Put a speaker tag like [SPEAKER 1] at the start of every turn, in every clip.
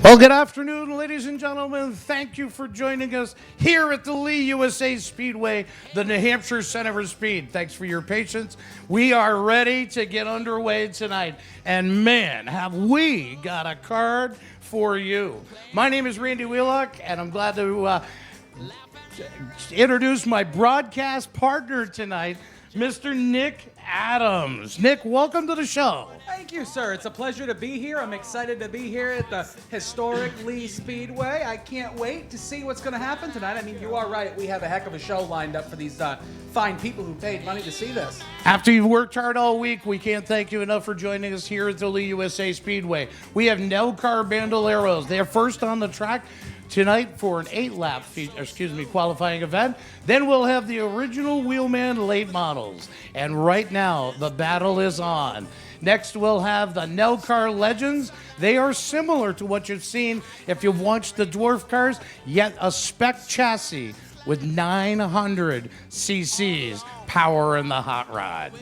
[SPEAKER 1] Well, good afternoon, ladies and gentlemen. Thank you for joining us here at the Lee USA Speedway, the New Hampshire Center for Speed. Thanks for your patience. We are ready to get underway tonight. And man, have we got a card for you. My name is Randy Wheelock, and I'm glad to introduce my broadcast partner tonight, Mr. Nick Adams. Nick, welcome to the show.
[SPEAKER 2] Thank you, sir. It's a pleasure to be here. I'm excited to be here at the historic Lee Speedway. I can't wait to see what's going to happen tonight. I mean, you are right. We have a heck of a show lined up for these fine people who paid money to see this.
[SPEAKER 1] After you've worked hard all week, we can't thank you enough for joining us here at the Lee USA Speedway. We have Nelcar Bandoleros. They're first on the track tonight for an 8-lap qualifying event. Then we'll have the original Wheelman late models. And right now, the battle is on. Next, we'll have the Nelcar Legends. They are similar to what you've seen if you've watched the dwarf cars, yet a spec chassis with 900 cc's power in the hot rod.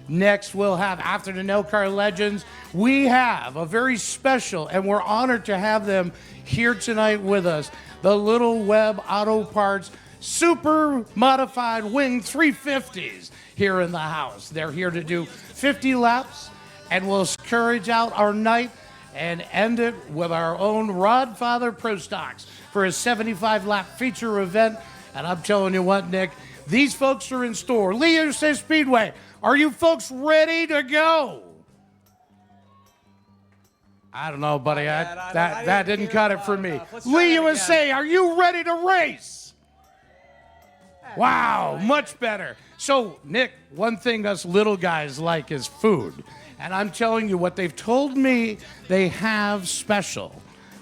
[SPEAKER 1] Next, we'll have, after the Nelcar Legends, we have a very special, and we're honored to have them here tonight with us, the Little Web Auto Parts Super Modified Wing 350s here in the house. They're here to do 50 laps, and we'll courage out our night and end it with our own Rodfather Pro Stocks for a 75-lap feature event. And I'm telling you what, Nick, these folks are in store. Lee USA Speedway, are you folks ready to go? I don't know, buddy. That didn't cut it for me. Lee USA, are you ready to race? Wow, much better. So, Nick, one thing us little guys like is food. And I'm telling you what they've told me they have special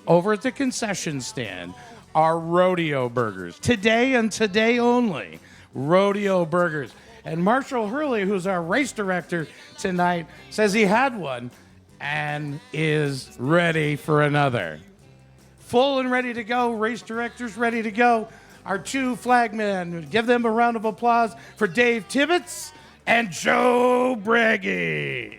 [SPEAKER 1] over at the concession stand are rodeo burgers. Today and today only, rodeo burgers. And Marshall Hurley, who's our race director tonight, says he had one and is ready for another. Full and ready to go, race directors ready to go. Our two flagmen, give them a round of applause for Dave Tibbetts and Joe Braggy.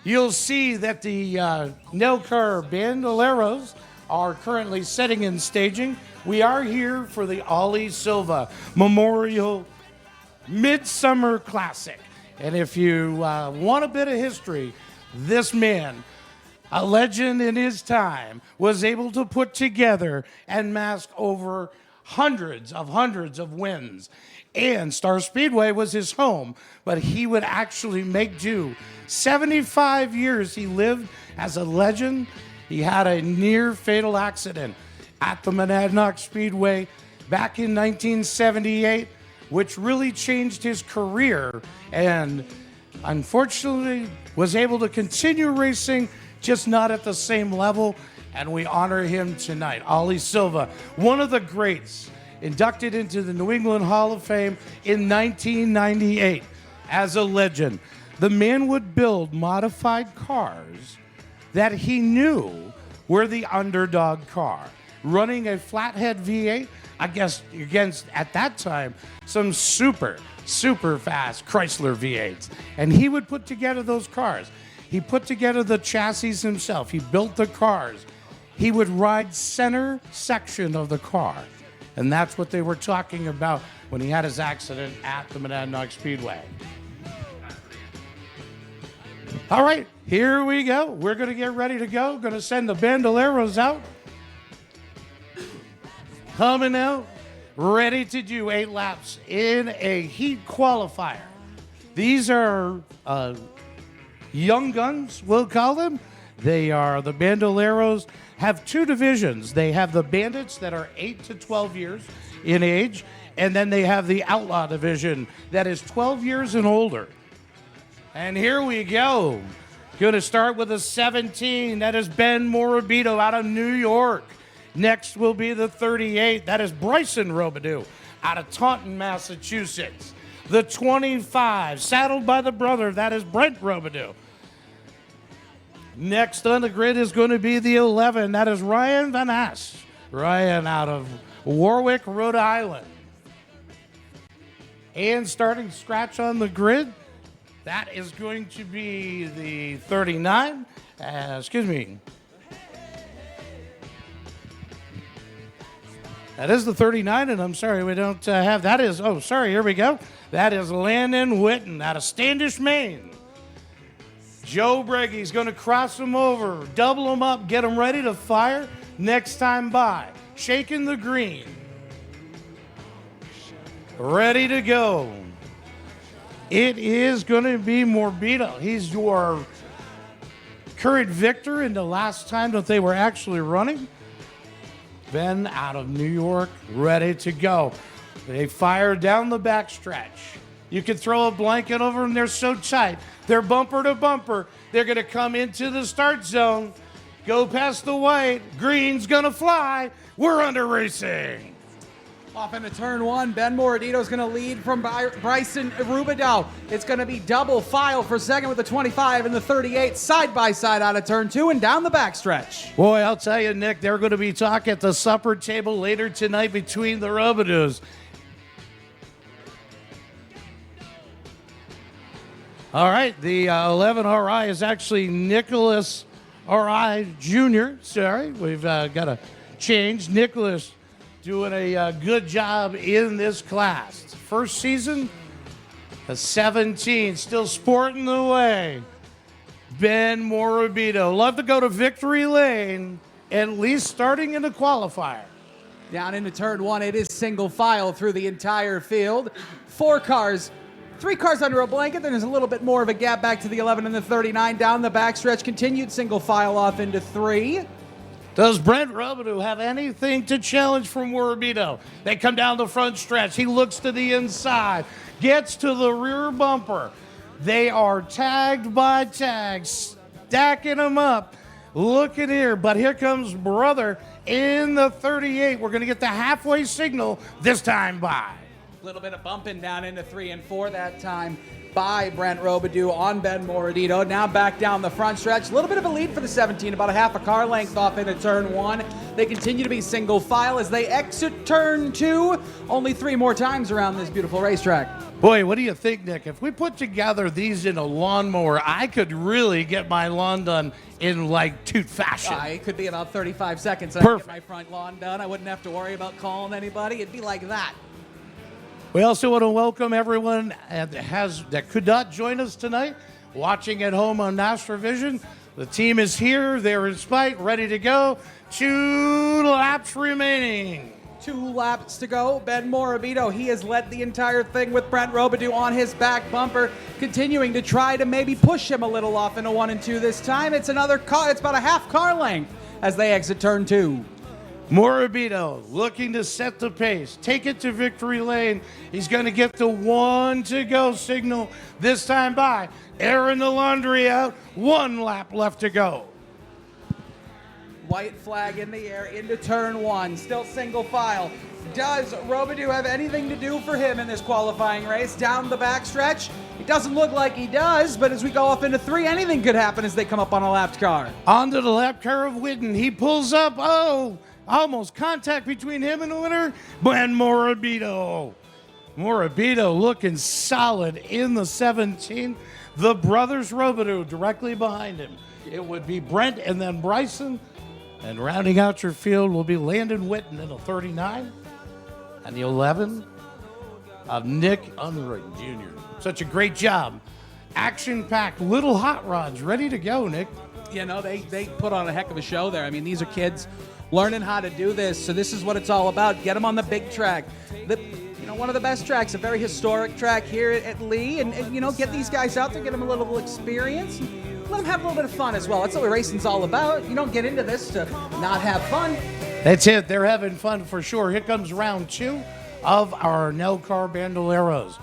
[SPEAKER 1] You'll see that the Nelcar Bandoleros are currently setting and staging. We are here for the Ollie Silva Memorial Midsummer Classic. And if you want a bit of history, this man, a legend in his time, was able to put together and mask over hundreds of wins. And Star Speedway was his home, but he would actually make do. 75 years he lived as a legend. He had a near-fatal accident at the Monadnock Speedway back in 1978, which really changed his career, and unfortunately was able to continue racing, just not at the same level, and we honor him tonight. Ollie Silva, one of the greats, inducted into the New England Hall of Fame in 1998 as a legend. The man would build modified cars that he knew were the underdog car, running a flathead V8 against, at that time, some super fast Chrysler V8s. And he would put together those cars. He put together the chassis himself. He built the cars. He would ride center section of the car. And that's what they were talking about when he had his accident at the Monadnock Speedway. All right, here we go. We're going to get ready to go. Going to send the Bandoleros out. Coming out, ready to do 8 laps in a heat qualifier. These are young guns, we'll call them. They are the Bandoleros, have 2 divisions. They have the Bandits that are 8 to 12 years in age, and then they have the Outlaw division that is 12 years and older. And here we go. Going to start with a 17. That is Ben Morabito out of New York. Next will be the 38. That is Bryson Robidoux out of Taunton, Massachusetts. The 25, saddled by the brother, that is Brent Robidoux. Next on the grid is going to be the 11. That is Ryan Van Ass. Ryan out of Warwick, Rhode Island. And starting scratch on the grid, that is going to be the 39. Excuse me. That is the 39, and I'm sorry we don't have that. Here we go. That is Landon Witten out of Standish, Maine. Joe Breggie's going to cross him over, double him up, get him ready to fire next time by. Shaking the green. Ready to go. It is going to be Morbido. He's your current victor in the last time that they were actually running. Ben out of New York, ready to go. They fire down the backstretch. You can throw a blanket over them. They're so tight. They're bumper to bumper. They're going to come into the start zone, go past the white. Green's going to fly. We're under racing.
[SPEAKER 2] Off into turn one, Ben Moradito's going to lead from Bryson Rubidoux. It's going to be double file for second with the 25 and the 38 side by side out of turn two and down the backstretch.
[SPEAKER 1] Boy, I'll tell you, Nick, they're going to be talking at the supper table later tonight between the Rubidoux. All right, the 11 RI is actually Nicholas RI Jr. Sorry, we've got to change. Nicholas doing a good job in this class. First season, a 17, still sporting the way. Ben Morabito. Love to go to victory lane, at least starting in the qualifier.
[SPEAKER 2] Down into turn one, it is single file through the entire field. 4 cars. 3 cars under a blanket, then there's a little bit more of a gap back to the 11 and the 39. Down the backstretch, continued single file off into 3.
[SPEAKER 1] Does Brent Robidoux have anything to challenge from Morabito? They come down the front stretch. He looks to the inside, gets to the rear bumper. They are tagged by tags, stacking them up. Look at here, but here comes brother in the 38. We're going to get the halfway signal this time by.
[SPEAKER 2] A little bit of bumping down into 3 and 4 that time by Brent Robidoux on Ben Moradito. Now back down the front stretch. A little bit of a lead for the 17, about a half a car length off into turn 1. They continue to be single file as they exit turn 2. Only 3 more times around this beautiful racetrack.
[SPEAKER 1] Boy, what do you think, Nick? If we put together these in a lawnmower, I could really get my lawn done in like toot fashion.
[SPEAKER 2] It could be about 35 seconds. I
[SPEAKER 1] Perfect.
[SPEAKER 2] get my front lawn done. I wouldn't have to worry about calling anybody. It'd be like that.
[SPEAKER 1] We also want to welcome everyone that could not join us tonight, watching at home on Nastrovision. The team is here. They're in spite, ready to go. 2 laps remaining.
[SPEAKER 2] 2 laps to go. Ben Morabito, he has led the entire thing with Brent Robidoux on his back bumper, continuing to try to maybe push him a little off into 1 and 2 this time. It's another car. It's about a half car length as they exit turn 2.
[SPEAKER 1] Morabito looking to set the pace, take it to victory lane. He's going to get the 1 to go signal this time by. Airing the laundry out, 1 lap left to go.
[SPEAKER 2] White flag in the air into turn 1, still single file. Does Robidoux have anything to do for him in this qualifying race? Down the backstretch, it doesn't look like he does, but as we go off into 3, anything could happen as they come up on a lapped car.
[SPEAKER 1] Onto the lap car of Witten. He pulls up. Almost contact between him and the winner, Ben Morabito. Morabito looking solid in the 17. The brothers Robidoux directly behind him. It would be Brent and then Bryson. And rounding out your field will be Landon Witten in the 39 and the 11 of Nick Unring Jr. Such a great job. Action-packed little hot rods ready to go, Nick.
[SPEAKER 2] You know, they put on a heck of a show there. I mean, these are kids learning how to do this, so this is what it's all about. Get them on the big track. One of the best tracks, a very historic track here at Lee, and get these guys out there, get them a little experience, and let them have a little bit of fun as well. That's what racing's all about. You don't get into this to not have fun.
[SPEAKER 1] That's it. They're having fun for sure. Here comes round 2 of our Nelcar Bandoleros.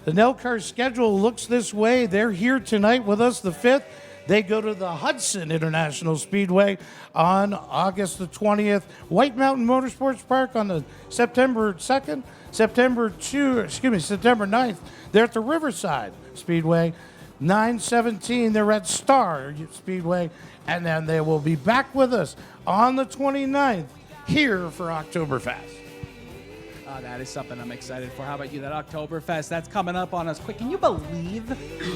[SPEAKER 1] The Nelcar schedule looks this way. They're here tonight with us, the 5th. They go to the Hudson International Speedway on August the 20th. White Mountain Motorsports Park on the September 2nd. September 9th, they're at the Riverside Speedway. 9/17, they're at Star Speedway. And then they will be back with us on the 29th here for Oktoberfest.
[SPEAKER 2] That is something I'm excited for. How about you? That Oktoberfest, that's coming up on us quick. Can you believe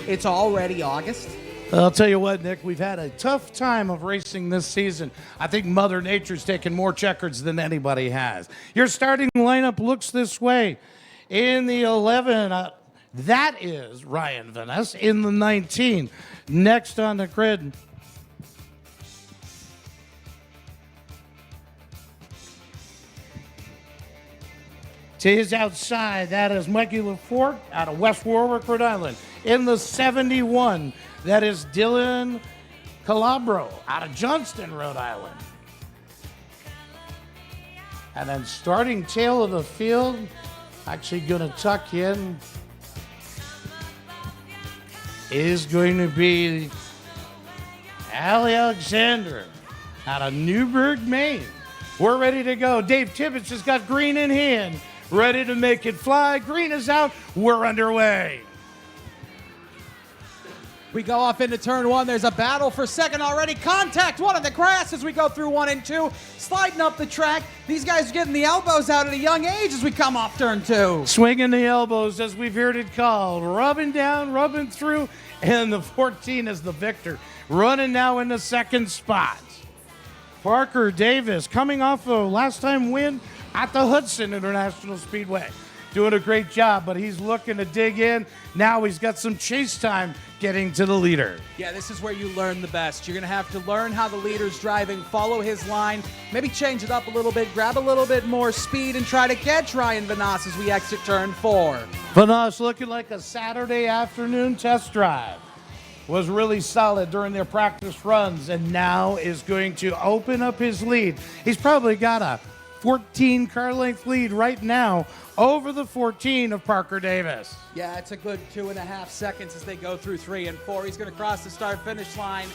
[SPEAKER 2] it's already August?
[SPEAKER 1] I'll tell you what, Nick, we've had a tough time of racing this season. I think Mother Nature's taken more checkers than anybody has. Your starting lineup looks this way. In the 11, that is Ryan Vaness. In the 19, next on the grid, to his outside, that is Mikey LaForte out of West Warwick, Rhode Island. In the 71, that is Dylan Calabro out of Johnston, Rhode Island. And then starting tail of the field, actually going to tuck in, is going to be Allie Alexander out of Newburgh, Maine. We're ready to go. Dave Tibbetts has got green in hand, ready to make it fly. Green is out. We're underway.
[SPEAKER 2] We go off into turn one. There's a battle for second already. Contact one on the grass as we go through 1 and 2. Sliding up the track. These guys are getting the elbows out at a young age as we come off turn 2.
[SPEAKER 1] Swinging the elbows as we've heard it called. Rubbing down, rubbing through. And the 14 is the victor. Running now in the second spot. Parker Davis coming off a last time win at the Hudson International Speedway. Doing a great job, but he's looking to dig in. Now he's got some chase time getting to the leader.
[SPEAKER 2] Yeah, this is where you learn the best. You're going to have to learn how the leader's driving, follow his line, maybe change it up a little bit, grab a little bit more speed, and try to catch Ryan Vaness as we exit turn 4.
[SPEAKER 1] Vaness looking like a Saturday afternoon test drive. Was really solid during their practice runs, and now is going to open up his lead. He's probably got a 14 car length lead right now over the 14 of Parker Davis.
[SPEAKER 2] Yeah, it's a good 2.5 seconds as they go through 3 and 4. He's going to cross the start finish line.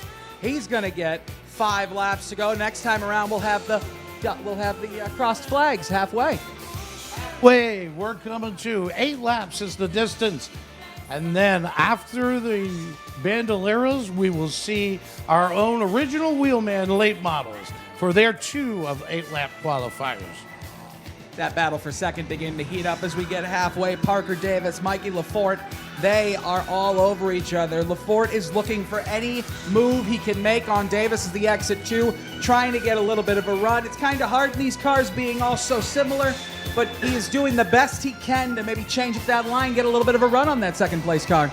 [SPEAKER 2] He's going to get 5 laps to go. Next time around, we'll have the crossed flags halfway.
[SPEAKER 1] We're coming to 8 laps is the distance. And then after the Bandoleros, we will see our own original wheelman late models for their 2 of 8 lap qualifiers.
[SPEAKER 2] That battle for second beginning to heat up as we get halfway. Parker Davis, Mikey LaForte, they are all over each other. LaForte is looking for any move he can make on Davis as the exit 2, trying to get a little bit of a run. It's kind of hard in these cars being all so similar, but he is doing the best he can to maybe change up that line, get a little bit of a run on that second place car.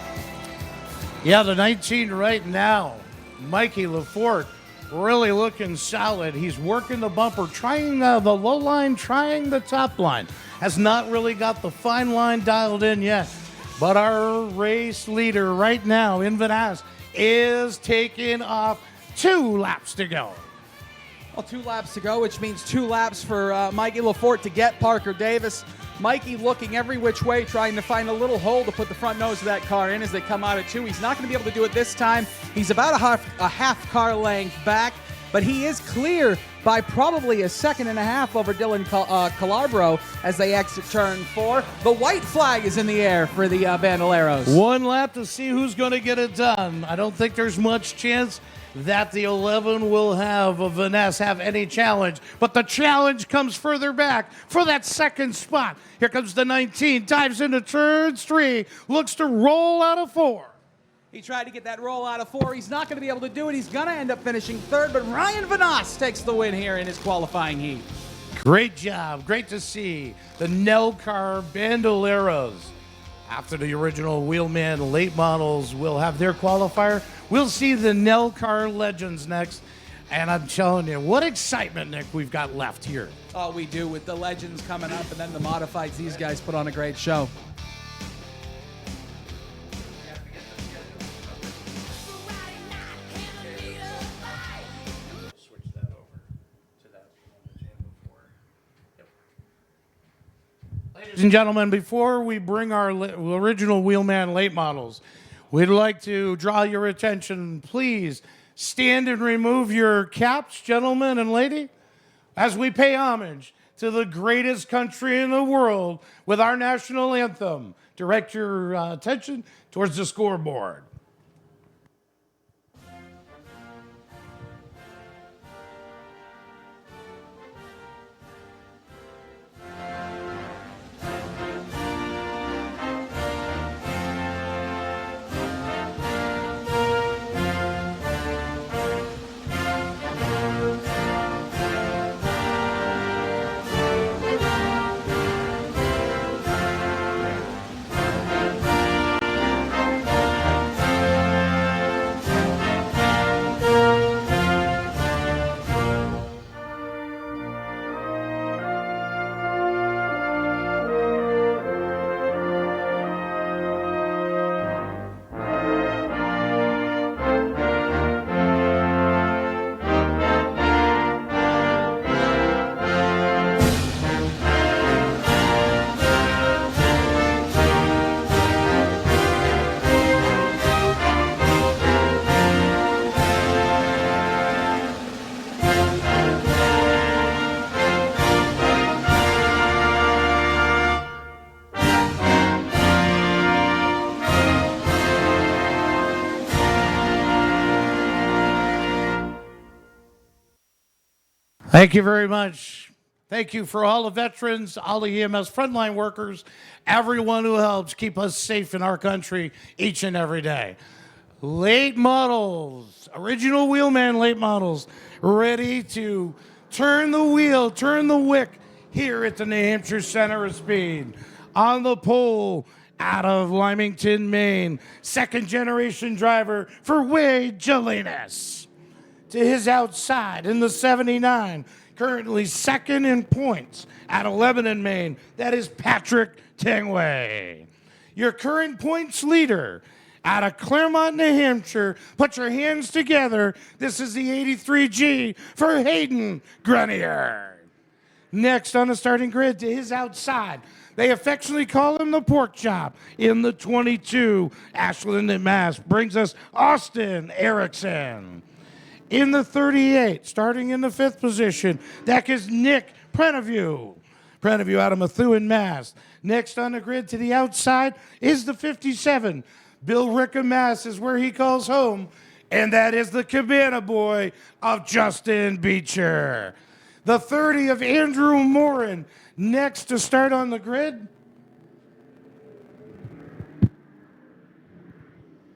[SPEAKER 1] Yeah, the 19 right now, Mikey LaForte, really looking solid. He's working the bumper, trying the low line, trying the top line. Has not really got the fine line dialed in yet. But our race leader right now in Vaness is taking off 2 laps to go.
[SPEAKER 2] Well, 2 laps to go, which means 2 laps for Mikey LaForte to get Parker Davis. Mikey looking every which way, trying to find a little hole to put the front nose of that car in as they come out at 2. He's not going to be able to do it this time. He's about a half car length back, but he is clear by probably a 1.5 seconds over Dylan Calabro as they exit turn 4. The white flag is in the air for the Bandoleros.
[SPEAKER 1] 1 lap to see who's going to get it done. I don't think there's much chance that the 11 will have Vaness have any challenge, but the challenge comes further back for that second spot. Here comes the 19, dives into turn 3, looks to roll out of 4.
[SPEAKER 2] He tried to get that roll out of 4. He's not going to be able to do it. He's going to end up finishing 3rd, but Ryan Vaness takes the win here in his qualifying heat.
[SPEAKER 1] Great job. Great to see the Nelcar Bandoleros. After the original wheelman late models will have their qualifier, we'll see the Nelcar Legends next. And I'm telling you, what excitement, Nick, we've got left here.
[SPEAKER 2] Oh, we do, with the Legends coming up and then the Modifieds. These guys put on a great show.
[SPEAKER 1] Ladies and gentlemen, before we bring our original wheelman late models, we'd like to draw your attention. Please stand and remove your caps, gentlemen and lady, as we pay homage to the greatest country in the world with our national anthem. Direct your attention towards the scoreboard. Thank you very much. Thank you for all the veterans, all the EMS frontline workers, everyone who helps keep us safe in our country each and every day. Late models, original wheelman late models, ready to turn the wheel, turn the wick here at the New Hampshire Center of Speed. On the pole, out of Lymington, Maine, second generation driver for Wade Jelinas. To his outside in the 79, currently second in points at 11 in Maine. That is Patrick Tangway. Your current points leader out of Claremont, New Hampshire. Put your hands together. This is the 83G for Hayden Grenier. Next on the starting grid to his outside, they affectionately call him the pork chop. In the 22, Ashland and Mass brings us Austin Erickson. In the 38, starting in the fifth position, that is Nick Prenevue. Prenevue out of Methuen, Mass. Next on the grid to the outside is the 57. Bill Rickham, Mass is where he calls home, and that is the Cabana boy of Justin Beecher. The 30 of Andrew Morin, next to start on the grid.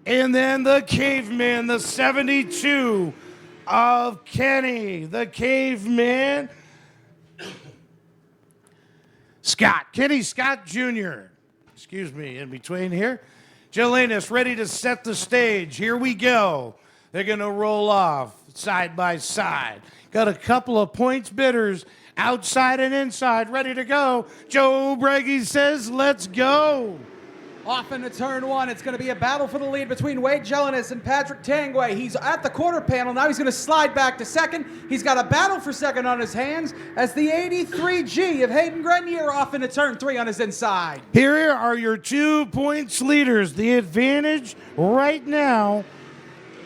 [SPEAKER 1] And then the Caveman, the 72 of Kenny, the Caveman, Scott, Kenny Scott Jr. Excuse me, in between here. Jelinas ready to set the stage. Here we go. They're going to roll off side by side. Got a couple of points bidders outside and inside ready to go. Joe Braggy says, let's go.
[SPEAKER 2] Off into turn one, it's going to be a battle for the lead between Wade Jelinas and Patrick Tangway. He's at the quarter panel. Now he's going to slide back to second. He's got a battle for second on his hands as the 83G of Hayden Grenier off into turn three on his inside.
[SPEAKER 1] Here are your 2 points leaders. The advantage right now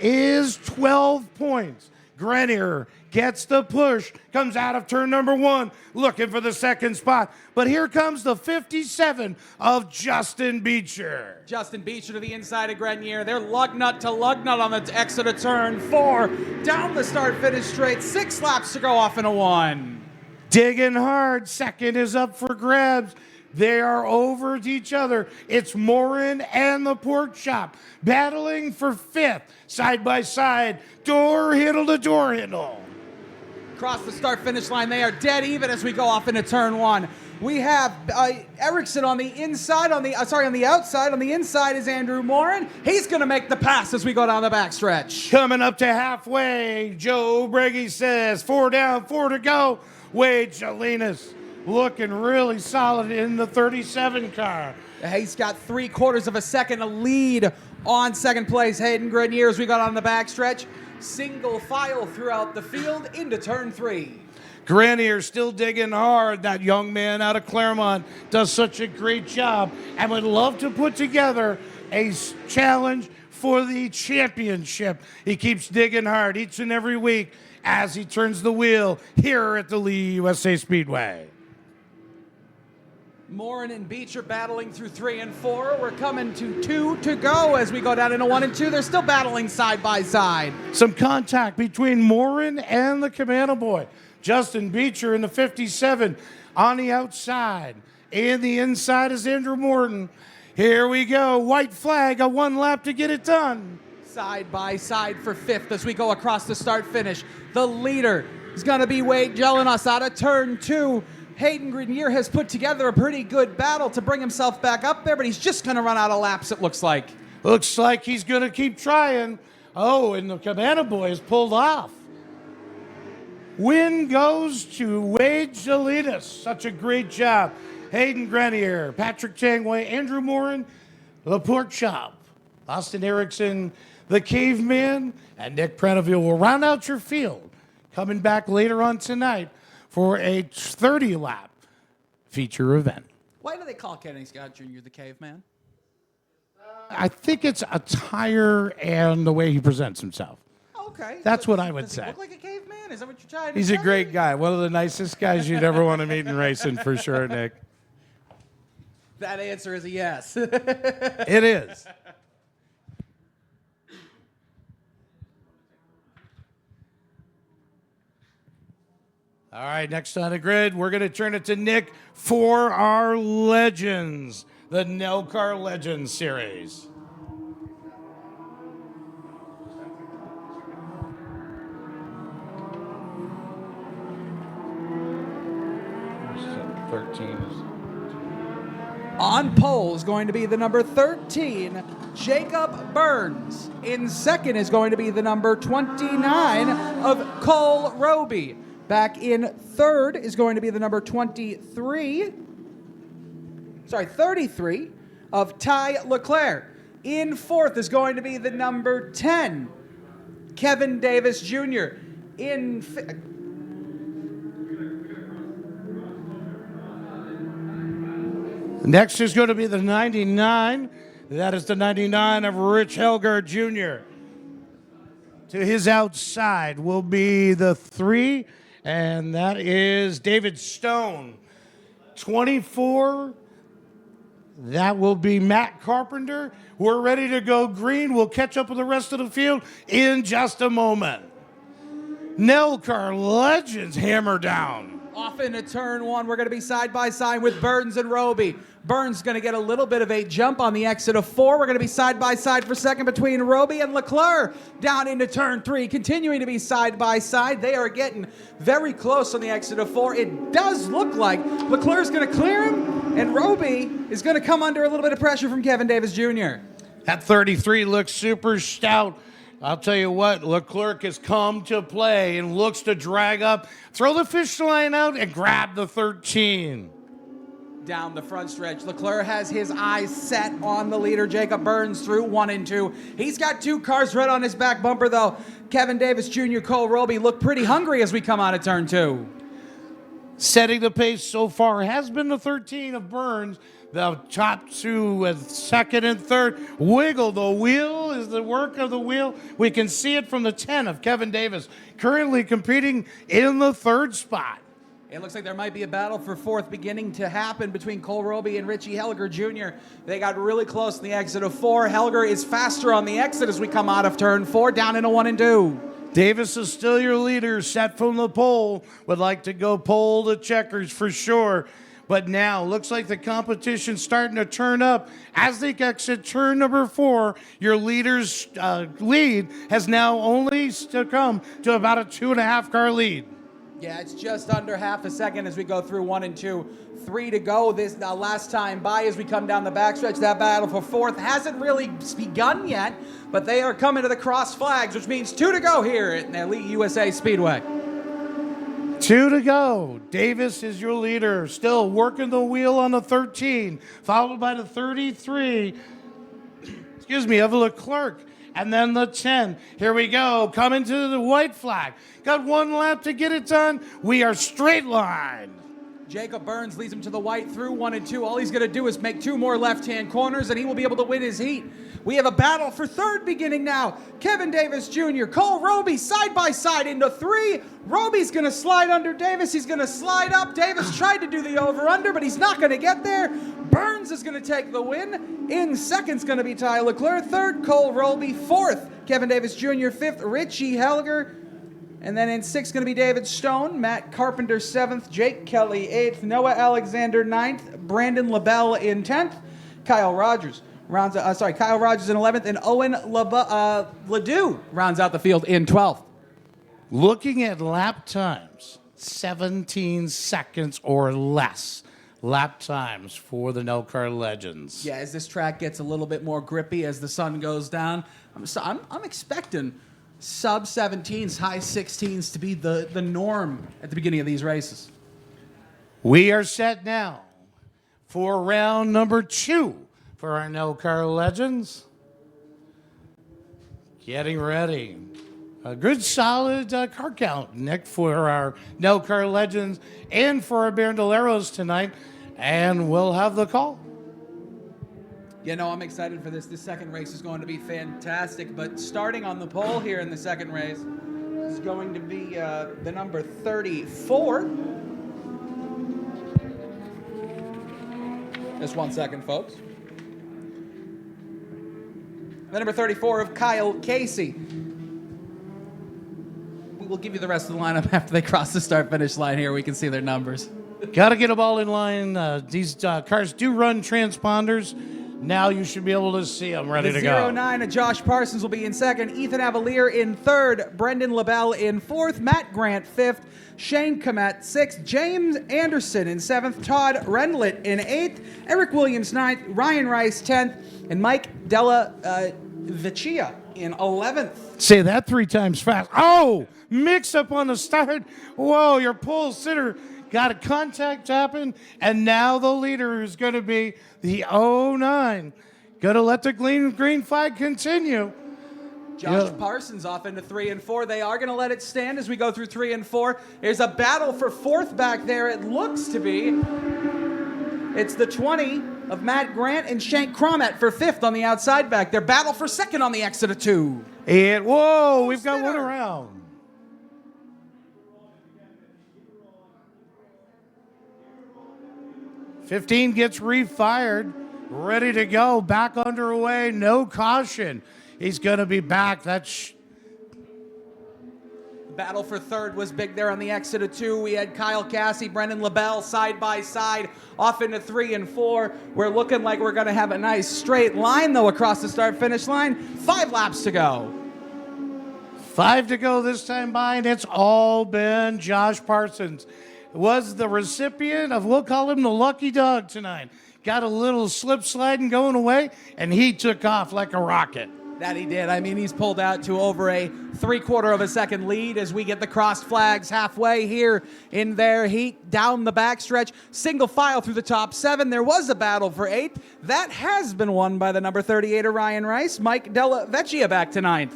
[SPEAKER 1] is 12 points. Grenier gets the push, comes out of turn number one, looking for the second spot. But here comes the 57 of Justin Beecher.
[SPEAKER 2] Justin Beecher to the inside of Grenier. They're lug nut to lug nut on the exit of turn four. Down the start-finish straight. 6 laps to go off in a one.
[SPEAKER 1] Digging hard. Second is up for grabs. They are over to each other. It's Morin and the pork chop battling for fifth, side by side, door handle to door handle.
[SPEAKER 2] Across the start-finish line, they are dead even as we go off into turn one. We have Erickson on the inside, on the outside. On the inside is Andrew Morin. He's going to make the pass as we go down the backstretch.
[SPEAKER 1] Coming up to halfway, Joe Braggy says 4 down, 4 to go. Wade Jelinas looking really solid in the 37 car.
[SPEAKER 2] He's got 3/4 of a second lead on second place. Hayden Grenier as we got on the backstretch. Single file throughout the field into turn three.
[SPEAKER 1] Grenier still digging hard. That young man out of Claremont does such a great job and would love to put together a challenge for the championship. He keeps digging hard each and every week as he turns the wheel here at the USA Speedway.
[SPEAKER 2] Morin and Beecher battling through 3 and 4. We're coming to 2 to go as we go down into 1 and 2. They're still battling side by side.
[SPEAKER 1] Some contact between Morin and the Cabana boy. Justin Beecher in the 57 on the outside. And the inside is Andrew Morton. Here we go. White flag, a 1 lap to get it done.
[SPEAKER 2] Side by side for fifth as we go across the start finish. The leader is going to be Wade Jelinas out of turn 2. Hayden Grenier has put together a pretty good battle to bring himself back up there, but he's just going to run out of laps, it looks like.
[SPEAKER 1] Looks like he's going to keep trying. Oh, and the Cabana boy is pulled off. Win goes to Wade Jelinas. Such a great job. Hayden Grenier, Patrick Tangway, Andrew Morin, the pork chop, Austin Erickson, the Caveman, and Nick Preneville will round out your field. Coming back later on tonight for a 30-lap feature event.
[SPEAKER 2] Why do they call Kenny Scott Jr. the Caveman?
[SPEAKER 1] I think it's attire and the way he presents himself.
[SPEAKER 2] Okay.
[SPEAKER 1] That's what I would
[SPEAKER 2] Does
[SPEAKER 1] say.
[SPEAKER 2] He look like a caveman? Is that what you're trying to
[SPEAKER 1] He's
[SPEAKER 2] say?
[SPEAKER 1] a great guy. One of the nicest guys you'd ever want to meet in racing, for sure, Nick.
[SPEAKER 2] That answer is a yes.
[SPEAKER 1] It is. All right, next on the grid, we're going to turn it to Nick for our Legends, the NELCAR Legends Series.
[SPEAKER 2] On pole is going to be the number 13, Jacob Burns. In second is going to be the number 29 of Cole Roby. Back in third is going to be the number 33 of Ty Leclerc. In fourth is going to be the number 10, Kevin Davis Jr.
[SPEAKER 1] Next is going to be the 99. That is the 99 of Rich Helger Jr. To his outside will be the 3, and that is David Stone. 24, that will be Matt Carpenter. We're ready to go green. We'll catch up with the rest of the field in just a moment. NELCAR Legends hammer down.
[SPEAKER 2] Off into turn one, we're going to be side by side with Burns and Roby. Burns is going to get a little bit of a jump on the exit of 4. We're going to be side by side for second between Roby and Leclerc. Down into turn 3, continuing to be side by side. They are getting very close on the exit of 4. It does look like Leclerc is going to clear him, and Roby is going to come under a little bit of pressure from Kevin Davis Jr.
[SPEAKER 1] That 33 looks super stout. I'll tell you what, Leclerc has come to play and looks to drag up, throw the fish line out, and grab the 13.
[SPEAKER 2] Down the front stretch, Leclerc has his eyes set on the leader, Jacob Burns, through 1 and 2. He's got 2 cars right on his back bumper, though. Kevin Davis Jr., Cole Roby look pretty hungry as we come out of turn 2.
[SPEAKER 1] Setting the pace so far has been the 13 of Burns. The top 2 with second and third. Wiggle the wheel is the work of the wheel. We can see it from the 10 of Kevin Davis, currently competing in the 3rd spot.
[SPEAKER 2] It looks like there might be a battle for 4th beginning to happen between Cole Roby and Richie Helger Jr. They got really close in the exit of 4. Helger is faster on the exit as we come out of turn 4, down into 1 and 2.
[SPEAKER 1] Davis is still your leader, set from the pole. Would like to go pole to checkers for sure. But now, looks like the competition's starting to turn up. As they exit turn number 4, your leader's lead has now only come to about a 2.5 car lead.
[SPEAKER 2] Yeah, it's just under half a second as we go through 1 and 2. 3 to go this last time by as we come down the backstretch. That battle for 4th hasn't really begun yet, but they are coming to the cross flags, which means 2 to go here at the Elite USA Speedway.
[SPEAKER 1] 2 to go. Davis is your leader, still working the wheel on the 13, followed by the 33, of Leclerc, and then the 10. Here we go, coming to the white flag. Got 1 lap to get it done. We are straight line.
[SPEAKER 2] Jacob Burns leads him to the white through 1 and 2. All he's going to do is make 2 more left-hand corners, and he will be able to win his heat. We have a battle for 3rd beginning now. Kevin Davis Jr., Cole Roby side by side into 3. Roby's going to slide under Davis. He's going to slide up. Davis tried to do the over-under, but he's not going to get there. Burns is going to take the win. In second's going to be Ty Leclerc. 3rd, Cole Roby. 4th, Kevin Davis Jr. 5th, Richie Helger. And then in 6th going to be David Stone, Matt Carpenter 7th, Jake Kelly 8th, Noah Alexander 9th, Brandon LaBelle in 10th, Kyle Rogers in 11th, and Owen Ledoux rounds out the field in 12th.
[SPEAKER 1] Looking at lap times, 17 seconds or less. Lap times for the NELCAR Legends.
[SPEAKER 2] Yeah, as this track gets a little bit more grippy as the sun goes down, I'm expecting sub 17s, high 16s to be the norm at the beginning of these races.
[SPEAKER 1] We are set now for round number 2 for our NELCAR Legends. Getting ready. A good solid car count, Nick, for our NELCAR Legends and for our Bandoleros tonight. And we'll have the call.
[SPEAKER 2] You know, I'm excited for this. This second race is going to be fantastic. But starting on the pole here in the second race is going to be the number 34. Just 1 second, folks. The number 34 of Kyle Casey. we'll give you the rest of the lineup after they cross the start-finish line here. We can see their numbers.
[SPEAKER 1] Got to get them all in line. These cars do run transponders. Now you should be able to see them ready to go.
[SPEAKER 2] 09 of Josh Parsons will be in second. Ethan Avalier in third. Brendan LaBelle in fourth. Matt Grant fifth. Shane Komet sixth. James Anderson in seventh. Todd Renlett in eighth. Eric Williams ninth. Ryan Rice 10th. And Mike Della Vecchia in 11th.
[SPEAKER 1] Say that 3 times fast. Oh, mix up on the start. Whoa, your pole sitter got a contact happen, and now the leader is going to be the 09. Going to let the green flag continue.
[SPEAKER 2] Josh Parsons off into 3 and 4. They are going to let it stand as we go through 3 and 4. There's a battle for fourth back there. It looks to be. It's the 20 of Matt Grant and Shank Cromet for fifth on the outside back. Their battle for second on the exit of 2.
[SPEAKER 1] And whoa, we've got one around. 15 gets refired, ready to go, back underway, no caution. He's going to be back. That's
[SPEAKER 2] battle for third was big there on the exit of 2. We had Kyle Cassie, Brendan LaBelle side by side off into 3 and 4. We're looking like we're going to have a nice straight line, though, across the start-finish line. 5 laps to go.
[SPEAKER 1] 5 to go this time by, and it's all been Josh Parsons. Was the recipient of, we'll call him the lucky dog tonight. Got a little slip sliding going away, and he took off like a rocket.
[SPEAKER 2] That he did. I mean, he's pulled out to over a 3/4 of a second lead as we get the crossed flags halfway here in their heat down the backstretch. Single file through the top 7. There was a battle for 8th. That has been won by the number 38 of Ryan Rice. Mike Della Vecchia back to 9th.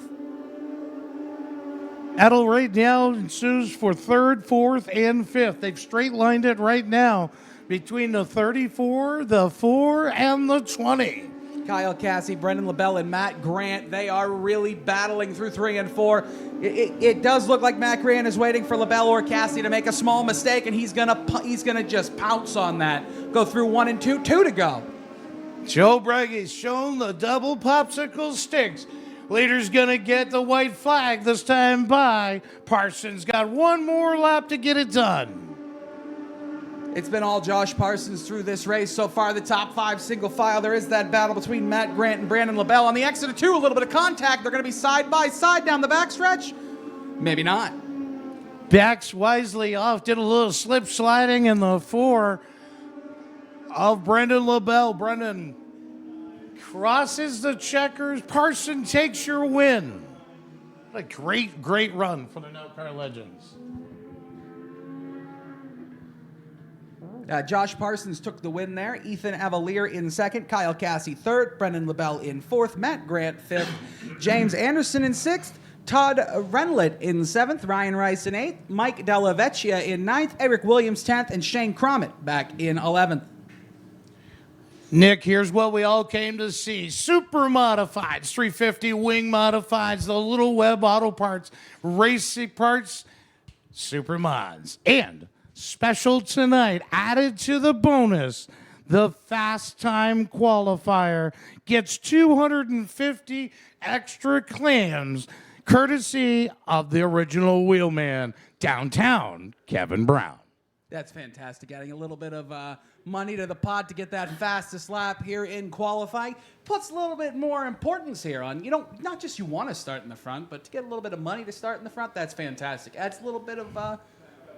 [SPEAKER 1] Battle right now ensues for 3rd, 4th, and 5th. They've straight lined it right now between the 34, the 4, and the 20.
[SPEAKER 2] Kyle Cassie, Brendan LaBelle, and Matt Grant, they are really battling through 3 and 4. It does look like Matt Grant is waiting for LaBelle or Cassie to make a small mistake, and he's gonna just pounce on that. Go through 1 and 2, 2 to go.
[SPEAKER 1] Joe Bragy's shown the double popsicle sticks. Leader's gonna get the white flag this time by. Parsons got one more lap to get it done.
[SPEAKER 2] It's been all Josh Parsons through this race so far. The top 5 single file. There is that battle between Matt Grant and Brandon LaBelle. On the exit of 2, a little bit of contact. They're going to be side by side down the backstretch. Maybe not.
[SPEAKER 1] Backs wisely off, did a little slip sliding in the 4 of Brendan LaBelle. Brendan crosses the checkers. Parson takes your win. What a great run for the No Car Legends.
[SPEAKER 2] Josh Parsons took the win there. Ethan Avalier in 2nd. Kyle Cassie 3rd. Brendan LaBelle in 4th. Matt Grant 5th. James Anderson in 6th. Todd Renlett in 7th. Ryan Rice in 8th. Mike Della Vecchia in 9th. Eric Williams 10th. And Shane Cromet back in 11th.
[SPEAKER 1] Nick, here's what we all came to see. Super Modifieds, 350 Wing Modifieds, the Little Web Auto Parts, Racing Parts, Super Mods. And special tonight, added to the bonus, the Fast Time Qualifier gets 250 extra clams, courtesy of the original wheelman, downtown Kevin Brown.
[SPEAKER 2] That's fantastic. Adding a little bit of money to the pot to get that fastest lap here in qualifying puts a little bit more importance here on, not just you want to start in the front, but to get a little bit of money to start in the front, that's fantastic. Adds a little bit of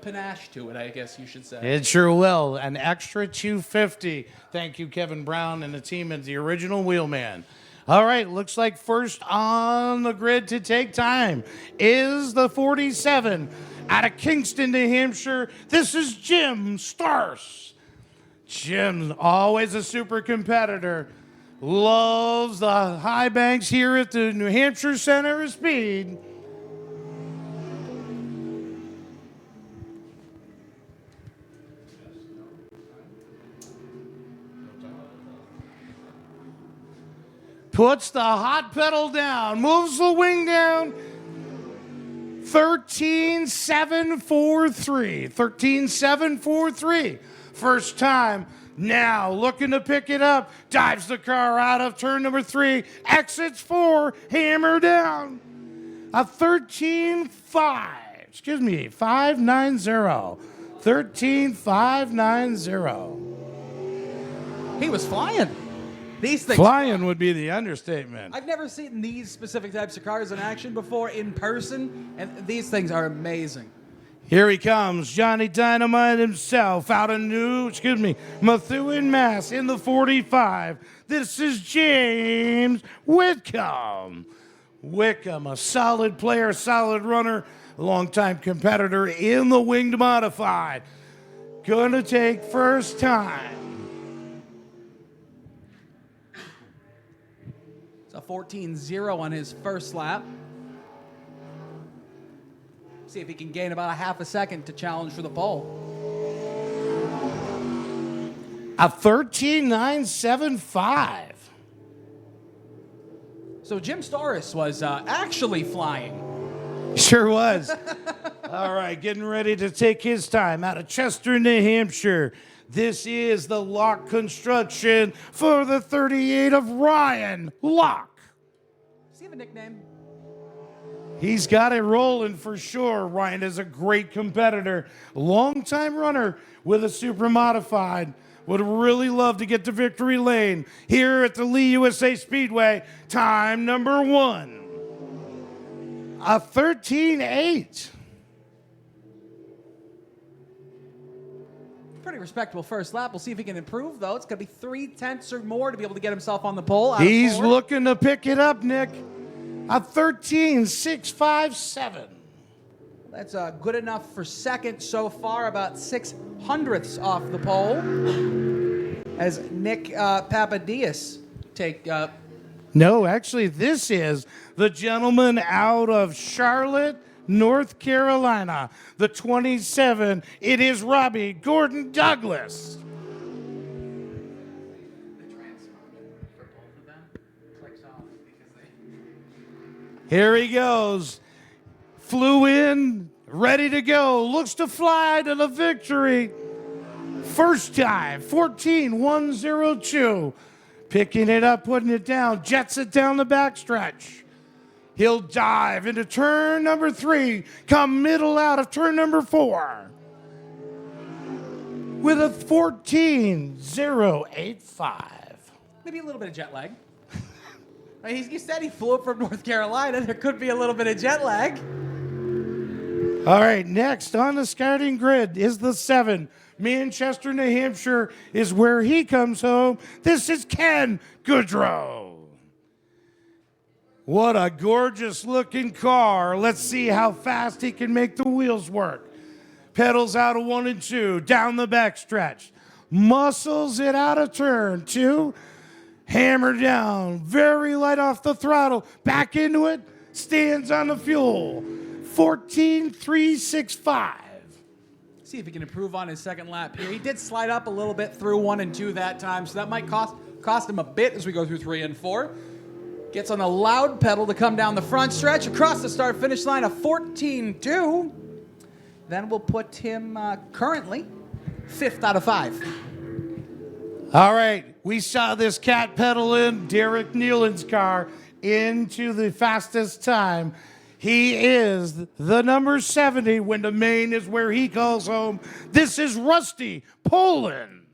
[SPEAKER 2] panache to it, I guess you should say.
[SPEAKER 1] It sure will. An extra 250. Thank you, Kevin Brown and the team at the original wheelman. All right, looks like first on the grid to take time is the 47 out of Kingston, New Hampshire. This is Jim Stars. Jim's always a super competitor. Loves the high banks here at the New Hampshire Center of Speed. Puts the hot pedal down, moves the wing down. 13.743. 13.743. First time. Now looking to pick it up. Dives the car out of turn number 3. Exits 4. Hammer down. A 13.5. 590. 13590.
[SPEAKER 2] He was flying. These things
[SPEAKER 1] Flying would be the understatement.
[SPEAKER 2] I've never seen these specific types of cars in action before in person, and these things are amazing.
[SPEAKER 1] Here he comes, Johnny Dynamite himself, out of Methuen, Mass, in the 45. This is James Whitcomb. Whitcomb, a solid player, solid runner, longtime competitor in the winged modified. Gonna take first time.
[SPEAKER 2] It's a 14-0 on his first lap. See if he can gain about a half a second to challenge for the pole.
[SPEAKER 1] A 13.975.
[SPEAKER 2] So Jim Storris was actually flying.
[SPEAKER 1] Sure was. All right, getting ready to take his time out of Chester, New Hampshire. This is the Locke construction for the 38 of Ryan Locke.
[SPEAKER 2] Does he have a nickname?
[SPEAKER 1] He's got it rolling for sure. Ryan is a great competitor, longtime runner with a super modified. Would really love to get to victory lane here at the Lee USA Speedway. Time number 1. A 13.8.
[SPEAKER 2] Pretty respectable first lap. We'll see if he can improve, though. It's going to be 3/10 or more to be able to get himself on the pole.
[SPEAKER 1] He's looking to pick it up, Nick. A 13.657.
[SPEAKER 2] That's good enough for second so far, about 6/100ths off the pole. As Nick Papadias take...
[SPEAKER 1] No, actually, this is the gentleman out of Charlotte, North Carolina. The 27, it is Robbie Gordon Douglas. Here he goes. Flew in, ready to go. Looks to fly to the victory. First time, 14.102. Picking it up, putting it down, jets it down the backstretch. He'll dive into turn number 3, come middle out of turn number 4. With a 14.085.
[SPEAKER 2] Maybe a little bit of jet lag. I mean, he said he flew up from North Carolina. There could be a little bit of jet lag.
[SPEAKER 1] All right, next on the scouting grid is the 7. Manchester, New Hampshire is where he comes home. This is Ken Goodrow. What a gorgeous looking car. Let's see how fast he can make the wheels work. Pedals out of 1 and 2, down the backstretch. Muscles it out of turn 2. Hammer down, very light off the throttle. Back into it, stands on the fuel. 14.365.
[SPEAKER 2] See if he can improve on his second lap here. He did slide up a little bit through 1 and 2 that time, so that might cost him a bit as we go through 3 and 4. Gets on the loud pedal to come down the front stretch across the start-finish line of 14.2. Then we'll put him currently 5th out of 5.
[SPEAKER 1] All right, we saw this cat pedal in Derek Nealon's car into the fastest time. He is the number 70 when the main is where he calls home. This is Rusty Poland.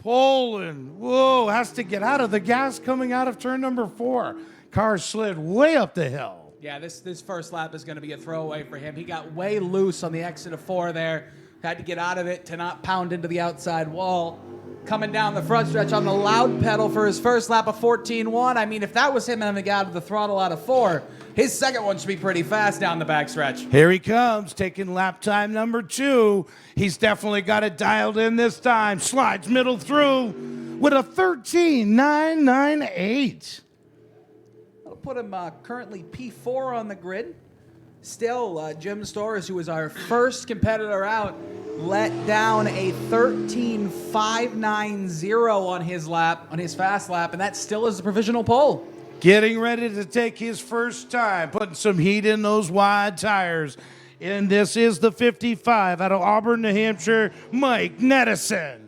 [SPEAKER 1] Whoa, has to get out of the gas coming out of turn number 4. Car slid way up the hill.
[SPEAKER 2] Yeah, this first lap is going to be a throwaway for him. He got way loose on the exit of 4 there. Had to get out of it to not pound into the outside wall. Coming down the front stretch on the loud pedal for his first lap of 14.1. I mean, if that was him having to get out of the throttle out of 4, his second one should be pretty fast down the backstretch.
[SPEAKER 1] Here he comes, taking lap time number 2. He's definitely got it dialed in this time. Slides middle through with a 13.998.
[SPEAKER 2] That'll put him currently P4 on the grid. Still, Jim Storrs, who was our first competitor out, let down a 13.590 on his fast lap, and that still is the provisional pole.
[SPEAKER 1] Getting ready to take his first time, putting some heat in those wide tires. And this is the 55 out of Auburn, New Hampshire, Mike Nedison.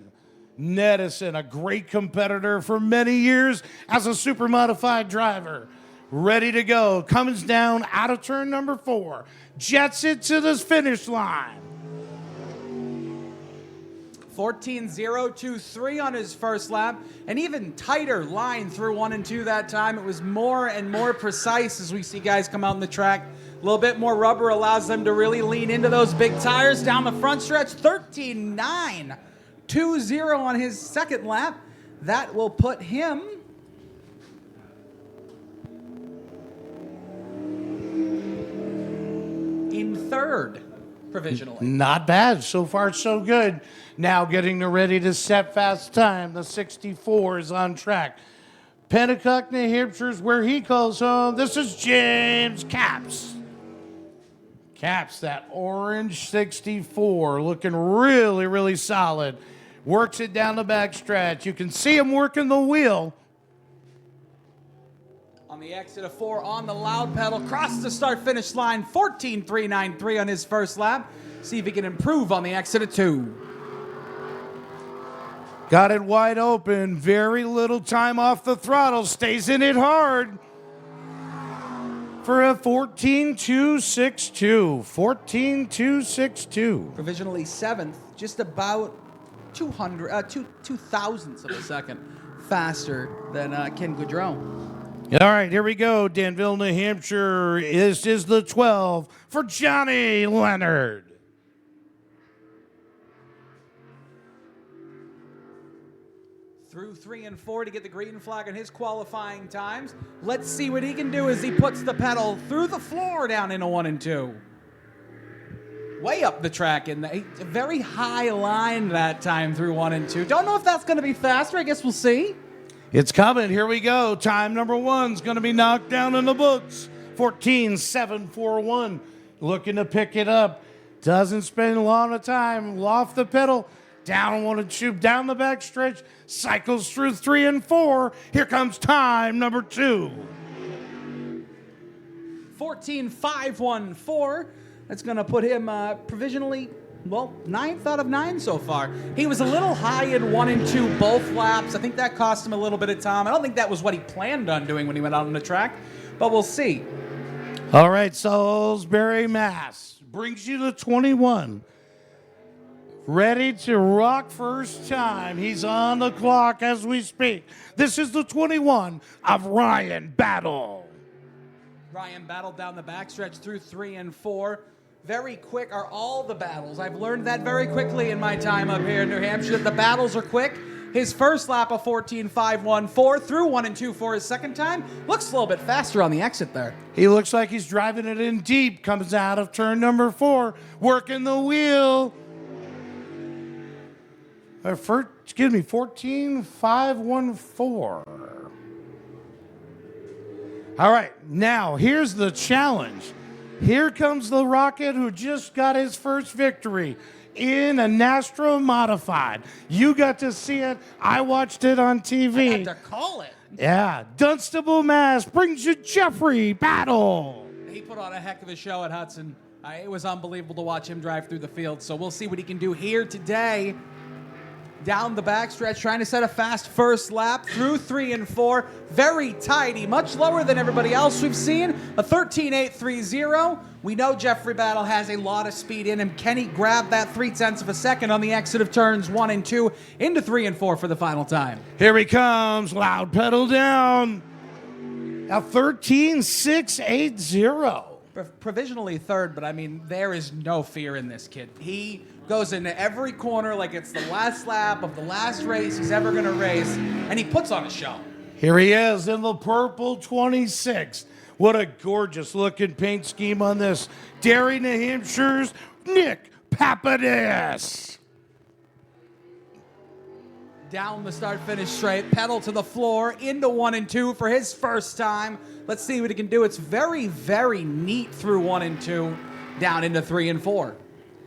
[SPEAKER 1] Nedison, a great competitor for many years as a super modified driver. ready to go. Comes down out of turn number 4. Jets it to the finish line.
[SPEAKER 2] 14.023 on his first lap. An even tighter line through 1 and 2 that time. It was more and more precise as we see guys come out on the track. A little bit more rubber allows them to really lean into those big tires down the front stretch. 13.920 on his second lap. That will put him in third provisionally.
[SPEAKER 1] Not bad. So far, so good. Now getting ready to set fast time. The 64 is on track. Pennacook, New Hampshire is where he calls home. This is James Capps. Capps, that orange 64, looking really, really solid. Works it down the back stretch. You can see him working the wheel.
[SPEAKER 2] On the exit of 4 on the loud pedal, cross the start-finish line, 14.393 on his first lap. See if he can improve on the exit of 2.
[SPEAKER 1] Got it wide open. Very little time off the throttle. Stays in it hard for a 14.262. 14.262.
[SPEAKER 2] Provisionally 7th, just about 2 thousandths of a second faster than Ken Goudreau.
[SPEAKER 1] All right, here we go. Danville, New Hampshire. This is the 12 for Johnny Leonard.
[SPEAKER 2] Through 3 and 4 to get the green flag on his qualifying times. Let's see what he can do as he puts the pedal through the floor down into 1 and 2. Way up the track in a very high line that time through 1 and 2. Don't know if that's going to be faster. I guess we'll see.
[SPEAKER 1] It's coming. Here we go. Time number 1 is going to be knocked down in the books. 14.741. Looking to pick it up. Doesn't spend a lot of time. Off the pedal. Down 1 and 2. Down the back stretch. Cycles through 3 and 4. Here comes time number 2.
[SPEAKER 2] 14.514. That's going to put him provisionally, well, 9th out of 9 so far. He was a little high in 1 and 2 both laps. I think that cost him a little bit of time. I don't think that was what he planned on doing when he went out on the track, but we'll see.
[SPEAKER 1] All right, Salisbury, Mass. Brings you to 21. Ready to rock first time. He's on the clock as we speak. This is the 21 of Ryan Battle.
[SPEAKER 2] Ryan battled down the backstretch through 3 and 4. Very quick are all the battles. I've learned that very quickly in my time up here in New Hampshire. The battles are quick. His first lap of 14.514 through 1 and 2 for his second time. Looks a little bit faster on the exit there.
[SPEAKER 1] He looks like he's driving it in deep. Comes out of turn number 4. Working the wheel. 14.514. All right, now here's the challenge. Here comes the Rocket who just got his first victory in a Nastro Modified. You got to see it. I watched it on TV.
[SPEAKER 2] I had to call it.
[SPEAKER 1] Yeah, Dunstable, Mass. Brings you Jeffrey Battle.
[SPEAKER 2] He put on a heck of a show at Hudson. It was unbelievable to watch him drive through the field. So we'll see what he can do here today. Down the backstretch, trying to set a fast first lap through 3 and 4. Very tidy, much lower than everybody else we've seen. A 13.830. We know Jeffrey Battle has a lot of speed in him. Can he grab that 0.3 of a second on the exit of turns 1 and 2 into 3 and 4 for the final time?
[SPEAKER 1] Here he comes, loud pedal down. A 13.680.
[SPEAKER 2] Provisionally third, but I mean, there is no fear in this kid. He goes into every corner like it's the last lap of the last race he's ever going to race, and he puts on a show.
[SPEAKER 1] Here he is in the purple 26. What a gorgeous looking paint scheme on this. Derry, New Hampshire's Nick Papadis.
[SPEAKER 2] Down the start-finish straight, pedal to the floor, into 1 and 2 for his first time. Let's see what he can do. It's very, very neat through 1 and 2, down into 3 and 4.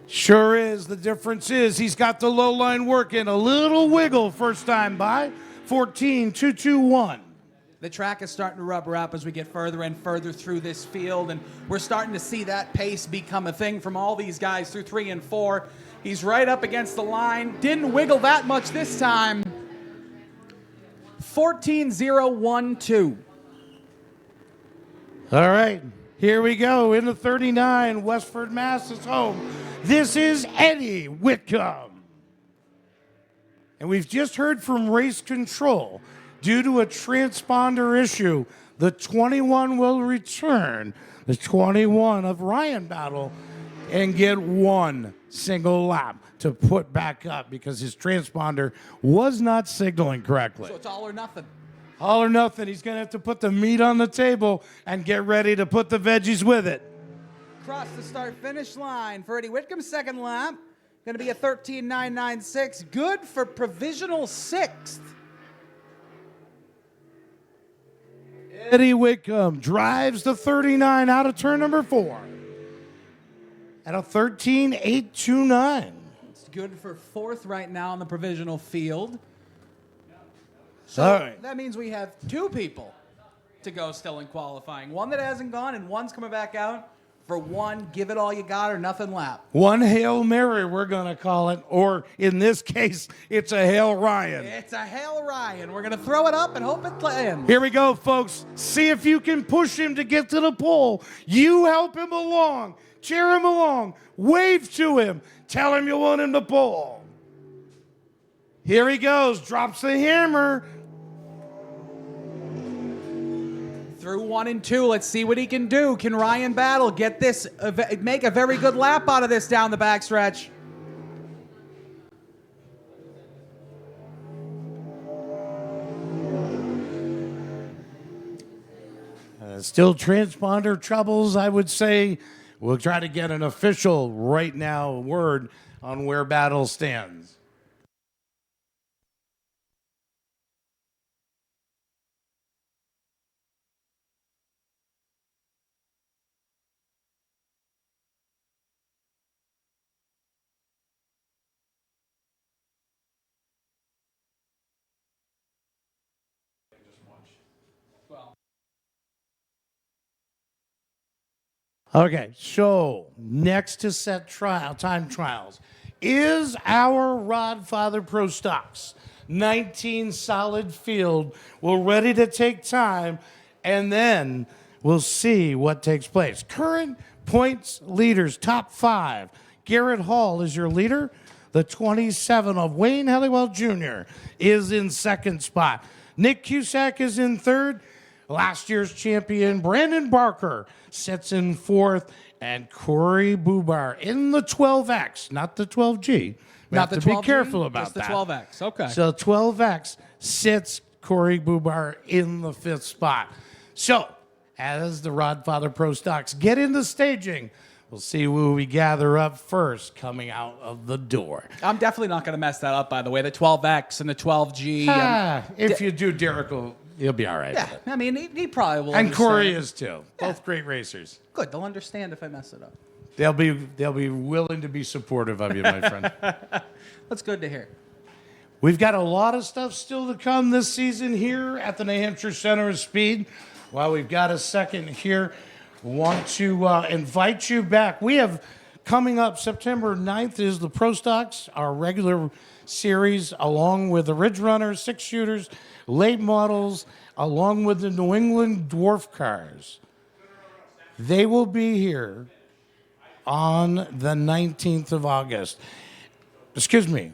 [SPEAKER 1] Sure is. The difference is he's got the low line working. A little wiggle first time by. 14.221.
[SPEAKER 2] The track is starting to rubber up as we get further and further through this field, and we're starting to see that pace become a thing from all these guys through 3 and 4. He's right up against the line. Didn't wiggle that much this time. 14.012.
[SPEAKER 1] All right, here we go. In the 39, Westford, Mass is home. This is Eddie Whitcomb. And we've just heard from Race Control. Due to a transponder issue, the 21 will return. The 21 of Ryan Battle and get one single lap to put back up because his transponder was not signaling correctly.
[SPEAKER 2] So it's all or nothing.
[SPEAKER 1] All or nothing. He's going to have to put the meat on the table and get ready to put the veggies with it.
[SPEAKER 2] Across the start-finish line for Eddie Whitcomb's second lap. Going to be a 13.996. Good for provisional sixth.
[SPEAKER 1] Eddie Whitcomb drives the 39 out of turn number 4 at a 13.829.
[SPEAKER 2] It's good for fourth right now in the provisional field. So
[SPEAKER 1] all right.
[SPEAKER 2] That means we have two people to go still in qualifying. One that hasn't gone and one's coming back out for one give it all you got or nothing lap.
[SPEAKER 1] One Hail Mary, we're going to call it, or in this case, it's a Hail Ryan.
[SPEAKER 2] It's a Hail Ryan. We're going to throw it up and hope it lands.
[SPEAKER 1] Here we go, folks. See if you can push him to get to the pole. You help him along. Cheer him along. Wave to him. Tell him you want him to pull. Here he goes. Drops the hammer.
[SPEAKER 2] Through 1 and 2, let's see what he can do. Can Ryan Battle get this, make a very good lap out of this down the backstretch?
[SPEAKER 1] Still transponder troubles, I would say. We'll try to get an official right now word on where Battle stands. Okay, so next to set time trials is our Rodfather Pro Stocks. 19 solid field. We're ready to take time, and then we'll see what takes place. Current points leaders, top 5. Garrett Hall is your leader. The 27 of Wayne Helliwell Jr. is in second spot. Nick Cusack is in third. Last year's champion, Brandon Barker, sits in fourth, and Corey Bubar in the 12X, not the 12G. We have to be careful about
[SPEAKER 2] just the
[SPEAKER 1] that.
[SPEAKER 2] 12X, okay.
[SPEAKER 1] So 12X sits Corey Bubar in the 5th spot. So, as the Rodfather Pro Stocks get into staging, we'll see who we gather up first coming out of the door.
[SPEAKER 2] I'm definitely not going to mess that up, by the way. The 12X and the 12G.
[SPEAKER 1] If you do, Derek he'll be all right.
[SPEAKER 2] Yeah, I mean, he probably will.
[SPEAKER 1] And
[SPEAKER 2] understand.
[SPEAKER 1] Corey is too. Both great racers.
[SPEAKER 2] Good. They'll understand if I mess it up.
[SPEAKER 1] They'll be willing to be supportive of you, my friend.
[SPEAKER 2] That's good to hear.
[SPEAKER 1] We've got a lot of stuff still to come this season here at the New Hampshire Center of Speed. While we've got a second here, want to invite you back. We have coming up September 9th is the Pro Stocks, our regular series, along with the Ridge Runners, 6-shooters, late models, along with the New England Dwarf Cars. They will be here on the 19th of August. Excuse me.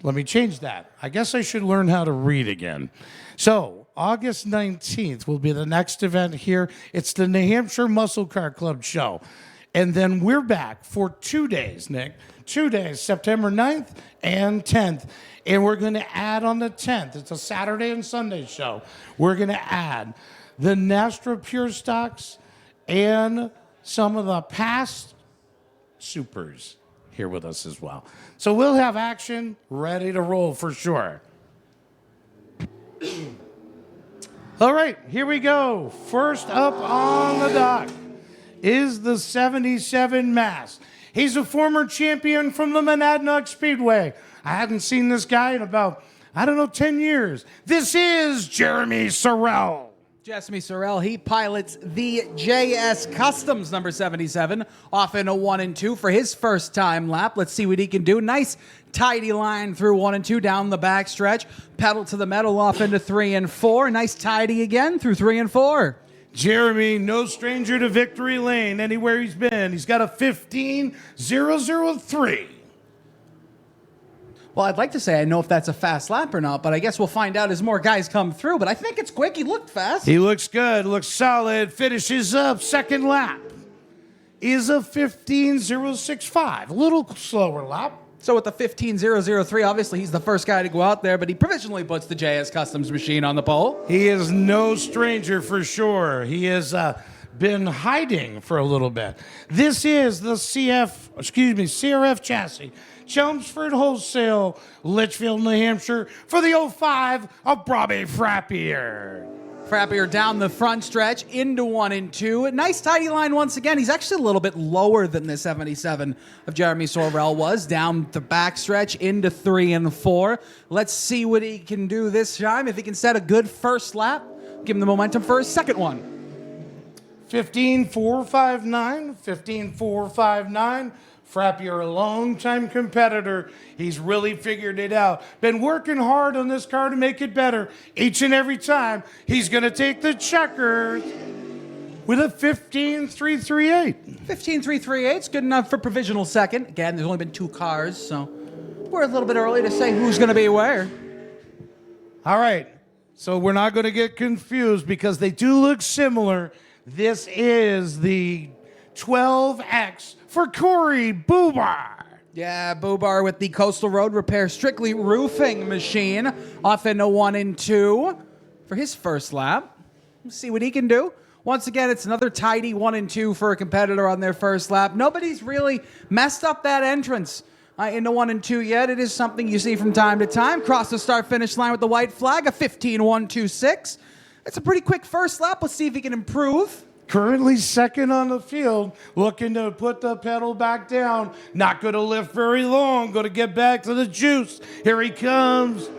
[SPEAKER 1] Let me change that. I guess I should learn how to read again. So, August 19th will be the next event here. It's the New Hampshire Muscle Car Club show. And then we're back for 2 days, Nick. 2 days, September 9th and 10th. And we're going to add on the 10th. It's a Saturday and Sunday show. We're going to add the Nastra Pure Stocks and some of the past supers here with us as well. So we'll have action ready to roll for sure. All right, here we go. First up on the dock is the 77 Mass. He's a former champion from the Monadnock Speedway. I hadn't seen this guy in about, 10 years. This is Jeremy Sorrell.
[SPEAKER 2] Jeremy Sorrell, he pilots the JS Customs number 77 off in a 1 and 2 for his first time lap. Let's see what he can do. Nice tidy line through 1 and 2 down the backstretch. Pedal to the metal off into 3 and 4. Nice tidy again through 3 and 4.
[SPEAKER 1] Jeremy, no stranger to victory lane anywhere he's been. He's got a 15.003.
[SPEAKER 2] Well, I'd like to say I know if that's a fast lap or not, but I guess we'll find out as more guys come through. But I think it's quick. He looked fast.
[SPEAKER 1] He looks good, looks solid, finishes up second lap. Is a 15.065. A little slower lap.
[SPEAKER 2] So with the 15.003, obviously he's the first guy to go out there, but he provisionally puts the JS Customs machine on the pole.
[SPEAKER 1] He is no stranger for sure. He has been hiding for a little bit. This is the CRF chassis. Chelmsford Wholesale, Litchfield, New Hampshire, for the 05 of Bobby Frappier.
[SPEAKER 2] Frappier down the front stretch into 1 and 2. Nice tidy line once again. He's actually a little bit lower than the 77 of Jeremy Sorrell was. Down the back stretch into 3 and 4. Let's see what he can do this time. If he can set a good first lap, give him the momentum for his second one.
[SPEAKER 1] 15.459, 15.459. Frappier, a longtime competitor. He's really figured it out. Been working hard on this car to make it better. Each and every time, he's going to take the checkers with a 15.338.
[SPEAKER 2] 15.338 is good enough for provisional second. Again, there's only been 2 cars, so we're a little bit early to say who's going to be where.
[SPEAKER 1] All right, so we're not going to get confused because they do look similar. This is the 12X for Corey Bubar.
[SPEAKER 2] Yeah, Bubar with the Coastal Road Repair Strictly Roofing machine off into 1 and 2 for his first lap. Let's see what he can do. Once again, it's another tidy 1 and 2 for a competitor on their first lap. Nobody's really messed up that entrance into 1 and 2 yet. It is something you see from time to time. Cross the start-finish line with the white flag, a 15.126. It's a pretty quick first lap. Let's see if he can improve.
[SPEAKER 1] Currently second on the field, looking to put the pedal back down. Not going to lift very long, going to get back to the juice. Here he comes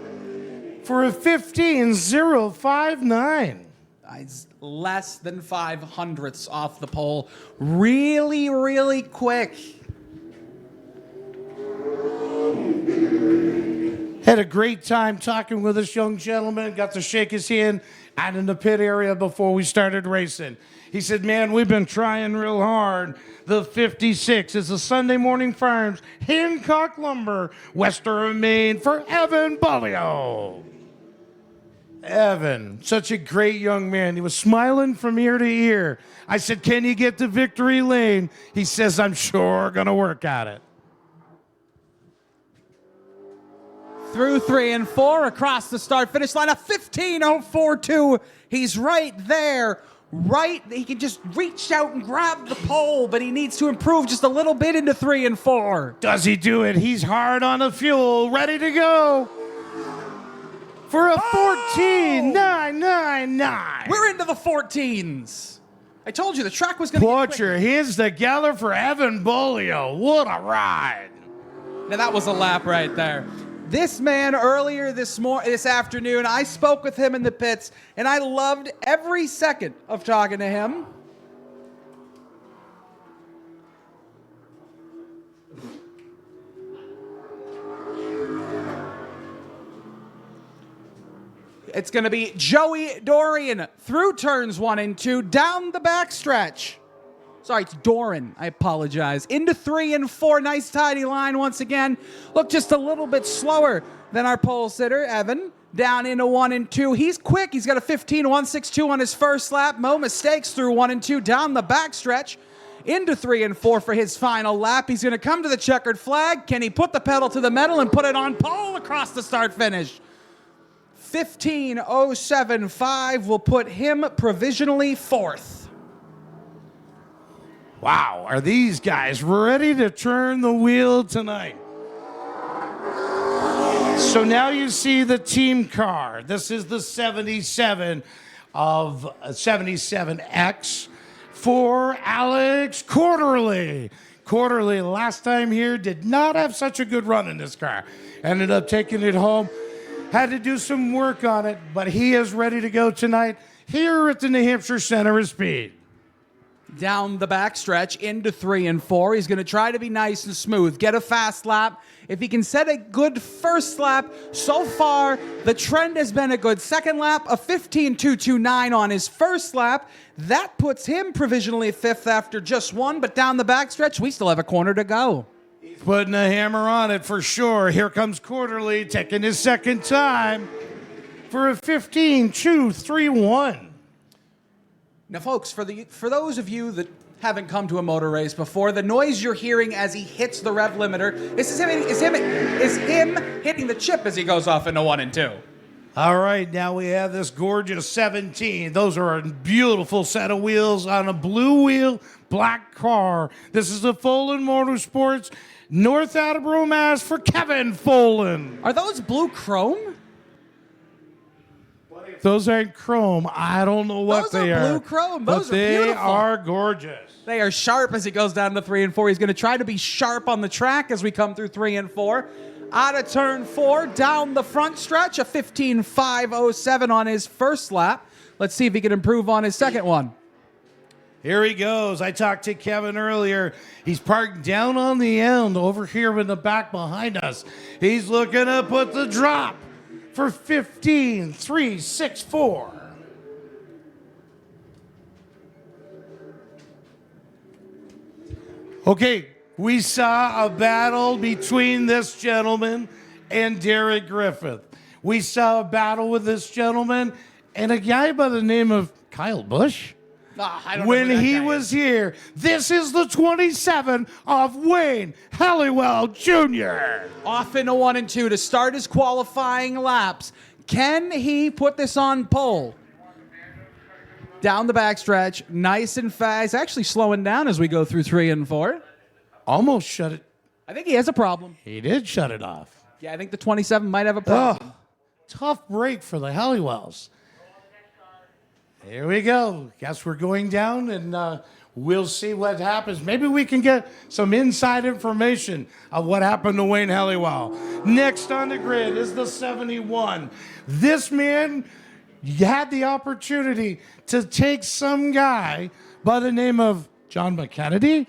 [SPEAKER 1] for a 15.059.
[SPEAKER 2] It's less than 500ths off the pole. Really, really quick.
[SPEAKER 1] Had a great time talking with this young gentleman. Got to shake his hand out in the pit area before we started racing. He said, man, we've been trying real hard. The 56 is the Sunday Morning Farms, Hancock Lumber, Western Maine, for Evan Bullio. Evan, such a great young man. He was smiling from ear to ear. I said, can you get to victory lane? He says, I'm sure going to work at it.
[SPEAKER 2] Through 3 and 4, across the start-finish line, a 15.042. He's right there. He can just reach out and grab the pole, but he needs to improve just a little bit into 3 and 4.
[SPEAKER 1] Does he do it? He's hard on the fuel, ready to go for a 14.999.
[SPEAKER 2] We're into the 14s. I told you the track was going to get
[SPEAKER 1] Put your hands together for Evan Bullio. What a ride.
[SPEAKER 2] Now that was a lap right there. This man earlier this afternoon, I spoke with him in the pits, and I loved every second of talking to him. It's going to be Joey Dorian through turns 1 and 2, down the backstretch. Sorry, it's Doran. I apologize. Into 3 and 4. Nice tidy line once again. Look, just a little bit slower than our pole sitter, Evan. Down into 1 and 2. He's quick. He's got a 15.162 on his first lap. No mistakes through 1 and 2. Down the backstretch. Into 3 and 4 for his final lap. He's going to come to the checkered flag. Can he put the pedal to the metal and put it on pole across the start finish? 15.075 will put him provisionally 4th.
[SPEAKER 1] Wow, are these guys ready to turn the wheel tonight? So now you see the team car. This is the 77 of 77X for Alex Quarterly. Quarterly, last time here, did not have such a good run in this car. Ended up taking it home. Had to do some work on it, but he is ready to go tonight here at the New Hampshire Center of Speed.
[SPEAKER 2] Down the backstretch into 3 and 4. He's going to try to be nice and smooth, get a fast lap. If he can set a good first lap, so far the trend has been a good second lap, a 15.229 on his first lap. That puts him provisionally 5th after just one, but down the backstretch, we still have a corner to go.
[SPEAKER 1] He's putting a hammer on it for sure. Here comes Quarterly taking his second time for a 15.231.
[SPEAKER 2] Now, folks, for those of you that haven't come to a motor race before, the noise you're hearing as he hits the rev limiter is him hitting the chip as he goes off into 1 and 2.
[SPEAKER 1] All right, now we have this gorgeous 17. Those are a beautiful set of wheels on a blue wheel, black car. This is the Folan Motorsports, North Attleboro, Mass. For Kevin Folan.
[SPEAKER 2] Are those blue chrome?
[SPEAKER 1] Those aren't chrome. I don't know what they are.
[SPEAKER 2] Those are blue chrome. Those are beautiful.
[SPEAKER 1] They are gorgeous.
[SPEAKER 2] They are sharp as he goes down to 3 and 4. He's going to try to be sharp on the track as we come through 3 and 4. Out of turn 4, down the front stretch, a 15.507 on his first lap. Let's see if he can improve on his second one.
[SPEAKER 1] Here he goes. I talked to Kevin earlier. He's parked down on the end over here in the back behind us. He's looking to put the drop for 15.364. Okay, we saw a battle between this gentleman and Derek Griffith. We saw a battle with this gentleman and a guy by the name of Kyle Busch. When he was here, this is the 27 of Wayne Halliwell Jr.
[SPEAKER 2] Off into 1 and 2 to start his qualifying laps. Can he put this on pole? Down the backstretch, nice and fast. Actually slowing down as we go through 3 and 4.
[SPEAKER 1] Almost shut it.
[SPEAKER 2] I think he has a problem.
[SPEAKER 1] He did shut it off.
[SPEAKER 2] Yeah, I think the 27 might have a problem.
[SPEAKER 1] Oh, tough break for the Halliwells. Here we go. Guess we're going down, and we'll see what happens. Maybe we can get some inside information of what happened to Wayne Halliwell. Next on the grid is the 71. This man had the opportunity to take some guy by the name of John McKennedy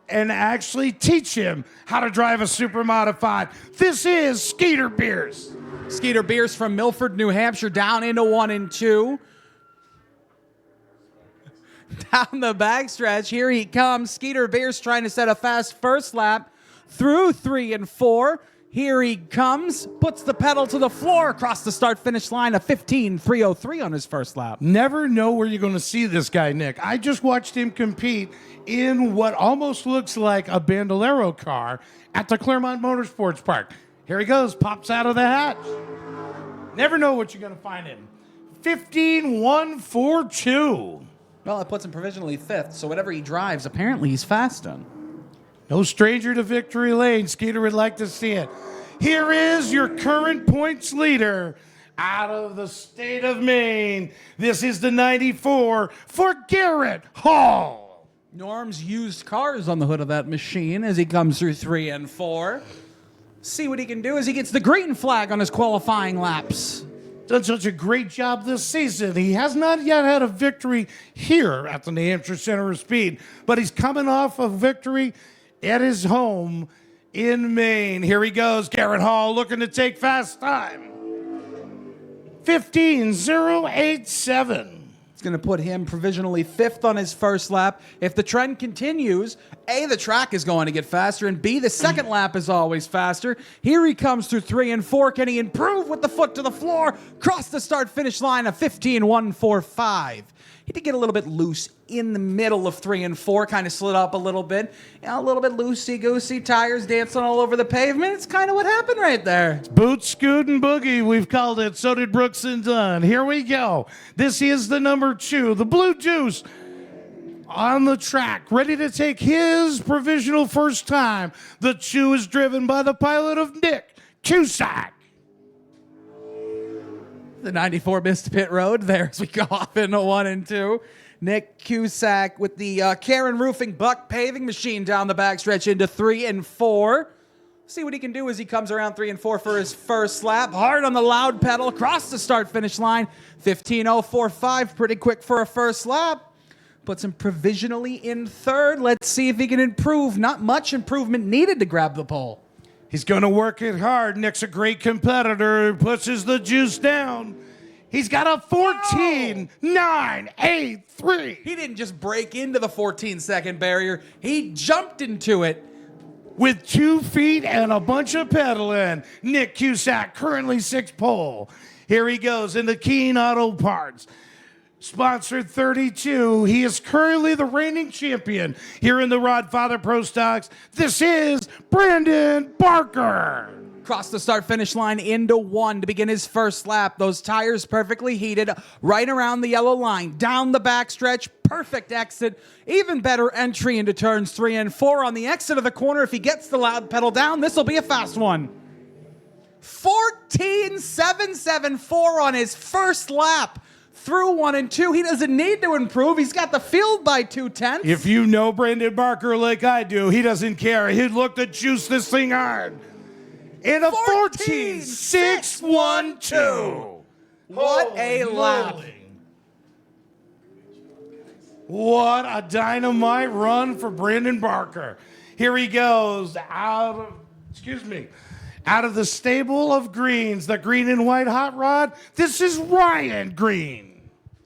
[SPEAKER 1] and actually teach him how to drive a super modified. This is Skeeter Beers.
[SPEAKER 2] Skeeter Beers from Milford, New Hampshire, down into 1 and 2. Down the backstretch, here he comes. Skeeter Beers trying to set a fast first lap through 3 and 4. Here he comes, puts the pedal to the floor across the start-finish line, a 15.303 on his first lap.
[SPEAKER 1] Never know where you're going to see this guy, Nick. I just watched him compete in what almost looks like a Bandolero car at the Claremont Motorsports Park. Here he goes, pops out of the hatch. Never know what you're going to find him. 15.142.
[SPEAKER 2] Well, it puts him provisionally 5th, so whatever he drives, apparently he's fast on.
[SPEAKER 1] No stranger to victory lane. Skeeter would like to see it. Here is your current points leader out of the state of Maine. This is the 94 for Garrett Hall.
[SPEAKER 2] Norm's used cars on the hood of that machine as he comes through 3 and 4. See what he can do as he gets the green flag on his qualifying laps.
[SPEAKER 1] Done such a great job this season. He has not yet had a victory here at the New Hampshire Center of Speed, but he's coming off a victory at his home in Maine. Here he goes, Garrett Hall looking to take fast time. 15.087.
[SPEAKER 2] It's going to put him provisionally 5th on his first lap. If the trend continues, A, the track is going to get faster, and B, the second lap is always faster. Here he comes through 3 and 4. Can he improve with the foot to the floor? Cross the start-finish line of 15.145. He did get a little bit loose in the middle of 3 and 4, kind of slid up a little bit. You know, a little bit loosey-goosey, tires dancing all over the pavement. It's kind of what happened right there.
[SPEAKER 1] Boot, scoot, and boogie, we've called it. So did Brooks and Dunn. Here we go. This is the number 2, the Blue Juice, on the track, ready to take his provisional first time. The 2 is driven by the pilot of Nick Cusack.
[SPEAKER 2] The 94 missed pit road there as we go off into 1 and 2. Nick Cusack with the Karen Roofing Buck paving machine down the backstretch into 3 and 4. See what he can do as he comes around 3 and 4 for his first lap. Hard on the loud pedal, across the start-finish line. 15.045, pretty quick for a first lap. Puts him provisionally in third. Let's see if he can improve. Not much improvement needed to grab the pole.
[SPEAKER 1] He's going to work it hard. Nick's a great competitor. Pushes the juice down. He's got a 14.983.
[SPEAKER 2] He didn't just break into the 14-second barrier. He jumped into it.
[SPEAKER 1] With 2 feet and a bunch of pedaling, Nick Cusack, currently 6th pole. Here he goes into Keen Auto Parts. Sponsored 32. He is currently the reigning champion here in the Rodfather Pro Stocks. This is Brandon Barker.
[SPEAKER 2] Crossed the start-finish line into 1 to begin his first lap. Those tires perfectly heated right around the yellow line. Down the backstretch, perfect exit. Even better entry into turns 3 and 4 on the exit of the corner. If he gets the loud pedal down, this will be a fast one. 14.774 on his first lap. Through 1 and 2. He doesn't need to improve. He's got the field by 2/10.
[SPEAKER 1] If you know Brandon Barker like I do, he doesn't care. He'd look to juice this thing hard. In a 14.612.
[SPEAKER 2] What a lap.
[SPEAKER 1] What a dynamite run for Brandon Barker. Here he goes out of the stable of greens, the green and white hot rod. This is Ryan Green.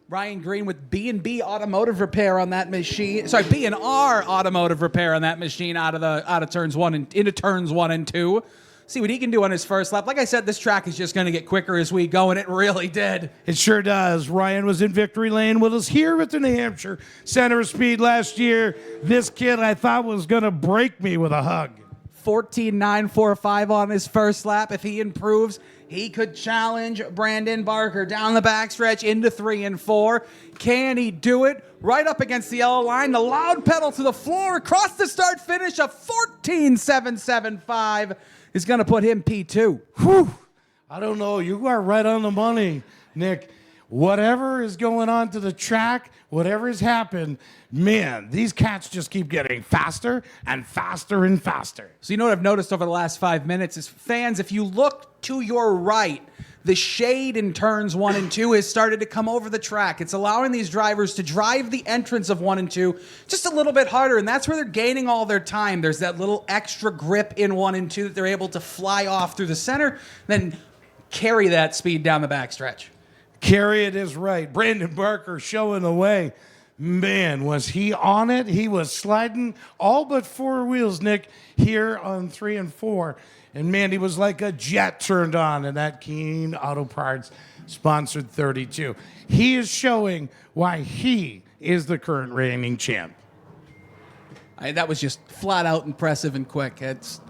[SPEAKER 2] Ryan Green with B&B Automotive Repair on that machine. Sorry, B&R Automotive Repair on that machine out of turns 1 and into turns 1 and 2. See what he can do on his first lap. Like I said, this track is just going to get quicker as we go, and it really did.
[SPEAKER 1] It sure does. Ryan was in victory lane with us here at the New Hampshire Center of Speed last year. This kid I thought was going to break me with a hug.
[SPEAKER 2] 14.945 on his first lap. If he improves, he could challenge Brandon Barker down the backstretch into 3 and 4. Can he do it? Right up against the yellow line, the loud pedal to the floor, across the start finish, a 14.775 is going to put him P2.
[SPEAKER 1] Whew. I don't know. You are right on the money, Nick. Whatever is going on to the track, whatever has happened, man, these cats just keep getting faster and faster and faster.
[SPEAKER 2] So you know what I've noticed over the last 5 minutes is, fans, if you look to your right, the shade in turns 1 and 2 has started to come over the track. It's allowing these drivers to drive the entrance of 1 and 2 just a little bit harder, and that's where they're gaining all their time. There's that little extra grip in 1 and 2 that they're able to fly off through the center, then carry that speed down the backstretch.
[SPEAKER 1] Carry it is right. Brandon Barker showing the way. Man, was he on it? He was sliding all but 4 wheels, Nick, here on 3 and 4. And man, he was like a jet turned on in that Keen Auto Parts sponsored 32. He is showing why he is the current reigning champ.
[SPEAKER 2] That was just flat out impressive and quick. What's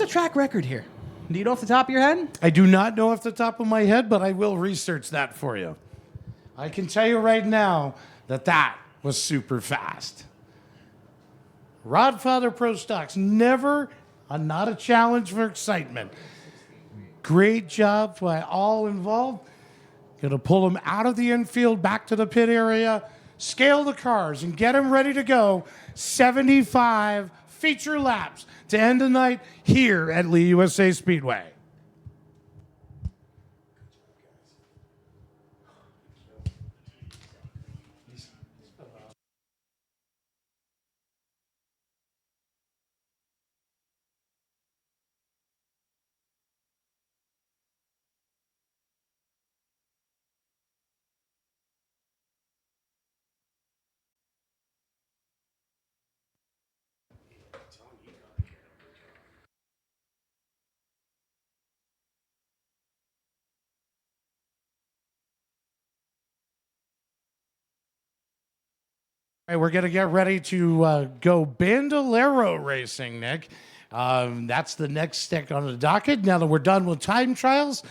[SPEAKER 2] the track record here? Do you know off the top of your head?
[SPEAKER 1] I do not know off the top of my head, but I will research that for you. I can tell you right now that was super fast. Rodfather Pro Stocks, not a challenge for excitement. Great job by all involved. Going to pull them out of the infield, back to the pit area, scale the cars, and get them ready to go. 75 feature laps to end the night here at Lee USA Speedway. All right, we're going to get ready to go Bandolero racing, Nick. That's the next stick on the docket. Now that we're done with time trials,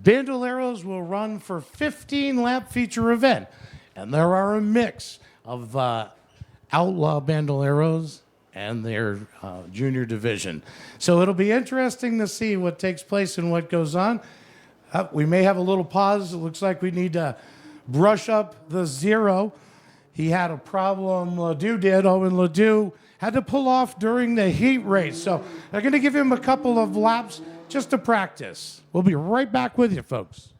[SPEAKER 1] Bandoleros will run for 15-lap feature event. And there are a mix of outlaw Bandoleros and their junior division. So it'll be interesting to see what takes place and what goes on. We may have a little pause. It looks like we need to brush up the zero. He had a problem, Ledoux did. Owen Ledoux had to pull off during the heat race. So they're going to give him a couple of laps just to practice. We'll be right back with you, folks.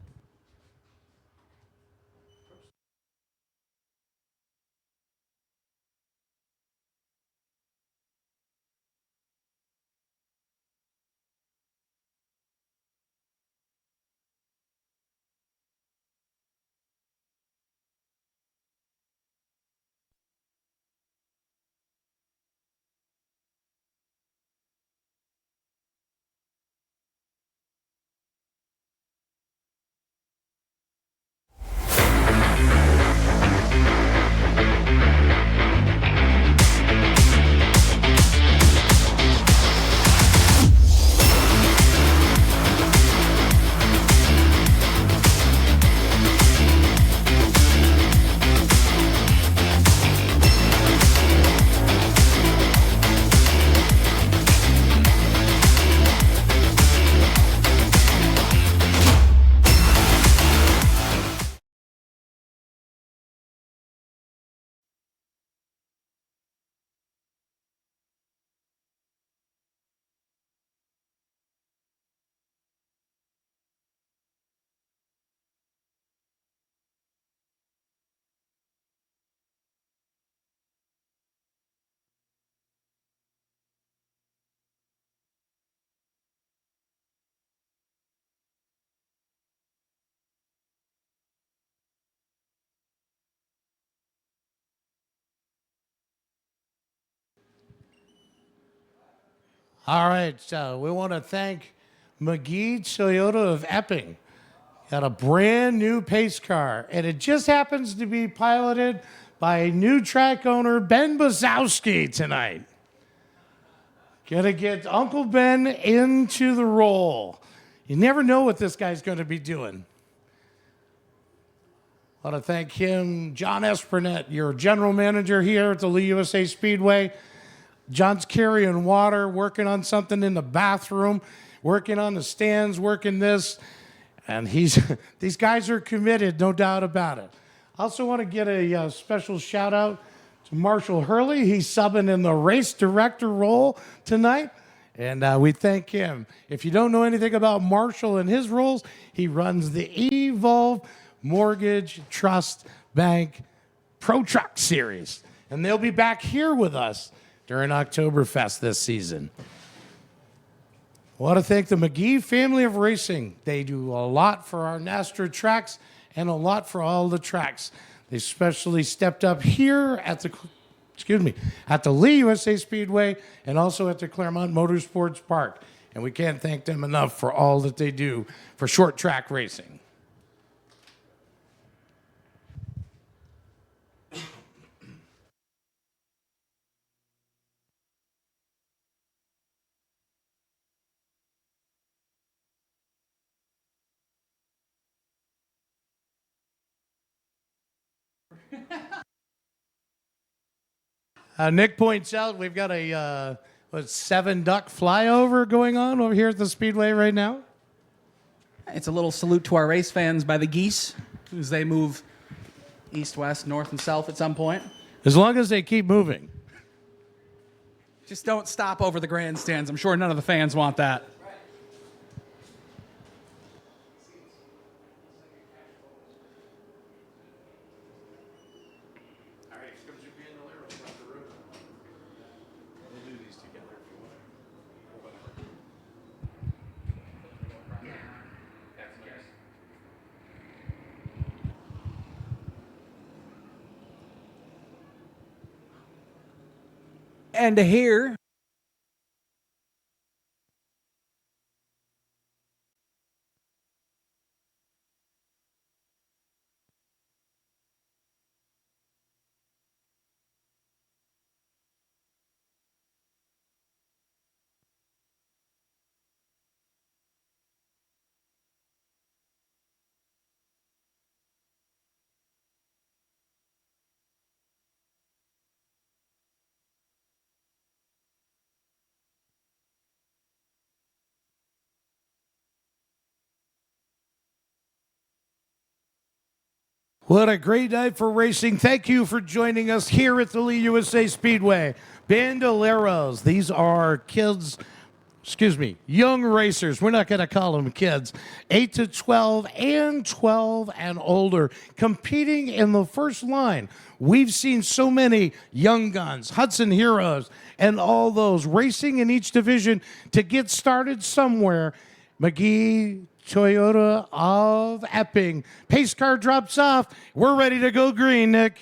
[SPEAKER 1] All right, so we want to thank McGee Toyota of Epping. Got a brand new pace car, and it just happens to be piloted by a new track owner, Ben Bazowski, tonight. Gonna get Uncle Ben into the role. You never know what this guy's going to be doing. I want to thank him, John Espernette, your general manager here at the Lee USA Speedway. John's carrying water, working on something in the bathroom, working on the stands, working this. And these guys are committed, no doubt about it. I also want to get a special shout out to Marshall Hurley. He's subbing in the race director role tonight, and we thank him. If you don't know anything about Marshall and his roles, he runs the Evolve Mortgage Trust Bank Pro Truck Series, and they'll be back here with us during Oktoberfest this season. I want to thank the McGee family of racing. They do a lot for our NASTRA tracks and a lot for all the tracks. They especially stepped up here at the Lee USA Speedway and also at the Claremont Motorsports Park. And we can't thank them enough for all that they do for short track racing. Nick points out we've got a 7-duck flyover going on over here at the Speedway right now.
[SPEAKER 2] It's a little salute to our race fans by the geese as they move east, west, north, and south at some point.
[SPEAKER 1] As long as they keep moving.
[SPEAKER 2] Just don't stop over the grandstands. I'm sure none of the fans want that. And to hear
[SPEAKER 1] What a great night for racing. Thank you for joining us here at the Lee USA Speedway. Bandoleros, these are young racers. We're not going to call them kids. 8 to 12 and 12 and older, competing in the first line. We've seen so many young guns, Hudson Heroes, and all those racing in each division to get started somewhere. McGee Toyota of Epping. Pace car drops off. We're ready to go green, Nick.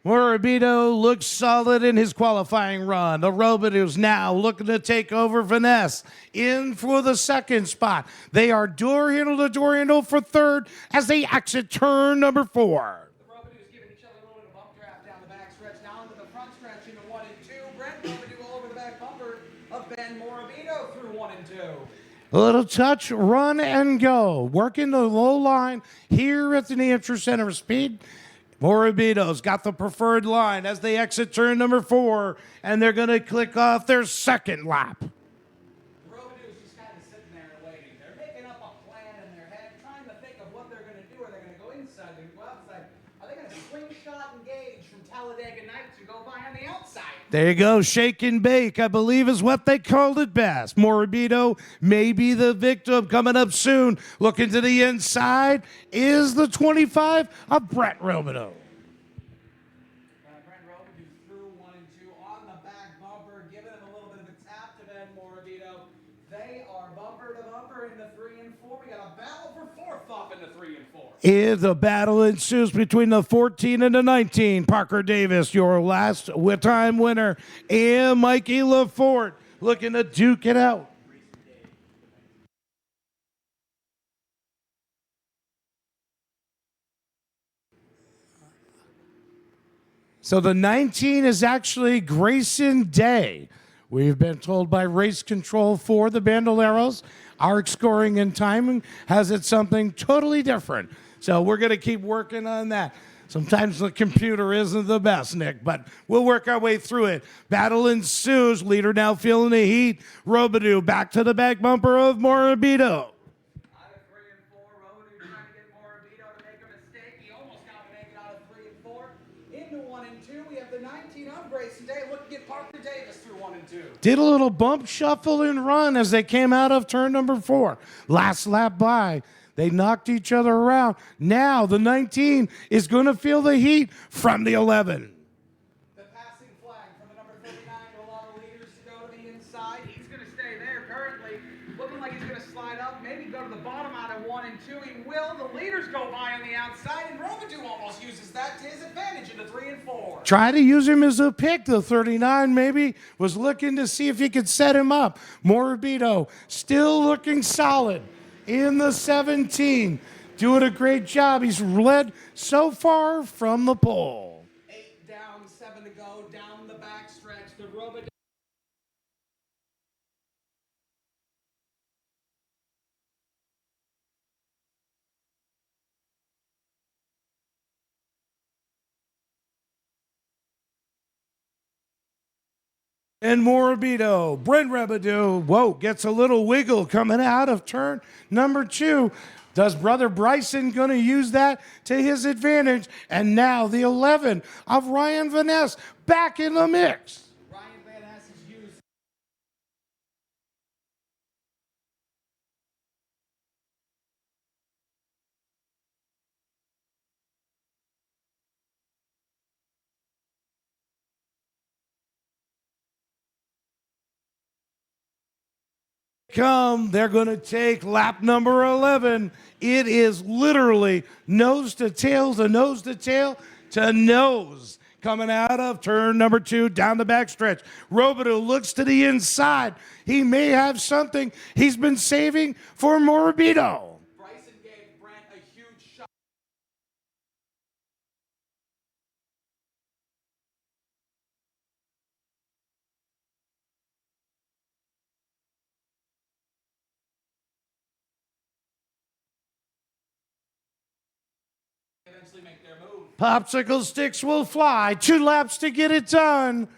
[SPEAKER 1] Morabito looks solid in his qualifying run. The Robidoux now looking to take over Vanessa in for the second spot. They are door handle to door handle for third as they exit turn number 4.
[SPEAKER 2] the Robidoux giving each other a little bit of bump draft down the back stretch, now into the front stretch into 1 and 2. Brent Robidoux all over the back bumper of Ben Morabito through 1 and 2.
[SPEAKER 1] A little touch, run and go. Working the low line here at the New Hampshire Center of Speed. Morabito's got the preferred line as they exit turn number 4, and they're going to click off their second lap.
[SPEAKER 2] The Robidoux just kind of sitting there waiting. They're making up a plan in their head, trying to think of what they're going to do. Are they going to go inside? Are they going to go outside? Are they going to slingshot engage from Talladega Nights and go by on the outside?
[SPEAKER 1] There you go, shake and bake, I believe is what they called it best. Morabito may be the victim. Coming up soon, looking to the inside, is the 25 of Brett Robidoux.
[SPEAKER 2] Brent Robidoux through 1 and 2 on the back bumper, giving him a little over in the 3 and 4. We got a battle for fourth up in the 3 and 4.
[SPEAKER 1] The battle ensues between the 14 and the 19. Parker Davis, your last time winner, and Mikey LaForte looking to duke it out. So the 19 is actually Grayson Day. We've been told by race control for the Bandoleros, our scoring and timing has it something totally different. So we're going to keep working on that. Sometimes the computer isn't the best, Nick, but we'll work our way through it. Battle ensues. Leader now feeling the heat. Robidoux back to the back bumper of Morabito. Did a little bump, shuffle, and run as they came out of turn number 4. Last lap by, they knocked each other around. Now the 19 is going to feel the heat from the 11.
[SPEAKER 2] The passing flag from the number 39 to allow the leaders to go to the inside. He's going to stay there currently. Looking like he's going to slide up, maybe go to the bottom out of 1 and 2. He will. The leaders go by on the outside, and Robidoux almost uses that to his advantage in the 3 and 4.
[SPEAKER 1] Try to use him as a pick. The 39 maybe was looking to see if he could set him up. Morabito still looking solid in the 17. Doing a great job. He's led so far from the pole.
[SPEAKER 2] 8 down, 7 to go, down the back stretch. The Robidoux.
[SPEAKER 1] And Morabito, Brent Robidoux, whoa, gets a little wiggle coming out of turn number 2. Does brother Bryson going to use that to his advantage? And now the 11 of Ryan Van Ness back in the mix.
[SPEAKER 2] Ryan Van Ness is used.
[SPEAKER 1] They're going to take lap number 11. It is literally nose to tail to nose to tail to nose coming out of turn number 2 down the backstretch. Robidoux looks to the inside. He may have something he's been saving for Morabito.
[SPEAKER 2] Bryson gave Brent a huge shot. Eventually make their move.
[SPEAKER 1] Popsicle sticks will fly. 2 laps to get it done.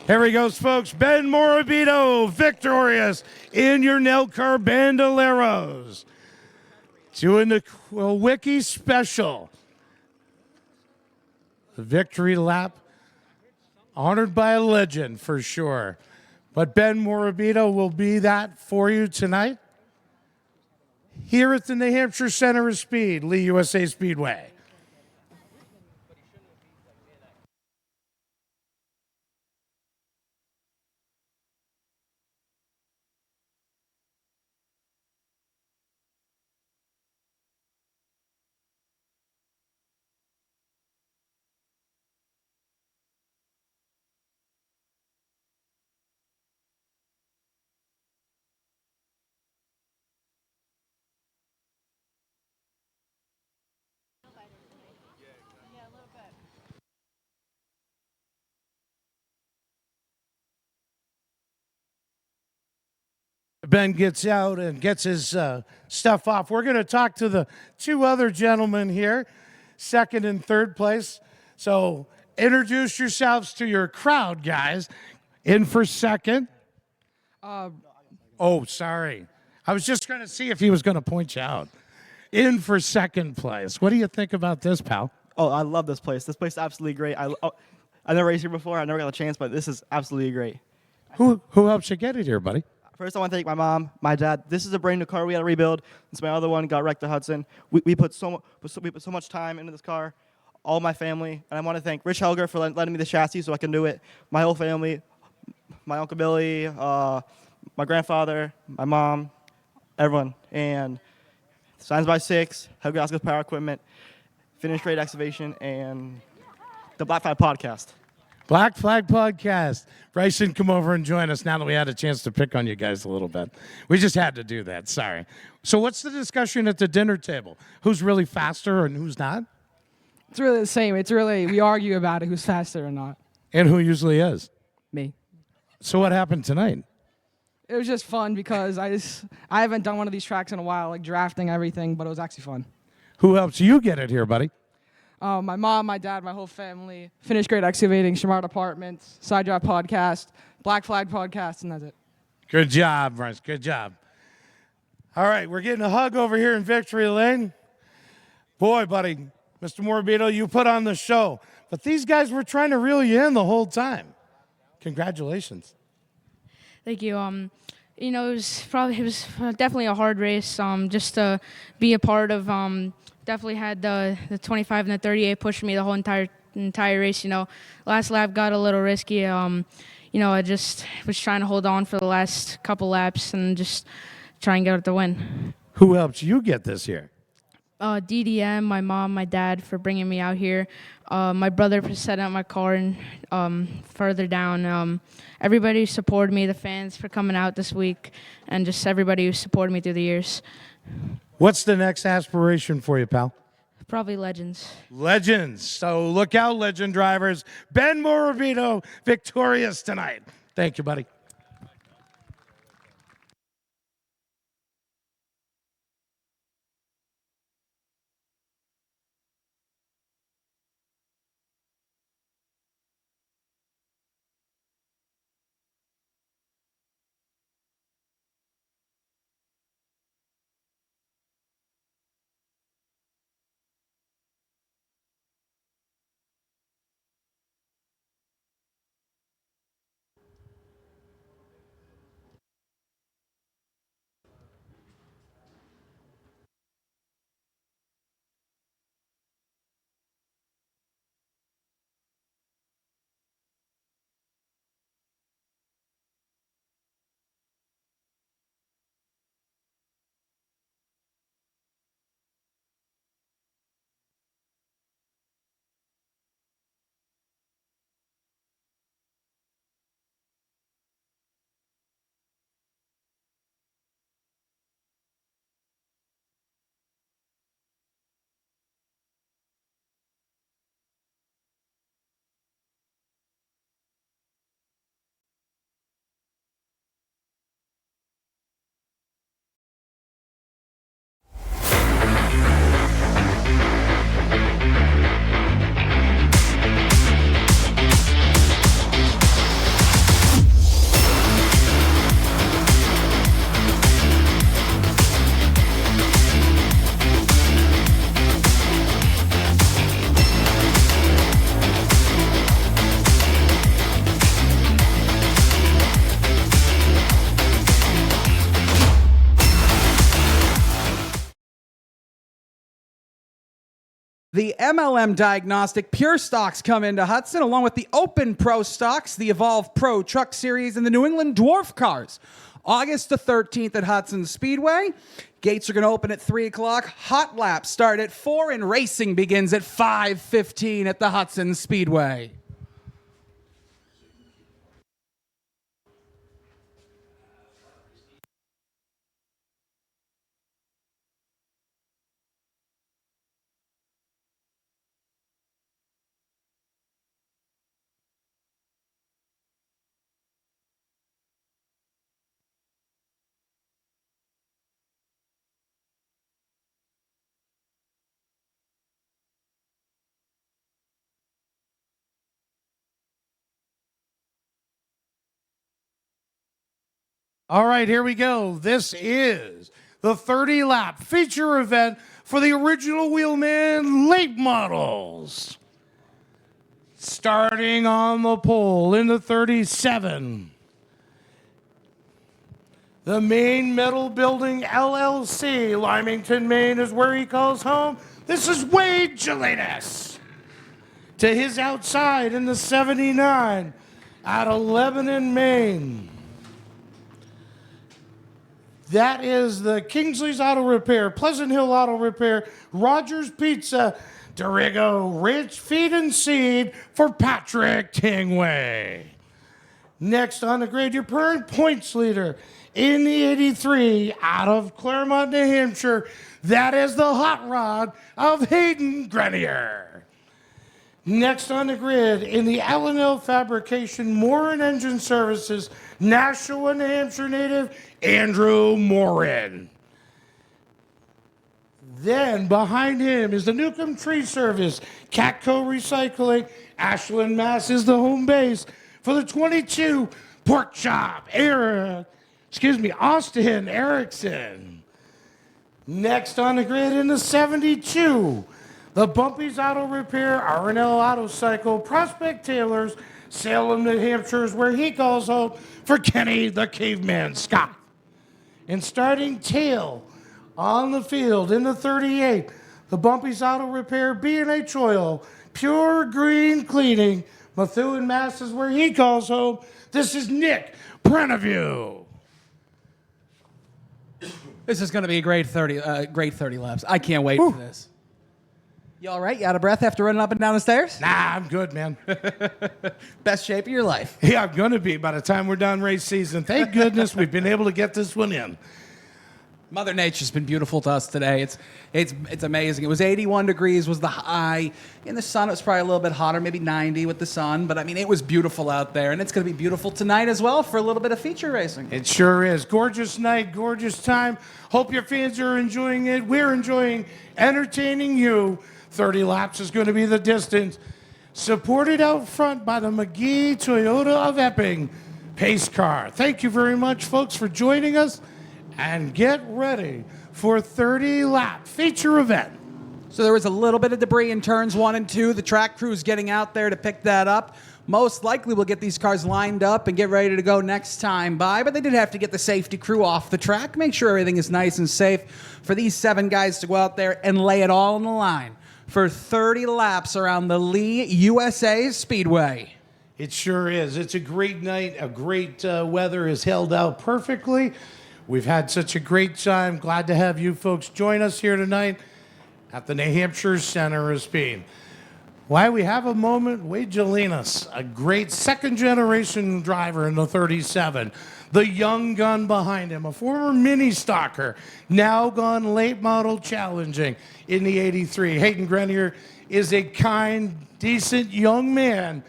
[SPEAKER 1] Here he goes, folks. Ben Morabito, victorious in your Nelcar Bandoleros. Doing the Wiki Special. The victory lap, honored by a legend for sure. But Ben Morabito will be that for you tonight here at the New Hampshire Center of Speed, Lee USA Speedway. Ben gets out and gets his stuff off. We're going to talk to the two other gentlemen here, second and third place. So introduce yourselves to your crowd, guys. In for second. Oh, sorry. I was just going to see if he was going to point you out. In for second place. What do you think about this, pal?
[SPEAKER 3] Oh, I love this place. This place is absolutely great. I never raced here before. I never got a chance, but this is absolutely great.
[SPEAKER 1] Who helps you get it here, buddy?
[SPEAKER 3] First, I want to thank my mom, my dad. This is a brand new car we had to rebuild. Since my other one got wrecked at Hudson, we put so much time into this car. All my family, and I want to thank Rich Helger for letting me the chassis so I can do it. My whole family, my Uncle Billy, my grandfather, my mom, everyone, and Signs by Six, Helger Oscar's Power Equipment, Finish Grade Excavation, and the Black Flag Podcast.
[SPEAKER 1] Black Flag Podcast. Bryson, come over and join us now that we had a chance to pick on you guys a little bit. We just had to do that. Sorry. So what's the discussion at the dinner table? Who's really faster and who's not?
[SPEAKER 4] It's really the same. We argue about it, who's faster or not.
[SPEAKER 1] And who usually is?
[SPEAKER 4] Me.
[SPEAKER 1] So what happened tonight?
[SPEAKER 4] It was just fun because I haven't done one of these tracks in a while, like drafting everything, but it was actually fun.
[SPEAKER 1] Who helps you get it here, buddy?
[SPEAKER 4] My mom, my dad, my whole family, Finish Grade Excavating, Shamard Apartments, Side Drive Podcast, Black Flag Podcast, and that's it.
[SPEAKER 1] Good job, Bryce. Good job. All right, we're getting a hug over here in Victory Lane. Boy, buddy, Mr. Morabito, you put on the show. But these guys were trying to reel you in the whole time. Congratulations.
[SPEAKER 5] Thank you. It was definitely a hard race. Just to be a part of. Definitely had the 25 and the 38 pushing me the whole entire race. Last lap got a little risky. I just was trying to hold on for the last couple laps and just try and get the win.
[SPEAKER 1] Who helped you get this here?
[SPEAKER 5] DDM, my mom, my dad for bringing me out here. My brother for setting up my car and further down. Everybody who supported me, the fans for coming out this week, and just everybody who supported me through the years.
[SPEAKER 1] What's the next aspiration for you, pal?
[SPEAKER 5] Probably Legends.
[SPEAKER 1] Legends. So look out, legend drivers. Ben Morabito victorious tonight. Thank you, buddy.
[SPEAKER 2] The MLM Diagnostic Pure Stocks come into Hudson, along with the Open Pro Stocks, the Evolve Pro Truck Series, and the New England Dwarf Cars. August the 13th at Hudson Speedway. Gates are going to open at 3 o'clock. Hot laps start at 4, and racing begins at 5:15 at the Hudson Speedway.
[SPEAKER 1] All right, here we go. This is the 30-lap feature event for the original Wheelman late models. Starting on the pole in the 37. The Main Metal Building LLC, Lymington, Maine is where he calls home. This is Wade Jelinas. To his outside in the 79 out of Lebanon, Maine. That is the Kingsley's Auto Repair, Pleasant Hill Auto Repair, Rogers Pizza, Dorigo Rich Feed and Seed for Patrick Tingway. Next on the grid, your current points leader in the 83 out of Claremont, New Hampshire. That is the hot rod of Hayden Grenier. Next on the grid, in the Allenell Fabrication, Moore and Engine Services, Nashua, New Hampshire native, Andrew Morin. Then behind him is the Newcomb Tree Service, Catco Recycling, Ashland, Mass. Is the home base for the 22 Pork Chop, Austin Erickson. Next on the grid in the 72, the Bumpy's Auto Repair, R&L Auto Cycle, Prospect Tailors, Salem, New Hampshire is where he calls home for Kenny the Caveman Scott. And starting tail on the field in the 38, the Bumpy's Auto Repair, B&H Oil, Pure Green Cleaning, Methuen, Mass. Is where he calls home. This is Nick Prenevue.
[SPEAKER 2] This is going to be a great 30 laps. I can't wait for this. You all right? You out of breath after running up and down the stairs?
[SPEAKER 1] Nah, I'm good, man.
[SPEAKER 2] Best shape of your life.
[SPEAKER 1] Yeah, I'm going to be by the time we're done race season. Thank goodness we've been able to get this one in.
[SPEAKER 2] Mother Nature's been beautiful to us today. It's amazing. It was 81 degrees was the high. In the sun, it was probably a little bit hotter, maybe 90 with the sun. But, I mean, it was beautiful out there. And it's going to be beautiful tonight as well for a little bit of feature racing.
[SPEAKER 1] It sure is. Gorgeous night, gorgeous time. Hope your fans are enjoying it. We're enjoying entertaining you. 30 laps is going to be the distance. Supported out front by the McGee Toyota of Epping pace car. Thank you very much, folks, for joining us. And get ready for 30-lap feature event.
[SPEAKER 2] So there was a little bit of debris in turns 1 and 2. The track crew's getting out there to pick that up. Most likely we'll get these cars lined up and get ready to go next time by, but they did have to get the safety crew off the track, make sure everything is nice and safe for these 7 guys to go out there and lay it all on the line for 30 laps around the Lee USA Speedway.
[SPEAKER 1] It sure is. It's a great night. A great weather has held out perfectly. We've had such a great time. Glad to have you folks join us here tonight at the New Hampshire Center of Speed. Why we have a moment, Wade Jelinas, a great second-generation driver in the 37. The young gun behind him, a former mini stalker, now gone late model challenging in the 83. Hayden Grenier is a kind, decent young man,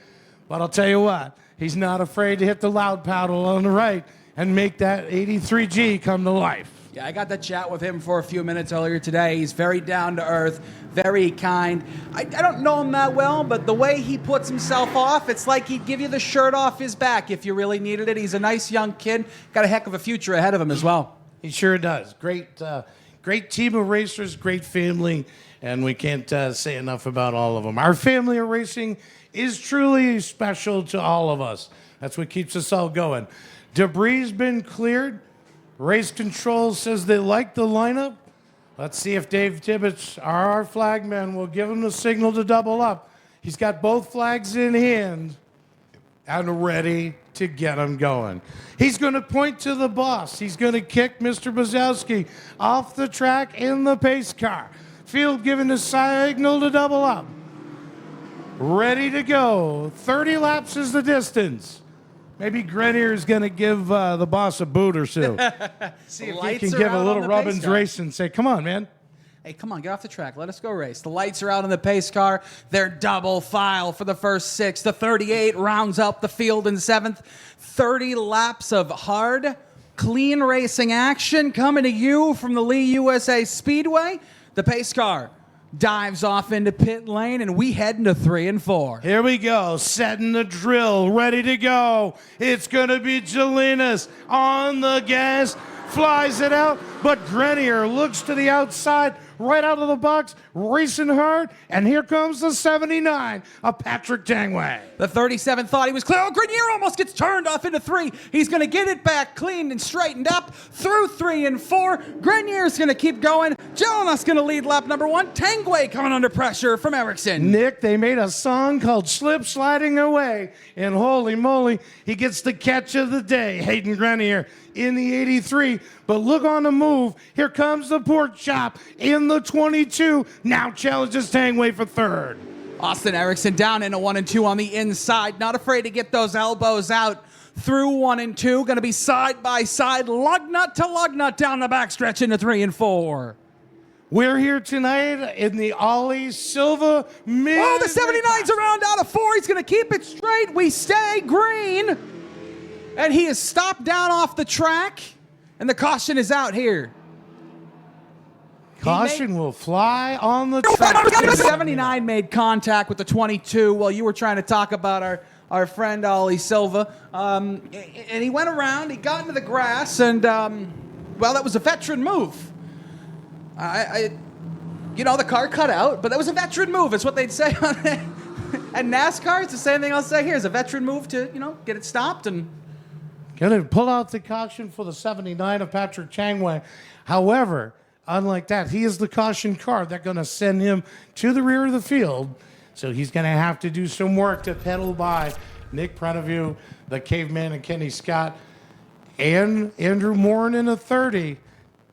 [SPEAKER 1] but I'll tell you what, he's not afraid to hit the loud paddle on the right and make that 83G come to life.
[SPEAKER 2] Yeah, I got to chat with him for a few minutes earlier today. He's very down to earth, very kind. I don't know him that well, but the way he puts himself off, it's like he'd give you the shirt off his back if you really needed it. He's a nice young kid, got a heck of a future ahead of him as well.
[SPEAKER 1] He sure does. Great team of racers, great family, and we can't say enough about all of them. Our family of racing is truly special to all of us. That's what keeps us all going. Debris been cleared. Race control says they like the lineup. Let's see if Dave Tibbetts, our flagman, will give him the signal to double up. He's got both flags in hand and ready to get him going. He's going to point to the boss. He's going to kick Mr. Brzezowski off the track in the pace car. Field giving the signal to double up. Ready to go. 30 laps is the distance. Maybe Grenier's going to give the boss a boot or so. See if he can give a little Robbins race and say, come on, man.
[SPEAKER 2] Hey, come on, get off the track. Let us go race. The lights are out on the pace car. They're double file for the first 6. The 38 rounds up the field in 7th. 30 laps of hard, clean racing action coming to you from the Lee USA Speedway. The pace car dives off into pit lane, and we head into 3 and 4.
[SPEAKER 1] Here we go, setting the drill, ready to go. It's going to be Jelinas on the gas, flies it out, but Grenier looks to the outside, right out of the box, racing hard, and here comes the 79 of Patrick Tangway.
[SPEAKER 2] The 37 thought he was clear. Oh, Grenier almost gets turned off into 3. He's going to get it back cleaned and straightened up through 3 and 4. Grenier's going to keep going. Jelinas going to lead lap number 1. Tangway coming under pressure from Erickson.
[SPEAKER 1] Nick, they made a song called Slip Sliding Away, and holy moly, he gets the catch of the day, Hayden Grenier in the 83. But look on the move. Here comes the pork chop in the 22. Now challenges Tangway for 3rd.
[SPEAKER 2] Austin Erickson down into 1 and 2 on the inside. Not afraid to get those elbows out through 1 and 2. Going to be side by side, lug nut to lug nut down the backstretch into 3 and 4.
[SPEAKER 1] We're here tonight in the Ollie Silva mid.
[SPEAKER 2] Oh, the 79's around out of 4. He's going to keep it straight. We stay green. And he is stopped down off the track. And the caution is out here.
[SPEAKER 1] Caution will fly on the track.
[SPEAKER 2] The 79 made contact with the 22 while you were trying to talk about our friend Ollie Silva. And he went around, he got into the grass, and, well, that was a veteran move. You know, the car cut out, but that was a veteran move. It's what they'd say on it. And NASCAR, it's the same thing I'll say here. It's a veteran move to, you know, get it stopped. And
[SPEAKER 1] going to pull out the caution for the 79 of Patrick Tangway. However, unlike that, he is the caution car. They're going to send him to the rear of the field. So he's going to have to do some work to pedal by Nick Prenevue, the Caveman, and Kenny Scott, and Andrew Morin in a 30.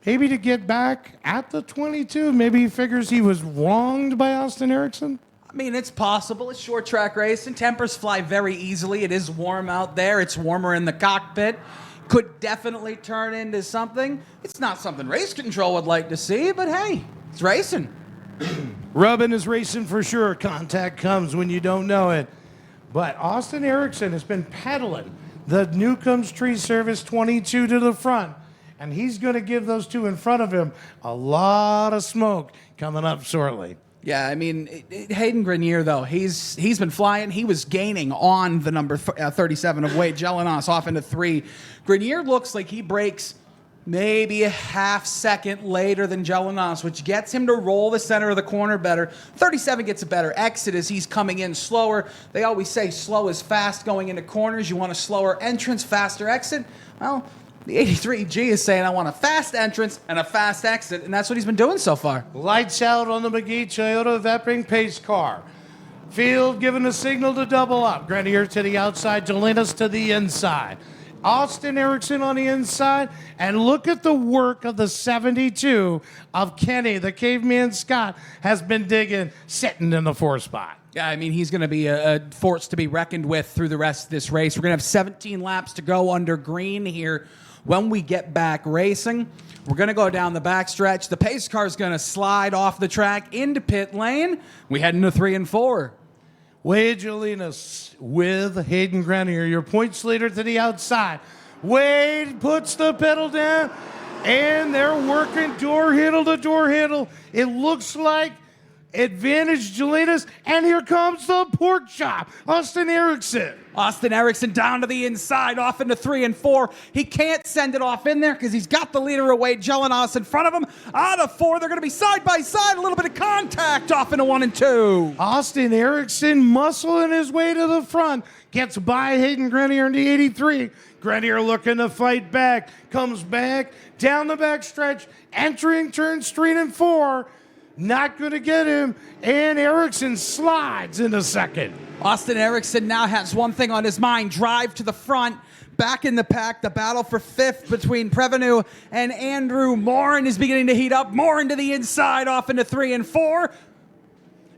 [SPEAKER 1] Maybe to get back at the 22. Maybe he figures he was wronged by Austin Erickson.
[SPEAKER 2] I mean, it's possible. It's short track racing. Tempers fly very easily. It is warm out there. It's warmer in the cockpit. Could definitely turn into something. It's not something race control would like to see, but hey, it's racing.
[SPEAKER 1] Rubbin is racing for sure. Contact comes when you don't know it. But Austin Erickson has been pedaling the Newcombs Tree Service 22 to the front. And he's going to give those two in front of him a lot of smoke coming up shortly.
[SPEAKER 2] Yeah, I mean, Hayden Grenier, though, he's been flying. He was gaining on the number 37 of Wade Jelinas off into 3. Grenier looks like he breaks maybe a half second later than Jelinas, which gets him to roll the center of the corner better. 37 gets a better exit as he's coming in slower. They always say slow is fast going into corners. You want a slower entrance, faster exit. Well, the 83G is saying, I want a fast entrance and a fast exit, and that's what he's been doing so far.
[SPEAKER 1] Lights out on the McGee Toyota Vepring pace car. Field giving a signal to double up. Grenier to the outside, Jelinas to the inside. Austin Erickson on the inside, and look at the work of the 72 of Kenny. The Caveman Scott has been digging, sitting in the 4th spot.
[SPEAKER 2] Yeah, I mean, he's going to be a force to be reckoned with through the rest of this race. We're going to have 17 laps to go under green here. When we get back racing, we're going to go down the backstretch. The pace car is going to slide off the track into pit lane. We head into 3 and 4.
[SPEAKER 1] Wade Jelinas with Hayden Grenier, your points leader to the outside. Wade puts the pedal down, and they're working door handle to door handle. It looks like advantage Jelinas, and here comes the pork chop, Austin Erickson.
[SPEAKER 2] Austin Erickson down to the inside, off into 3 and 4. He can't send it off in there because he's got the leader away, Jelinas, in front of him. Out of 4, they're going to be side by side, a little bit of contact off into 1 and 2.
[SPEAKER 1] Austin Erickson muscling his way to the front, gets by Hayden Grenier in the 83. Grenier looking to fight back, comes back, down the back stretch, entering turns 3 and 4. Not going to get him, and Erickson slides into second.
[SPEAKER 2] Austin Erickson now has one thing on his mind, drive to the front. Back in the pack, the battle for 5th between Prevenu and Andrew Morin is beginning to heat up. Morin to the inside, off into 3 and 4.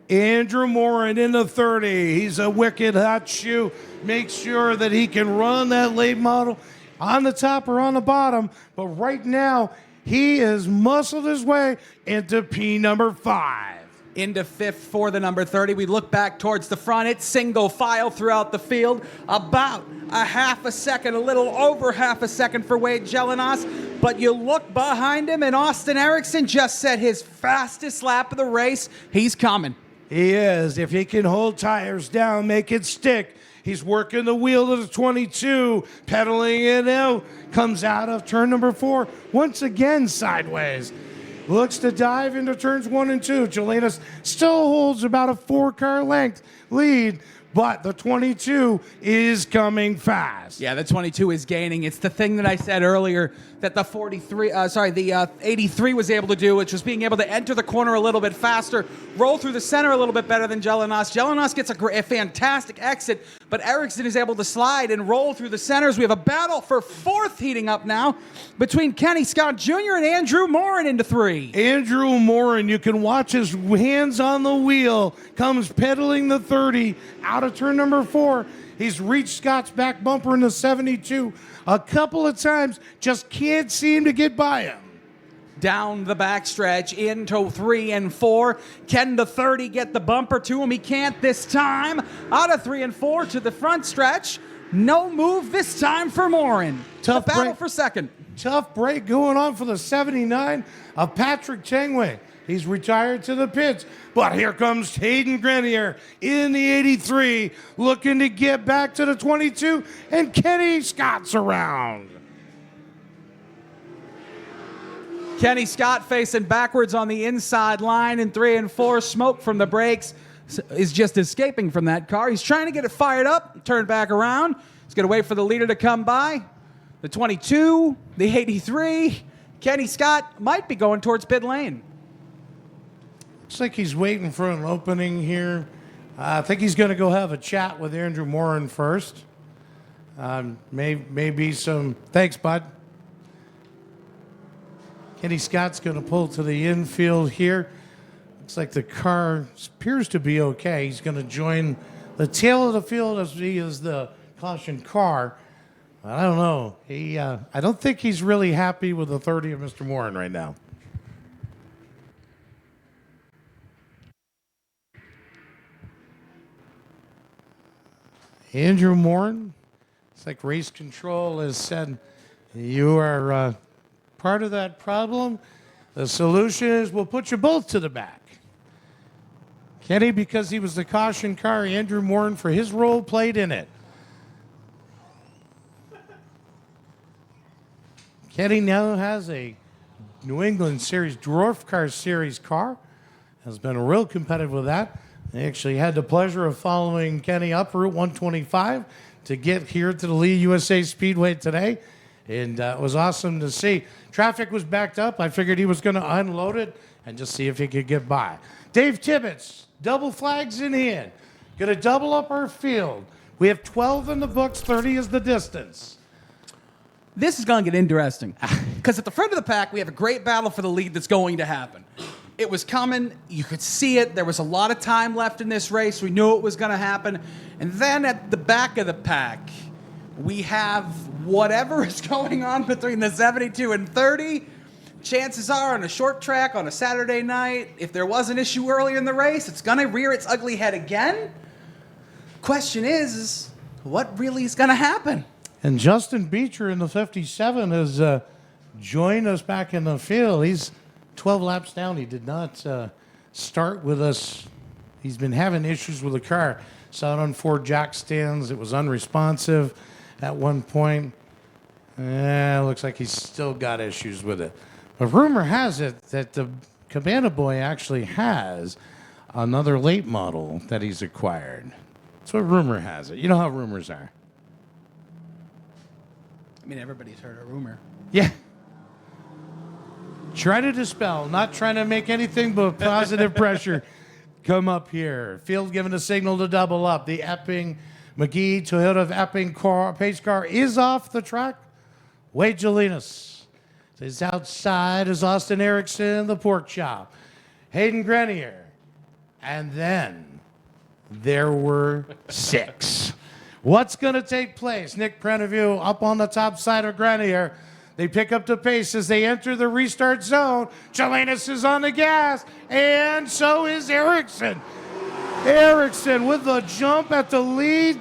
[SPEAKER 1] Andrew Morin in the 30. He's a wicked hot shoe. Makes sure that he can run that late model on the top or on the bottom. But right now, he has muscled his way into P number 5.
[SPEAKER 2] Into 5th for the number 30. We look back towards the front. It's single file throughout the field. About a half a second, a little over half a second for Wade Jelinas. But you look behind him, and Austin Erickson just set his fastest lap of the race. He's coming.
[SPEAKER 1] He is. If he can hold tires down, make it stick. He's working the wheel to the 22, pedaling it out. Comes out of turn number 4, once again sideways. Looks to dive into turns 1 and 2. Jelinas still holds about a 4-car length lead, but the 22 is coming fast.
[SPEAKER 2] Yeah, the 22 is gaining. It's the thing that I said earlier that the 83 was able to do, which was being able to enter the corner a little bit faster, roll through the center a little bit better than Jelinas. Jelinas gets a fantastic exit, but Erickson is able to slide and roll through the centers. We have a battle for 4th heating up now between Kenny Scott Jr. and Andrew Morin into 3.
[SPEAKER 1] Andrew Morin, you can watch his hands on the wheel, comes pedaling the 30 out of turn number 4. He's reached Scott's back bumper in the 72 a couple of times, just can't seem to get by him.
[SPEAKER 2] Down the backstretch into 3 and 4. Can the 30 get the bumper to him? He can't this time. Out of 3 and 4 to the front stretch. No move this time for Morin.
[SPEAKER 1] Tough
[SPEAKER 2] the battle
[SPEAKER 1] break.
[SPEAKER 2] for second.
[SPEAKER 1] Tough break going on for the 79 of Patrick Chengwei. He's retired to the pits, but here comes Hayden Grenier in the 83, looking to get back to the 22, and Kenny Scott's around.
[SPEAKER 2] Kenny Scott facing backwards on the inside line in 3 and 4. Smoke from the brakes is just escaping from that car. He's trying to get it fired up, turn back around. He's going to wait for the leader to come by. The 22, the 83. Kenny Scott might be going towards pit lane.
[SPEAKER 1] Looks like he's waiting for an opening here. I think he's going to go have a chat with Andrew Morin first. Maybe some... Thanks, bud. Kenny Scott's going to pull to the infield here. Looks like the car appears to be okay. He's going to join the tail of the field as he is the caution car. I don't know. I don't think he's really happy with the 30 of Mr. Morin right now. Andrew Morin, it's like race control has said, you are part of that problem. The solution is we'll put you both to the back. Kenny, because he was the caution car, Andrew Morin, for his role, played in it. Kenny now has a New England Series, Dwarf Car Series car. Has been real competitive with that. I actually had the pleasure of following Kenny up Route 125 to get here to the Lee USA Speedway today. And it was awesome to see. Traffic was backed up. I figured he was going to unload it and just see if he could get by. Dave Tibbetts, double flags in hand. Going to double up our field. We have 12 in the books, 30 is the distance.
[SPEAKER 2] This is going to get interesting because at the front of the pack, we have a great battle for the lead that's going to happen. It was coming. You could see it. There was a lot of time left in this race. We knew it was going to happen. And then at the back of the pack, we have whatever is going on between the 72 and 30. Chances are on a short track on a Saturday night, if there was an issue earlier in the race, it's going to rear its ugly head again. Question is what really is going to happen?
[SPEAKER 1] And Justin Beecher in the 57 has joined us back in the field. He's 12 laps down. He did not start with us. He's been having issues with the car. Saw it on 4 jack stands. It was unresponsive at one point. Looks like he's still got issues with it. But rumor has it that the Cabana Boy actually has another late model that he's acquired. That's what rumor has it. You know how rumors are.
[SPEAKER 2] I mean, everybody's heard a rumor.
[SPEAKER 1] Yeah. Try to dispel, not trying to make anything but positive pressure come up here. Field giving a signal to double up. The Epping McGee Toyota Epping pace car is off the track. Wade Jelinas is outside as Austin Erickson, the pork chop. Hayden Grenier. And then there were 6. What's going to take place? Nick Prenevue up on the top side of Grenier. They pick up the pace as they enter the restart zone. Jelinas is on the gas, and so is Erickson. Erickson with the jump at the lead,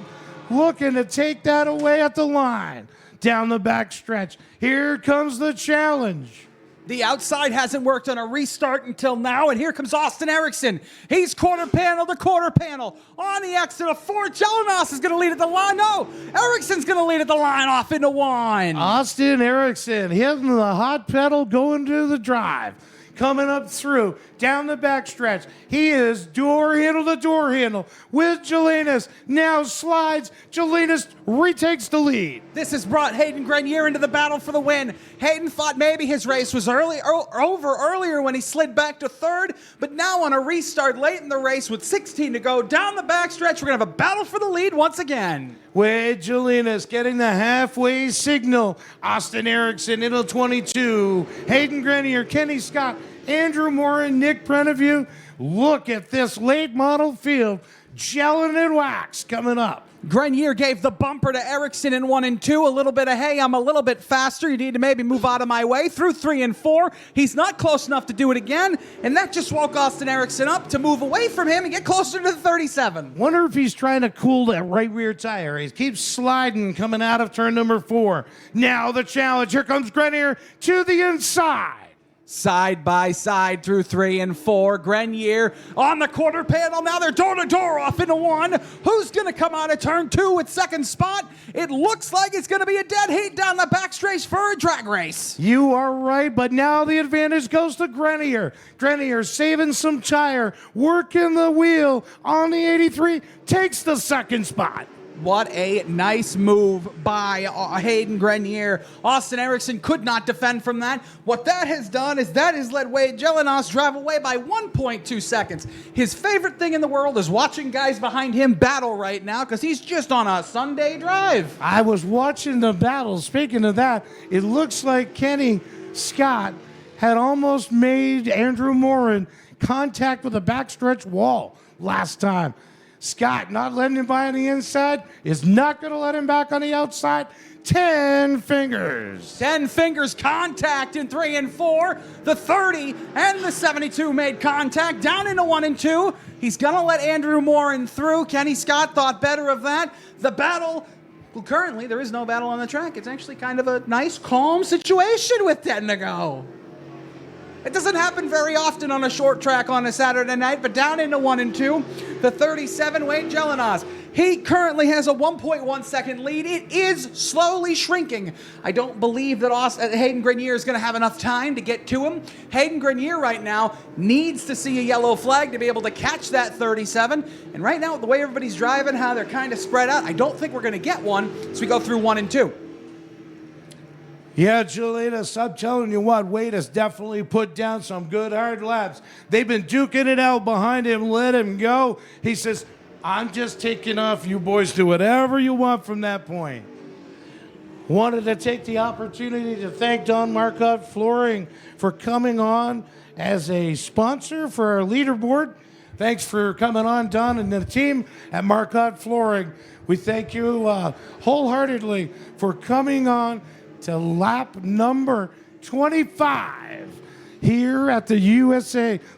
[SPEAKER 1] looking to take that away at the line. Down the back stretch. Here comes the challenge.
[SPEAKER 2] The outside hasn't worked on a restart until now, and here comes Austin Erickson. He's quarter panel to quarter panel. On the exit of 4, Jelinas is going to lead at the line. No, Erickson's going to lead at the line off into 1.
[SPEAKER 1] Austin Erickson hitting the hot pedal, going to the drive. Coming up through, down the backstretch. He is door handle to door handle with Jelinas. Now slides. Jelinas retakes the lead.
[SPEAKER 2] This has brought Hayden Grenier into the battle for the win. Hayden thought maybe his race was over earlier when he slid back to 3rd, but now on a restart late in the race with 16 to go, down the backstretch, we're going to have a battle for the lead once again.
[SPEAKER 1] Wade Jelinas getting the halfway signal. Austin Erickson into 22. Hayden Grenier, Kenny Scott, Andrew Morin, Nick Prenevue. Look at this late model field. Gelling and wax coming up.
[SPEAKER 2] Grenier gave the bumper to Erickson in 1 and 2. A little bit of, hey, I'm a little bit faster. You need to maybe move out of my way. Through 3 and 4. He's not close enough to do it again. And that just woke Austin Erickson up to move away from him and get closer to the 37.
[SPEAKER 1] Wonder if he's trying to cool that right rear tire. He keeps sliding coming out of turn number 4. Now the challenge. Here comes Grenier to the inside.
[SPEAKER 2] Side by side through 3 and 4. Grenier on the quarter panel. Now they're door to door off into 1. Who's going to come out of turn 2 at second spot? It looks like it's going to be a dead heat down the backstretch for a drag race.
[SPEAKER 1] You are right, but now the advantage goes to Grenier. Grenier saving some tire, working the wheel on the 83, takes the second spot.
[SPEAKER 2] What a nice move by Hayden Grenier. Austin Erickson could not defend from that. What that has done is that has let Wade Jelinas drive away by 1.2 seconds. His favorite thing in the world is watching guys behind him battle right now because he's just on a Sunday drive.
[SPEAKER 1] I was watching the battle. Speaking of that, it looks like Kenny Scott had almost made Andrew Morin contact with a backstretch wall last time. Scott not letting him by on the inside, is not going to let him back on the outside. 10 fingers.
[SPEAKER 2] 10 fingers contact in 3 and 4. The 30 and the 72 made contact down into 1 and 2. He's going to let Andrew Morin through. Kenny Scott thought better of that. The battle, well, currently there is no battle on the track. It's actually kind of a nice, calm situation with 10 to go. It doesn't happen very often on a short track on a Saturday night, but down into 1 and 2, the 37, Wade Jelinas. He currently has a 1.1 second lead. It is slowly shrinking. I don't believe that Hayden Grenier is going to have enough time to get to him. Hayden Grenier right now needs to see a yellow flag to be able to catch that 37. And right now, the way everybody's driving, how they're kind of spread out, I don't think we're going to get one as we go through 1 and 2.
[SPEAKER 1] Yeah, Jelinas, I'm telling you what, Wade has definitely put down some good hard laps. They've been duking it out behind him, let him go. He says, I'm just taking off. You boys do whatever you want from that point. Wanted to take the opportunity to thank Don Marcotte Flooring for coming on as a sponsor for our leaderboard. Thanks for coming on, Don, and the team at Marcotte Flooring. We thank you wholeheartedly for coming on to lap number 25 here at the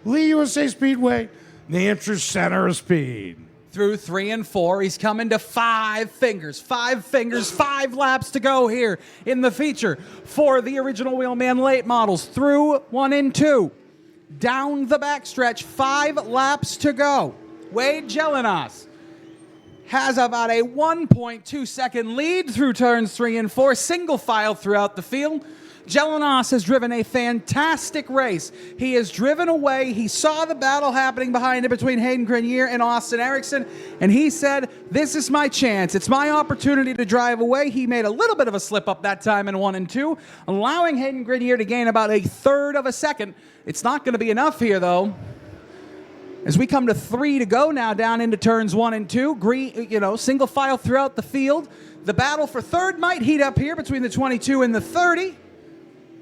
[SPEAKER 1] Lee USA Speedway, the Intercenter of Speed.
[SPEAKER 2] Through 3 and 4, he's coming to 5 fingers. 5 fingers, 5 laps to go here in the feature for the original Wheelman late models. Through 1 and 2, down the backstretch, 5 laps to go. Wade Jelinas has about a 1.2 second lead through turns 3 and 4, single file throughout the field. Jelinas has driven a fantastic race. He has driven away. He saw the battle happening behind it between Hayden Grenier and Austin Erickson, and he said, this is my chance. It's my opportunity to drive away. He made a little bit of a slip up that time in 1 and 2, allowing Hayden Grenier to gain about 1/3 of a second. It's not going to be enough here, though. As we come to 3 to go now, down into turns 1 and 2, single file throughout the field. The battle for third might heat up here between the 22 and the 30.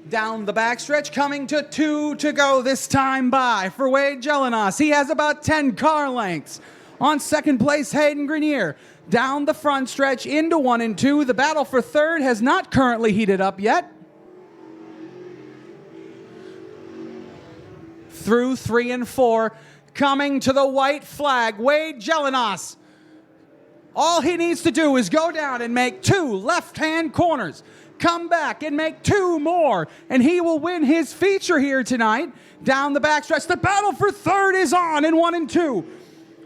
[SPEAKER 2] Down the backstretch, coming to 2 to go this time by for Wade Jelinas. He has about 10 car lengths. On second place, Hayden Grenier. Down the front stretch into 1 and 2. The battle for third has not currently heated up yet. Through 3 and 4. Coming to the white flag, Wade Jelinas. All he needs to do is go down and make 2 left-hand corners, come back and make 2 more, and he will win his feature here tonight. Down the backstretch, the battle for third is on in 1 and 2.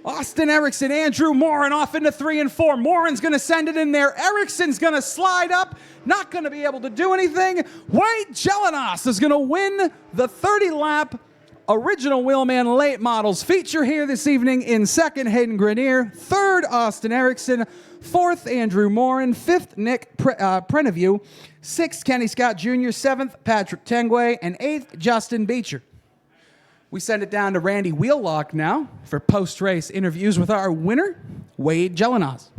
[SPEAKER 2] Austin Erickson, Andrew Morin off into 3 and 4. Morin's going to send it in there. Erickson's going to slide up, not going to be able to do anything. Wade Jelinas is going to win the 30-lap Original Wheelman Late Models feature here this evening. In second, Hayden Grenier. Third, Austin Erickson. Fourth, Andrew Morin. Fifth, Nick Preneview. Sixth, Kenny Scott Jr. Seventh, Patrick Tengway. And eighth, Justin Beecher. We send it down to Randy Wheelock now for post-race interviews with our winner, Wade Jelinas.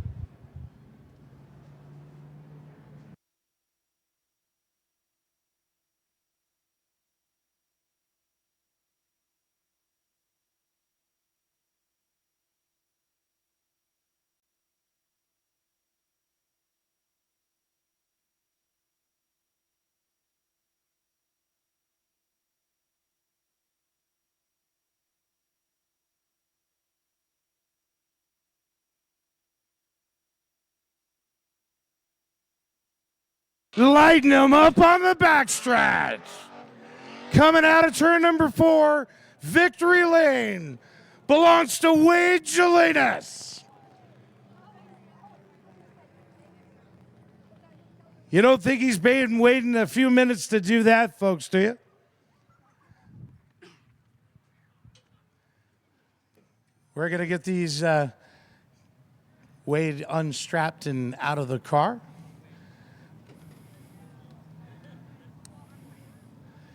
[SPEAKER 1] Lighting them up on the backstretch. Coming out of turn number 4, victory lane belongs to Wade Jelinas. You don't think he's been waiting a few minutes to do that, folks, do you? We're going to get these Wade unstrapped and out of the car.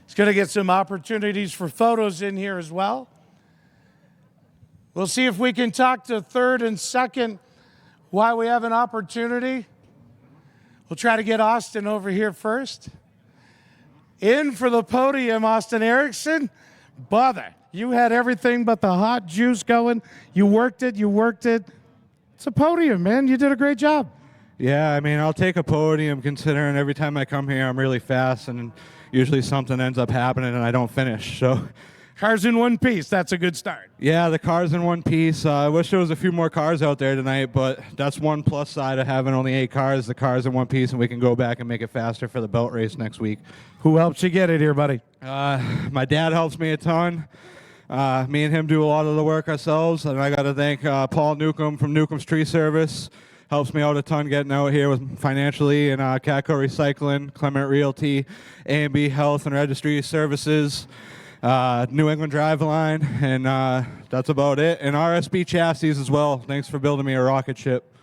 [SPEAKER 1] He's going to get some opportunities for photos in here as well. We'll see if we can talk to third and second while we have an opportunity. We'll try to get Austin over here first. In for the podium, Austin Erickson. Bother. You had everything but the hot juice going. You worked it. It's a podium, man. You did a great job.
[SPEAKER 6] Yeah, I mean, I'll take a podium considering every time I come here I'm really fast and usually something ends up happening and I don't finish. So,
[SPEAKER 1] car's in one piece. That's a good start.
[SPEAKER 6] Yeah, the car's in one piece. I wish there was a few more cars out there tonight, but that's one plus side of having only 8 cars. The car's in one piece, and we can go back and make it faster for the belt race next week.
[SPEAKER 1] Who helps you get it here, buddy?
[SPEAKER 6] My dad helps me a ton. Me and him do a lot of the work ourselves, and I got to thank Paul Newcomb from Newcomb's Tree Service. Helps me out a ton getting out here with financially, and Catco Recycling, Clement Realty, A&B Health and Registry Services, New England Driveline, and that's about it. And RSB Chassis as well. Thanks for building me a rocket ship.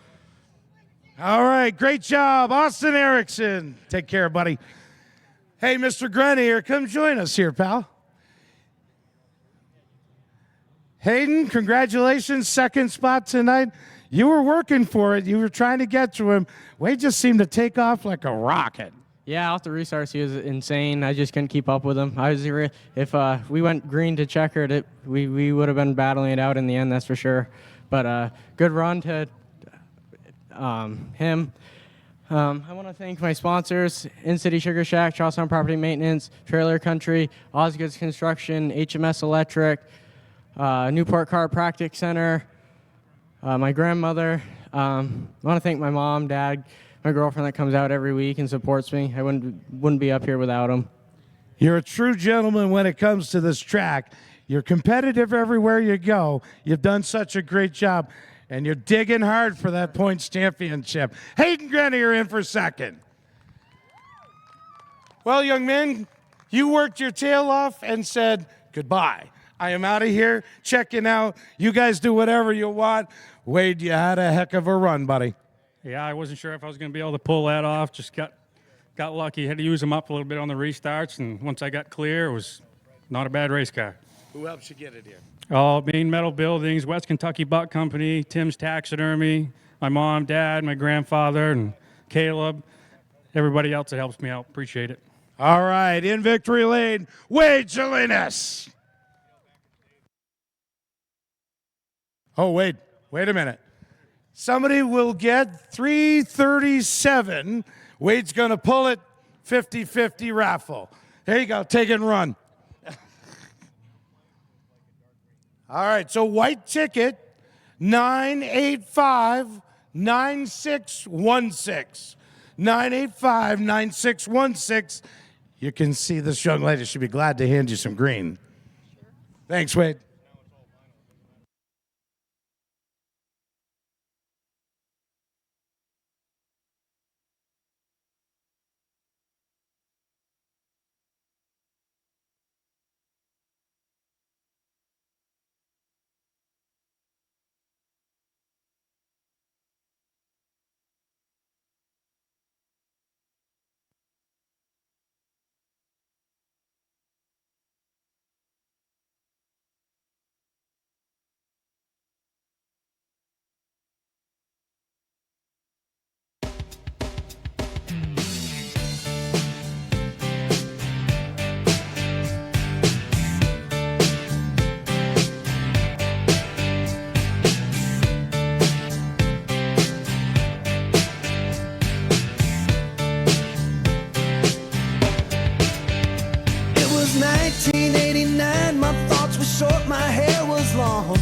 [SPEAKER 1] All right, great job, Austin Erickson. Take care, buddy. Hey, Mr. Grenier, come join us here, pal. Hayden, congratulations, second spot tonight. You were working for it. You were trying to get to him. Wade just seemed to take off like a rocket.
[SPEAKER 7] Yeah, off the restarts, he was insane. I just couldn't keep up with him. If we went green to checkered, we would have been battling it out in the end, that's for sure. But good run to him. I want to thank my sponsors, In-City Sugar Shack, Charlestown Property Maintenance, Trailer Country, Osgood's Construction, HMS Electric, Newport Chiropractic Center, my grandmother. I want to thank my mom, dad, my girlfriend that comes out every week and supports me. I wouldn't be up here without them.
[SPEAKER 1] You're a true gentleman when it comes to this track. You're competitive everywhere you go. You've done such a great job, and you're digging hard for that points championship. Hayden Grenier in for second. Well, Well, young man, you worked your tail off and said goodbye. I am out of here, checking out. You guys do whatever you want. Wade, you had a heck of a run, buddy.
[SPEAKER 8] Yeah, I wasn't sure if I was going to be able to pull that off. Just got lucky. Had to use them up a little bit on the restarts, and once I got clear, it was not a bad race car.
[SPEAKER 1] Who helped you get it here?
[SPEAKER 8] All Main Metal Buildings, West Kentucky Buck Company, Tim's Taxidermy, my mom, dad, my grandfather, and Caleb, everybody else that helps me out. Appreciate it.
[SPEAKER 1] All right, in victory lane, Wade Salinas. Oh, wait a minute. Somebody will get 337. Wade's going to pull it 50-50 raffle. There you go. Take it and run. All right, so white ticket, 985-9616. 985-9616. You can see this young lady. She'll be glad to hand you some green. Thanks, Wade.
[SPEAKER 9] It was 1989, my thoughts were short, my hair was long.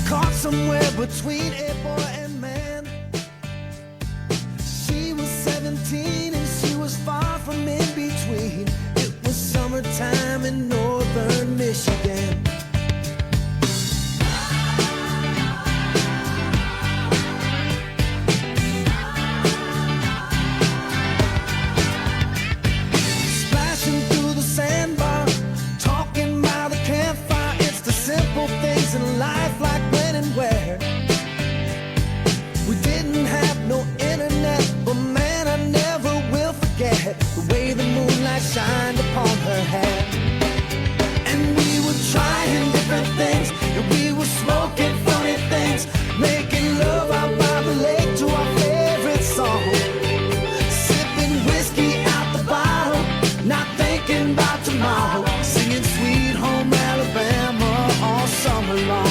[SPEAKER 9] Caught somewhere between a boy and man. She was 17 and she was far from in between. It was summertime in northern Michigan. Splashing through the sandbar, talking by the campfire. It's the simple things in life, like when and where. We didn't have no internet, but man, I never will forget the way the moonlight shined upon her hair. And we were trying different things, and we were smoking funny things, making love out by the lake to our favorite song. Sipping whiskey out the bottle, not thinking about tomorrow, singing Sweet Home Alabama all summer long.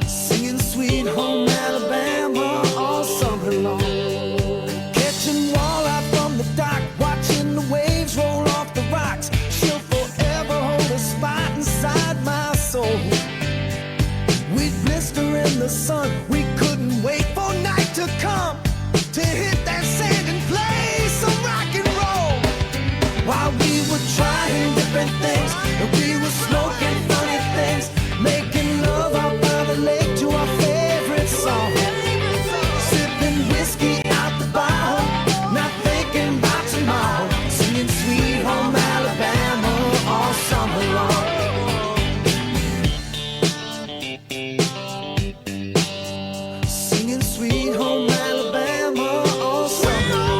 [SPEAKER 9] Singing Sweet Home Alabama all summer long. Catching walleye from the dock, watching the waves roll off the rocks. She'll forever hold a spot inside my soul. We'd blister in the sun, we couldn't wait for night to come to hit that sand and play some rock and roll. While we were trying different things, and we were smoking funny things, making love out by the lake to our favorite song. Sipping whiskey out the bottle, not thinking about tomorrow, singing Sweet Home Alabama all summer long. Singing Sweet Home Alabama all summer long.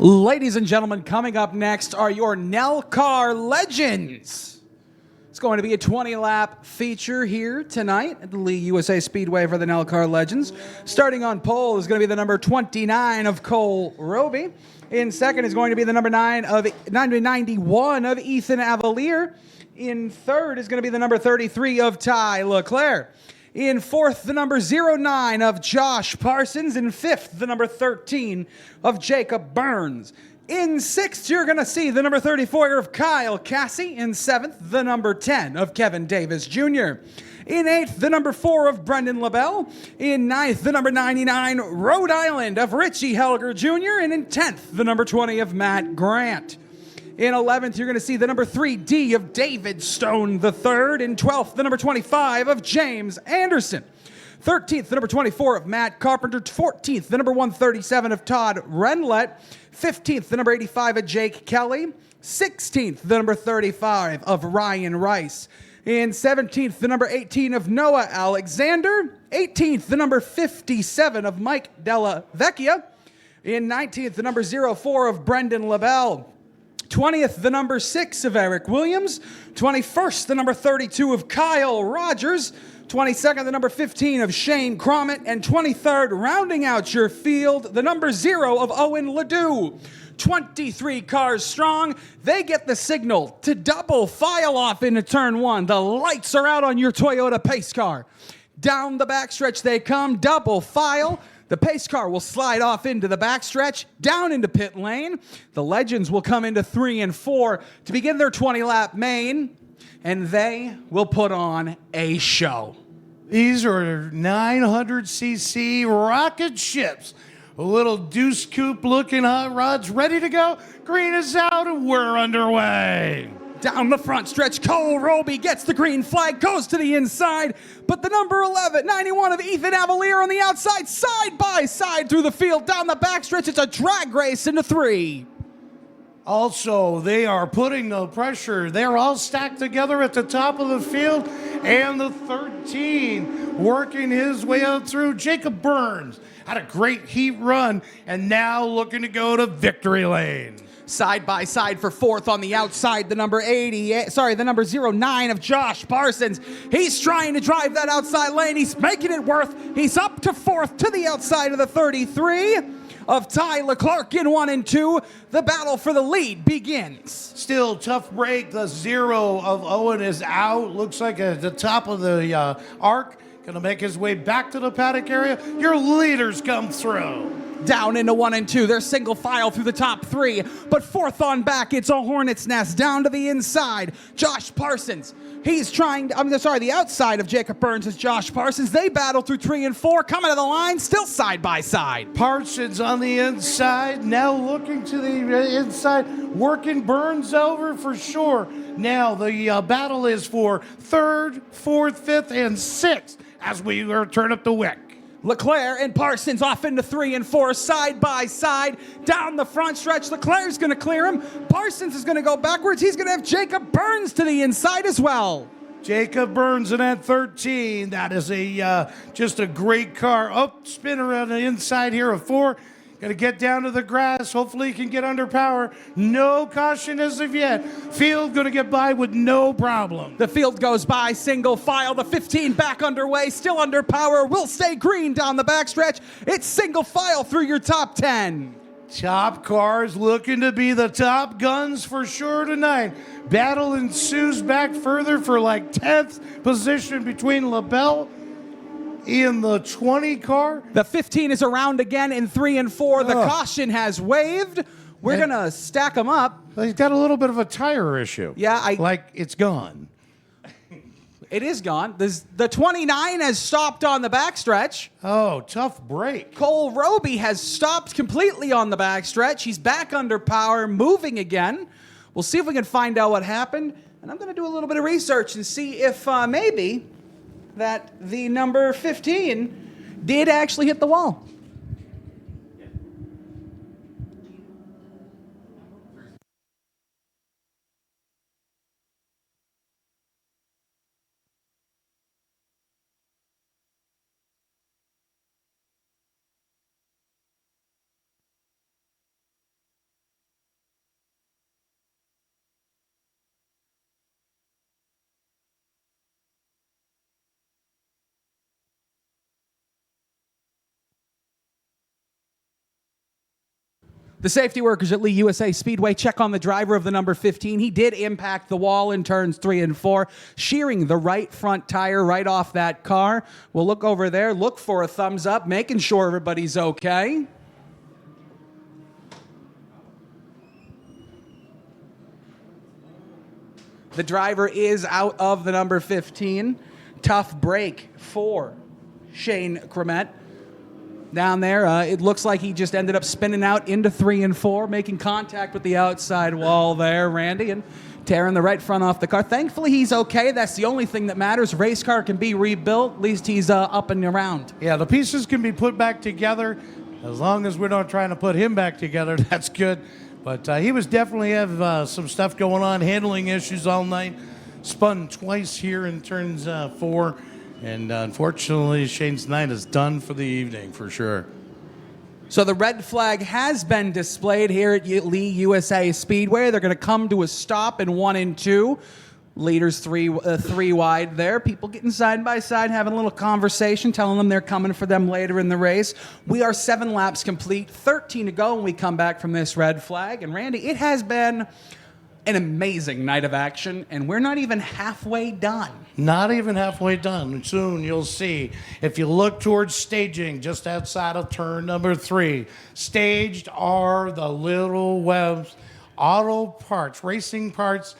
[SPEAKER 2] Ladies and gentlemen, coming up next are your Nell Car Legends. It's going to be a 20-lap feature here tonight at the Lee USA Speedway for the Nell Car Legends. Starting on pole is going to be the number 29 of Cole Roby. In second is going to be the number 91 of Ethan Avalier. In third is going to be the number 33 of Ty Leclerc. In fourth, the number 09 of Josh Parsons. In fifth, the number 13 of Jacob Burns. In sixth, you're going to see the number 34 of Kyle Cassie. In seventh, the number 10 of Kevin Davis Jr. In eighth, the number 4 of Brendan LaBelle. In ninth, the number 99 Rhode Island of Richie Helger Jr. And in 10th, the number 20 of Matt Grant. In 11th, you're going to see the number 3D of David Stone III. In 12th, the number 25 of James Anderson. 13th, the number 24 of Matt Carpenter. 14th, the number 137 of Todd Renlett. 15th, the number 85 of Jake Kelly. 16th, the number 35 of Ryan Rice. In 17th, the number 18 of Noah Alexander. 18th, the number 57 of Mike Della Vecchia. In 19th, the number 04 of Brendan LaBelle. 20th, the number 6 of Eric Williams. 21st, the number 32 of Kyle Rogers. 22nd, the number 15 of Shane Cromit. And 23rd, rounding out your field, the number 0 of Owen Ledoux. 23 cars strong. They get the signal to double file off into turn 1. The lights are out on your Toyota pace car. Down the backstretch they come, double file. The pace car will slide off into the backstretch, down into pit lane. The Legends will come into 3 and 4 to begin their 20-lap main, and they will put on a show.
[SPEAKER 1] These are 900cc rocket ships. A little deuce coupe looking hot rods ready to go. Green is out and we're underway.
[SPEAKER 2] Down the front stretch, Cole Roby gets the green flag, goes to the inside, but the number 91 of Ethan Avalier on the outside, side by side through the field. Down the backstretch, it's a drag race into 3.
[SPEAKER 1] Also, they are putting the pressure. They're all stacked together at the top of the field, and the 13 working his way out through. Jacob Burns had a great heat run, and now looking to go to victory lane.
[SPEAKER 2] Side by side for fourth on the outside, the number 09 of Josh Parsons. He's trying to drive that outside lane. He's making it worth. He's up to fourth to the outside of the 33 of Ty Leclerc in 1 and 2. The battle for the lead begins.
[SPEAKER 1] Still tough break. The 0 of Owen is out. Looks like at the top of the arc. Going to make his way back to the paddock area. Your leaders come through.
[SPEAKER 2] Down into 1 and 2. They're single file through the top 3. But fourth on back, it's a hornet's nest down to the inside. Josh Parsons. He's trying to, the outside of Jacob Burns is Josh Parsons. They battle through 3 and 4, coming to the line, still side by side.
[SPEAKER 1] Parsons on the inside, now looking to the inside, working Burns over for sure. Now the battle is for 3rd, 4th, 5th, and 6th as we turn up the wick.
[SPEAKER 2] Leclerc and Parsons off into 3 and 4, side by side. Down the front stretch, Leclerc's going to clear him. Parsons is going to go backwards. He's going to have Jacob Burns to the inside as well.
[SPEAKER 1] Jacob Burns in that 13. That is just a great car. Up, spin around the inside here of 4. Going to get down to the grass. Hopefully he can get under power. No caution as of yet. Field going to get by with no problem.
[SPEAKER 2] The field goes by single file. The 15 back underway. Still under power. Will stay green down the backstretch. It's single file through your top 10.
[SPEAKER 1] Top cars looking to be the top guns for sure tonight. Battle ensues back further for like 10th position between LaBelle in the 20 car.
[SPEAKER 2] The 15 is around again in 3 and 4. The caution has waved. We're going to stack them up.
[SPEAKER 1] He's got a little bit of a tire issue.
[SPEAKER 2] Yeah,
[SPEAKER 1] like it's gone.
[SPEAKER 2] It is gone. The 29 has stopped on the backstretch.
[SPEAKER 1] Oh, tough break.
[SPEAKER 2] Cole Roby has stopped completely on the backstretch. He's back under power, moving again. We'll see if we can find out what happened. And I'm going to do a little bit of research and see if maybe that the number 15 did actually hit the wall. The safety workers at Lee USA Speedway check on the driver of the number 15. He did impact the wall in turns 3 and 4, shearing the right front tire right off that car. We'll look over there, look for a thumbs up, making sure everybody's okay. The driver is out of the number 15. Tough break for Shane Cremette. Down there, it looks like he just ended up spinning out into 3 and 4, making contact with the outside wall there, Randy, and tearing the right front off the car. Thankfully, he's okay. That's the only thing that matters. Race car can be rebuilt. At least he's up and around.
[SPEAKER 1] Yeah, the pieces can be put back together. As long as we're not trying to put him back together, that's good. But he was definitely have some stuff going on, handling issues all night. Spun twice here in turns 4. And unfortunately, Shane's night is done for the evening, for sure.
[SPEAKER 2] So the red flag has been displayed here at Lee USA Speedway. They're going to come to a stop in 1 and 2. Leaders three wide there. People getting side by side, having a little conversation, telling them they're coming for them later in the race. We are 7 laps complete, 13 to go when we come back from this red flag. And Randy, it has been an amazing night of action, and we're not even halfway done.
[SPEAKER 1] Not even halfway done. Soon you'll see. If you look towards staging, just outside of turn number 3, staged are the Little Webb's auto parts, racing parts,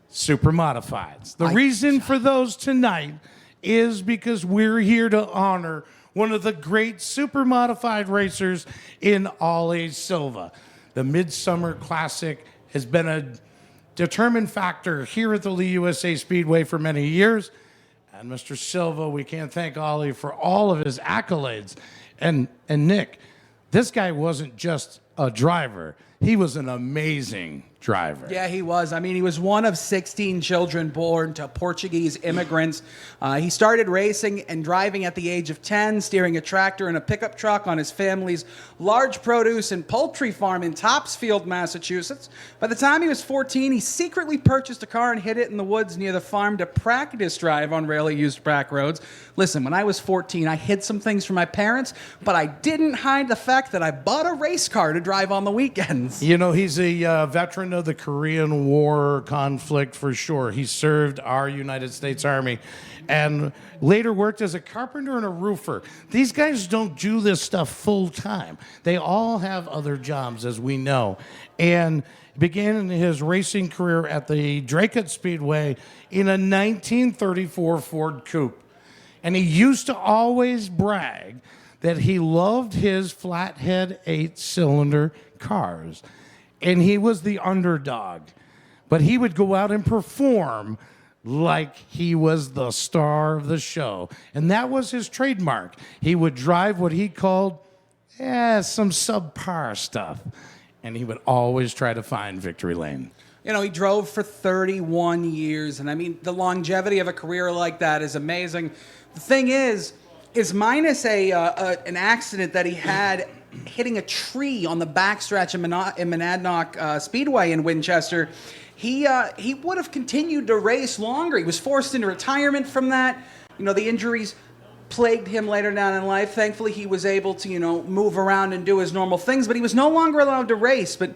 [SPEAKER 1] super modifieds. The reason for those tonight is because we're here to honor one of the great super modified racers in Ollie Silva. The Midsummer Classic has been a determined factor here at the Lee USA Speedway for many years. And Mr. Silva, we can't thank Ollie for all of his accolades. And Nick, this guy wasn't just a driver. He was an amazing driver.
[SPEAKER 2] Yeah, he was. I mean, he was one of 16 children born to Portuguese immigrants. He started racing and driving at the age of 10, steering a tractor and a pickup truck on his family's large produce and poultry farm in Topsfield, Massachusetts. By the time he was 14, he secretly purchased a car and hid it in the woods near the farm to practice drive on rarely used back roads. Listen, when I was 14, I hid some things from my parents, but I didn't hide the fact that I bought a race car to drive on the weekends.
[SPEAKER 1] You know, he's a veteran of the Korean War conflict for sure. He served our United States Army and later worked as a carpenter and a roofer. These guys don't do this stuff full time. They all have other jobs, as we know. And began his racing career at the Dracut Speedway in a 1934 Ford Coupe. And he used to always brag that he loved his flathead 8-cylinder cars. And he was the underdog. But he would go out and perform like he was the star of the show. And that was his trademark. He would drive what he called some subpar stuff. And he would always try to find victory lane.
[SPEAKER 2] You know, he drove for 31 years. And I mean, the longevity of a career like that is amazing. The thing is minus an accident that he had hitting a tree on the backstretch in Monadnock Speedway in Winchester, he would have continued to race longer. He was forced into retirement from that. You know, the injuries plagued him later down in life. Thankfully, he was able to, move around and do his normal things, but he was no longer allowed to race. But,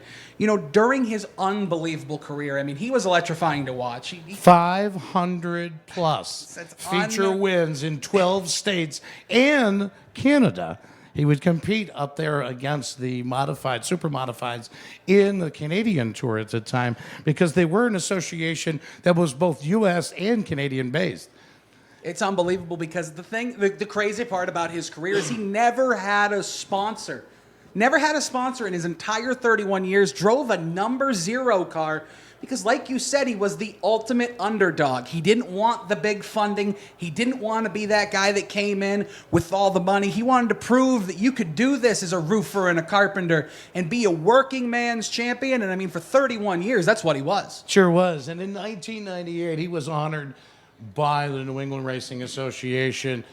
[SPEAKER 2] during his unbelievable career, I mean, he was electrifying to watch.
[SPEAKER 1] 500 plus feature wins in 12 states and Canada. He would compete up there against the modified, super modifieds in the Canadian Tour at the time because they were an association that was both U.S. and Canadian based.
[SPEAKER 2] It's unbelievable because the crazy part about his career is he never had a sponsor. Never had a sponsor in his entire 31 years, drove a number 0 car because, like you said, he was the ultimate underdog. He didn't want the big funding. He didn't want to be that guy that came in with all the money. He wanted to prove that you could do this as a roofer and a carpenter and be a working man's champion. And I mean, for 31 years, that's what he was.
[SPEAKER 1] Sure was. And in 1998, he was honored by the New England Racing Association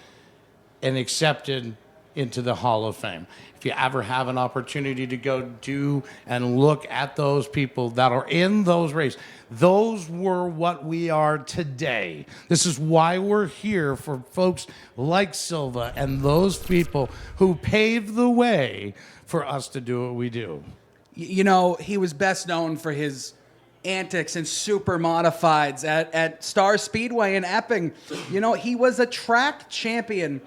[SPEAKER 1] and accepted into the Hall of Fame. If you ever have an opportunity to go do and look at those people that are in those races, those were what we are today. This is why we're here, for folks like Silva and those people who paved the way for us to do what we do.
[SPEAKER 2] You know, he was best known for his antics and super modifieds at Star Speedway in Epping. You know, he was a track champion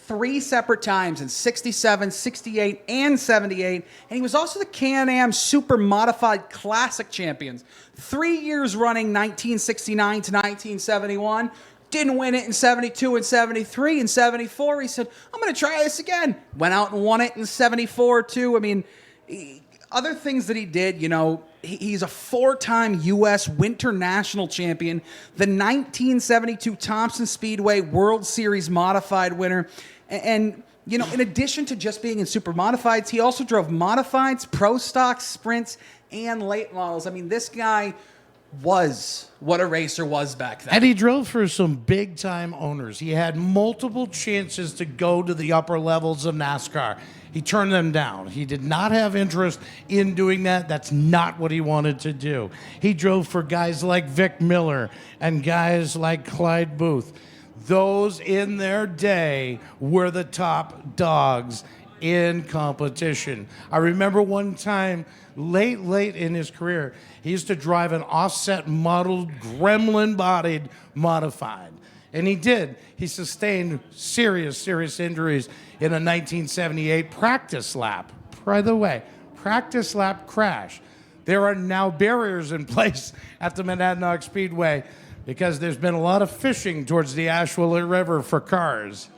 [SPEAKER 2] 3 separate times in 67, 68, and 78. And he was also the Can-Am Super Modified Classic champions. 3 years running, 1969 to 1971. Didn't win it in 72 and 73. In 74, he said, I'm going to try this again. Went out and won it in 74, too. I mean, other things that he did, you know, he's a 4-time U.S. Winter National Champion, the 1972 Thompson Speedway World Series Modified winner. And, you know, in addition to just being in super modifieds, he also drove modifieds, pro stock, sprints, and late models. I mean, this guy was what a racer was back then.
[SPEAKER 1] And he drove for some big-time owners. He had multiple chances to go to the upper levels of NASCAR. He turned them down. He did not have interest in doing that. That's not what he wanted to do. He drove for guys like Vic Miller and guys like Clyde Booth. Those in their day were the top dogs in competition. I remember one time, late in his career, he used to drive an offset modeled, gremlin-bodied modified. And he did. He sustained serious injuries in a 1978 practice lap. By the way, practice lap crash. There are now barriers in place at the Monadnock Speedway because there's been a lot of fishing towards the Asheville River for cars.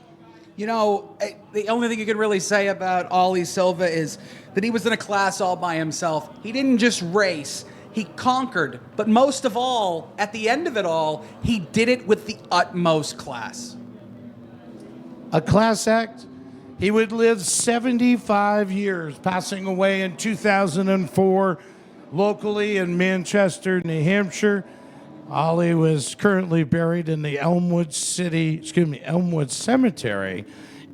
[SPEAKER 2] You know, the only thing you can really say about Ollie Silva is that he was in a class all by himself. He didn't just race, he conquered. But most of all, at the end of it all, he did it with the utmost class.
[SPEAKER 1] A class act. He would live 75 years, passing away in 2004 locally in Manchester, New Hampshire. Ollie was currently buried in the Elmwood Cemetery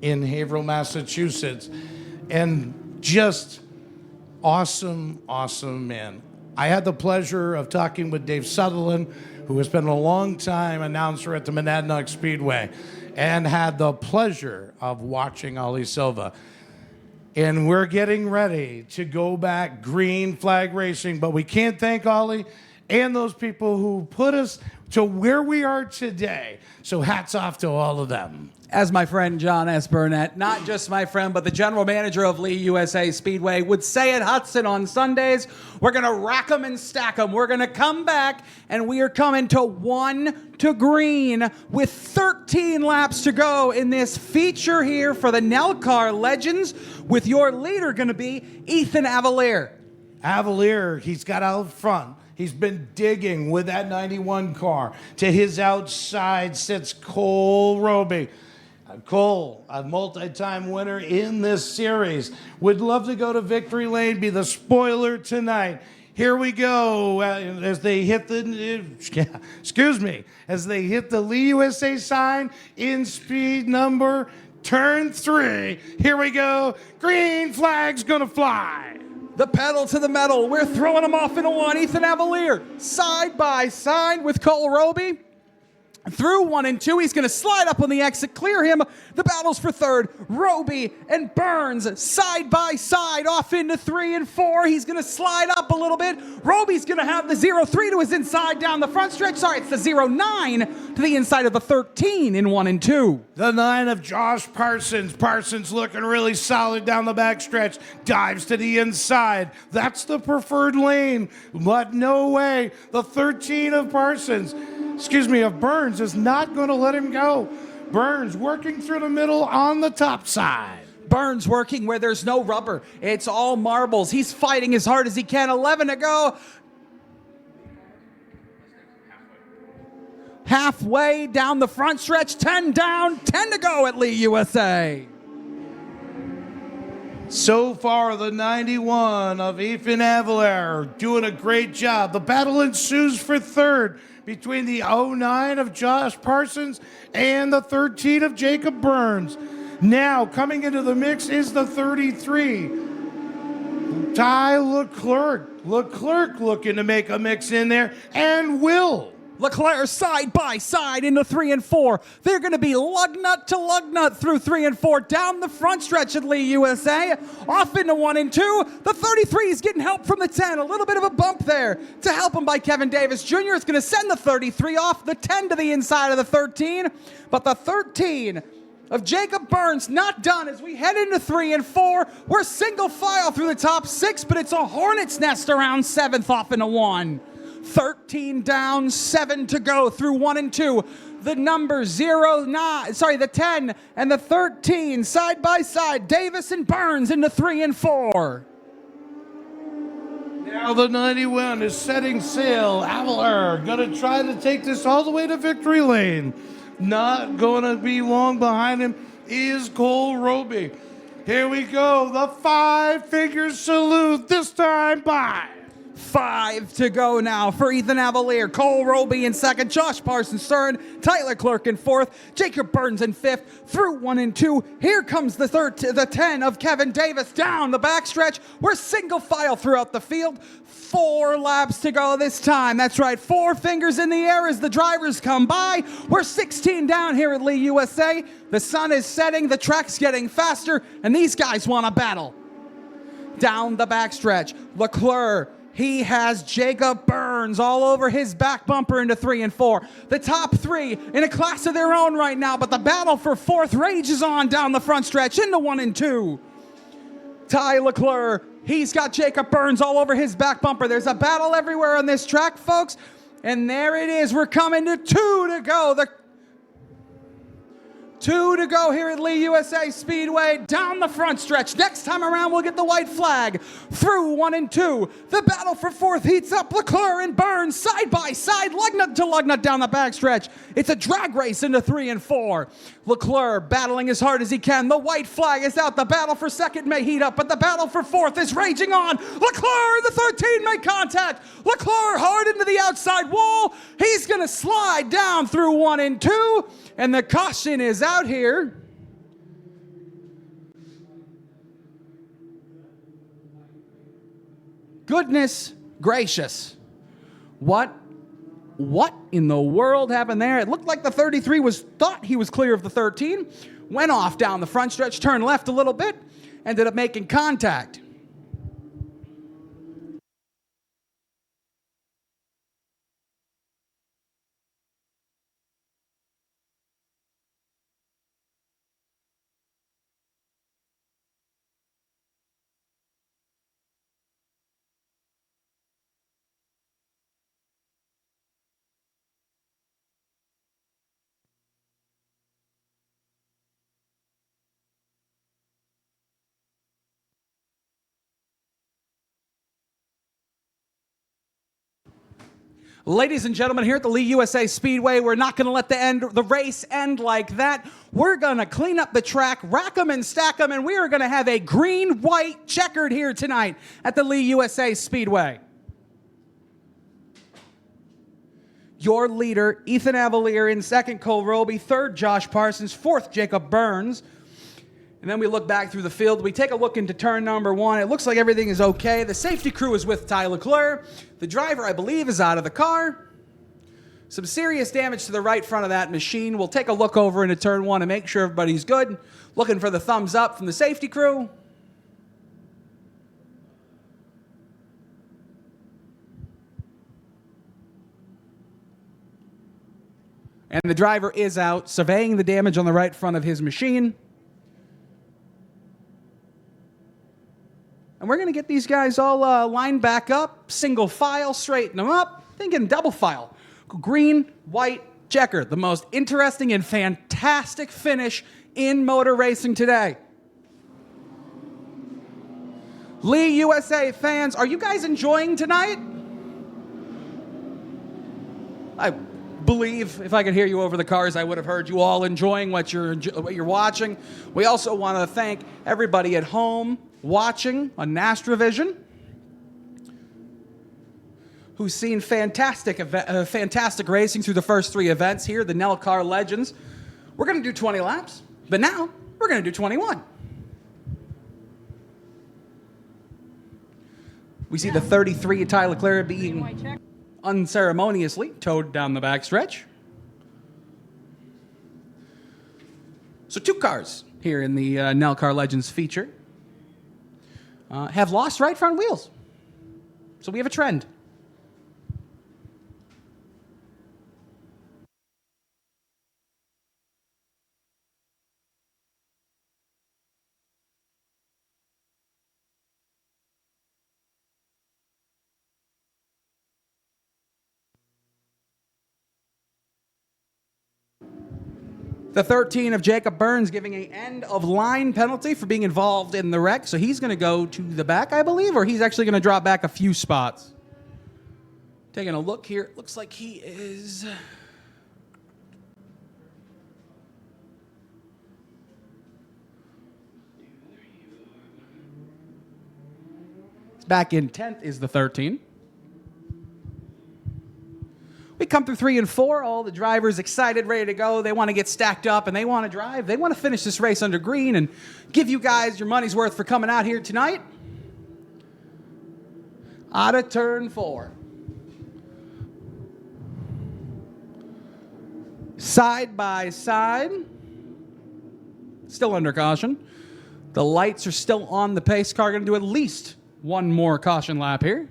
[SPEAKER 1] in Haverhill, Massachusetts. And just awesome man. I had the pleasure of talking with Dave Sutherland, who has been a long-time announcer at the Monadnock Speedway, and had the pleasure of watching Ollie Silva. And we're getting ready to go back green flag racing, but we can't thank Ollie and those people who put us to where we are today. So hats off to all of them.
[SPEAKER 2] As my friend John S. Burnett, not just my friend, but the general manager of Lee USA Speedway, would say at Hudson on Sundays, we're going to rack them and stack them. We're going to come back, and we are coming to 1 to green with 13 laps to go in this feature here for the Nelcar Legends, with your leader going to be Ethan Avalier.
[SPEAKER 1] Avalier, he's got out front. He's been digging with that 91 car. To his outside sits Cole Roby. Cole, a multi-time winner in this series, would love to go to victory lane, be the spoiler tonight. Here we go as they hit the, as they hit the Lee USA sign in speed number turn 3. Here we go. Green flag's gonna fly.
[SPEAKER 2] The pedal to the metal. We're throwing them off into one. Ethan Avalier side by side with Cole Roby. Through 1 and 2, he's going to slide up on the exit, clear him. The battle's for third. Roby and Burns side by side off into 3 and 4. He's going to slide up a little bit. Roby's going to have the 0-3 to his inside down the front stretch. Sorry, it's the 0-9 to the inside of the 13 in 1 and 2.
[SPEAKER 1] The 9 of Josh Parsons. Parsons looking really solid down the back stretch. Dives to the inside. That's the preferred lane. But no way. The 13 of Parsons. Of Burns is not going to let him go. Burns working through the middle on the top side.
[SPEAKER 2] Burns working where there's no rubber. It's all marbles. He's fighting as hard as he can. 11 to go. Halfway down the front stretch. 10 down, 10 to go at Lee USA.
[SPEAKER 1] So far, the 91 of Ethan Avalier doing a great job. The battle ensues for third between the 09 of Josh Parsons and the 13 of Jacob Burns. Now, coming into the mix is the 33. Ty Leclerc. Leclerc looking to make a mix in there, and will.
[SPEAKER 2] Leclerc side by side into 3 and 4. They're going to be lug nut to lug nut through 3 and 4 down the front stretch at Lee USA. Off into 1 and 2. The 33 is getting help from the 10. A little bit of a bump there to help him by Kevin Davis Jr. It's going to send the 33 off, the 10 to the inside of the 13. But the 13 of Jacob Burns not done as we head into 3 and 4. We're single file through the top 6, but it's a hornet's nest around 7th off into 1. 13 down, 7 to go through 1 and 2. The number the 10 and the 13 side by side. Davis and Burns into 3 and 4.
[SPEAKER 1] Now the 91 is setting sail. Avalar gonna try to take this all the way to victory lane. Not gonna be long behind him is Cole Roby. Here we go, the 5-figure salute, this time by
[SPEAKER 2] 5 to go now for Ethan Avalier. Cole Roby in second. Josh Parsons third. Tyler Clerk in fourth. Jacob Burns in fifth. Through 1 and 2. Here comes the 10 of Kevin Davis down the backstretch. We're single file throughout the field. 4 laps to go this time. That's right, 4 fingers in the air as the drivers come by. We're 16 down here at Lee USA. The sun is setting. The track's getting faster. And these guys want to battle. Down the backstretch. Leclerc. He has Jacob Burns all over his back bumper into 3 and 4. The top 3 in a class of their own right now, but the battle for 4th rages on down the front stretch into 1 and 2. Ty Leclerc, he's got Jacob Burns all over his back bumper. There's a battle everywhere on this track, folks. And there it is. We're coming to 2 to go. The 2 to go here at Lee USA Speedway down the front stretch. Next time around, we'll get the white flag through 1 and 2. The battle for 4th heats up. Leclerc and Burns side by side, lug nut to lug nut down the backstretch. It's a drag race into 3 and 4. Leclerc battling as hard as he can. The white flag is out. The battle for 2nd may heat up, but the battle for 4th is raging on. Leclerc, the 13 make contact. Leclerc hard into the outside wall. He's going to slide down through 1 and 2. And the caution is out here. Goodness gracious. What in the world happened there? It looked like the 33 thought he was clear of the 13. Went off down the front stretch, turned left a little bit, ended up making contact. Ladies and gentlemen, here at the Lee USA Speedway, we're not going to let the race end like that. We're going to clean up the track, rack them and stack them, and we are going to have a green-white checkered here tonight at the Lee USA Speedway. Your leader, Ethan Avalier, in second, Cole Roby, third, Josh Parsons, fourth, Jacob Burns. And then we look back through the field. We take a look into turn number 1. It looks like everything is okay. The safety crew is with Ty Leclerc. The driver, I believe, is out of the car. Some serious damage to the right front of that machine. We'll take a look over into turn 1 and make sure everybody's good. Looking for the thumbs up from the safety crew. And the driver is out, surveying the damage on the right front of his machine. And we're going to get these guys all lined back up, single file, straighten them up, then get them double file. Green, white, checker. The most interesting and fantastic finish in motor racing today. Lee USA fans, are you guys enjoying tonight? I believe if I could hear you over the cars, I would have heard you all enjoying what you're watching. We also want to thank everybody at home watching on Nastrovision, who's seen fantastic racing through the first 3 events here, the Nelcar Legends. We're going to do 20 laps, but now we're going to do 21. We see the 33 Ty Leclerc being unceremoniously towed down the backstretch. So 2 cars here in the NELCAR Legends feature have lost right front wheels. So we have a trend. The 13 of Jacob Burns giving an end-of-line penalty for being involved in the wreck. So he's going to go to the back, I believe, or he's actually going to drop back a few spots. Taking a look here, it looks like he is... Back in 10th is the 13. We come through 3 and 4, all the drivers excited, ready to go. They want to get stacked up and they want to drive. They want to finish this race under green and give you guys your money's worth for coming out here tonight. Out of turn 4. Side by side. Still under caution. The lights are still on the pace car. Going to do at least one more caution lap here.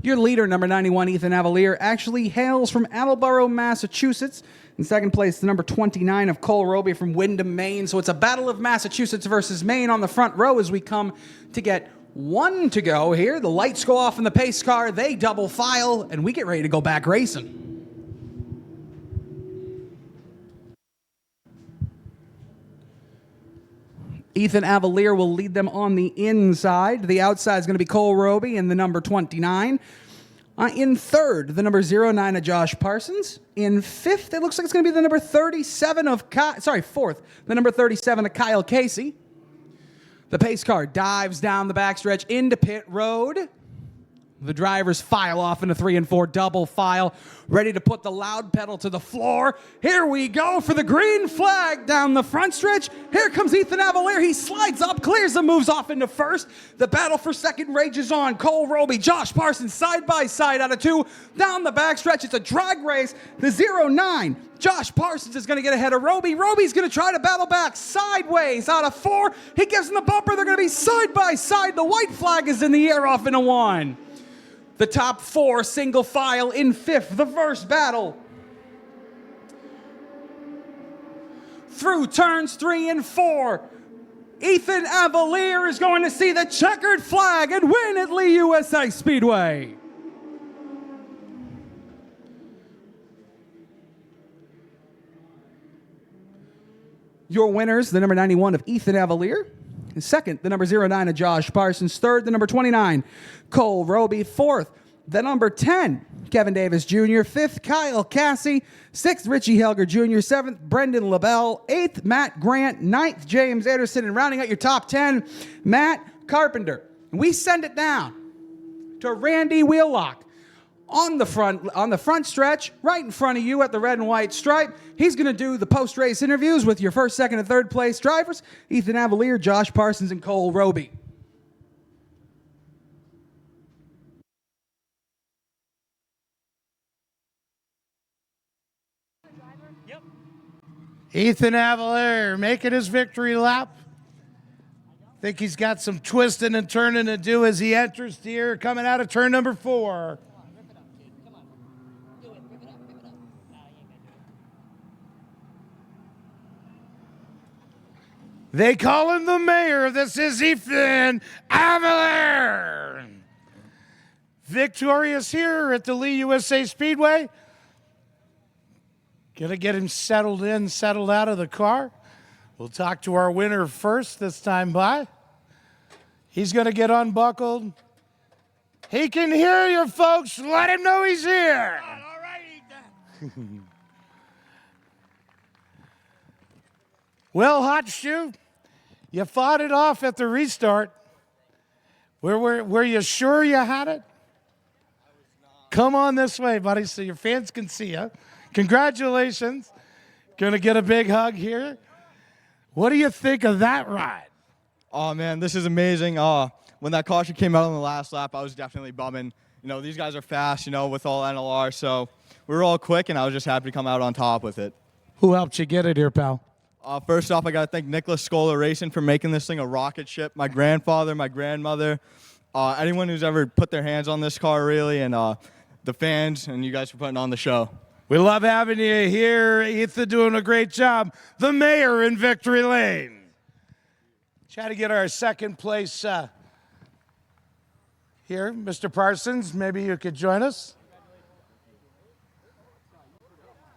[SPEAKER 2] Your leader, number 91, Ethan Avalier, actually hails from Attleboro, Massachusetts. In second place, the number 29 of Cole Roby from Windham, Maine. So it's a battle of Massachusetts versus Maine on the front row as we come to get 1 to go here. The lights go off in the pace car. They double file, and we get ready to go back racing. Ethan Avalier will lead them on the inside. The outside is going to be Cole Roby and the number 29. In third, the number 09 of Josh Parsons. In fifth, it looks like it's going to be the number 37 of fourth, the number 37 of Kyle Casey. The pace car dives down the backstretch into pit road. The drivers file off into 3 and 4, double file, ready to put the loud pedal to the floor. Here we go for the green flag down the front stretch. Here comes Ethan Avalier. He slides up, clears and moves off into first. The battle for second rages on. Cole Roby, Josh Parsons side by side out of 2. Down the backstretch, it's a drag race. The 09, Josh Parsons is going to get ahead of Roby. Roby's going to try to battle back sideways out of 4. He gives him the bumper. They're going to be side by side. The white flag is in the air off into 1. The top 4 single file in 5th, the first battle. Through turns 3 and 4, Ethan Avalier is going to see the checkered flag and win at Lee USA Speedway. Your winners, the number 91 of Ethan Avalier. Second, the number 09 of Josh Parsons. Third, the number 29, Cole Roby. Fourth, the number 10, Kevin Davis Jr. Fifth, Kyle Cassie. Sixth, Richie Helger Jr. Seventh, Brendan LaBelle. Eighth, Matt Grant. Ninth, James Anderson. And rounding out your top 10, Matt Carpenter. We send it down to Randy Wheelock. On the front stretch, right in front of you at the red and white stripe. He's going to do the post-race interviews with your first, second, and third place drivers, Ethan Avalier, Josh Parsons, and Cole Roby.
[SPEAKER 1] Ethan Avalier making his victory lap. Think he's got some twisting and turning to do as he enters here, coming out of turn number 4. They call him the mayor. This is Ethan Avalier. Victorious here at the Lee USA Speedway. Gonna get him settled in, settled out of the car. We'll talk to our winner first this time by. He's gonna get unbuckled. He can hear you, folks. Let him know he's here. All right, Ethan. Well, Hot Shoe, you fought it off at the restart. Were you sure you had it? Come on this way, buddy, so your fans can see you. Congratulations. Gonna get a big hug here. What do you think of that ride?
[SPEAKER 3] Oh, man, this is amazing. When that caution came out on the last lap, I was definitely bumming. You know, these guys are fast, you know, with all NLR, so we were all quick, and I was just happy to come out on top with it.
[SPEAKER 1] Who helped you get it here, pal?
[SPEAKER 3] First off, I got to thank Nicholas Scola Racing for making this thing a rocket ship. My grandfather, my grandmother, anyone who's ever put their hands on this car, really, and the fans, and you guys for putting on the show.
[SPEAKER 1] We love having you here. Ethan doing a great job. The mayor in Victory Lane. Try to get our second place here. Mr. Parsons, maybe you could join us.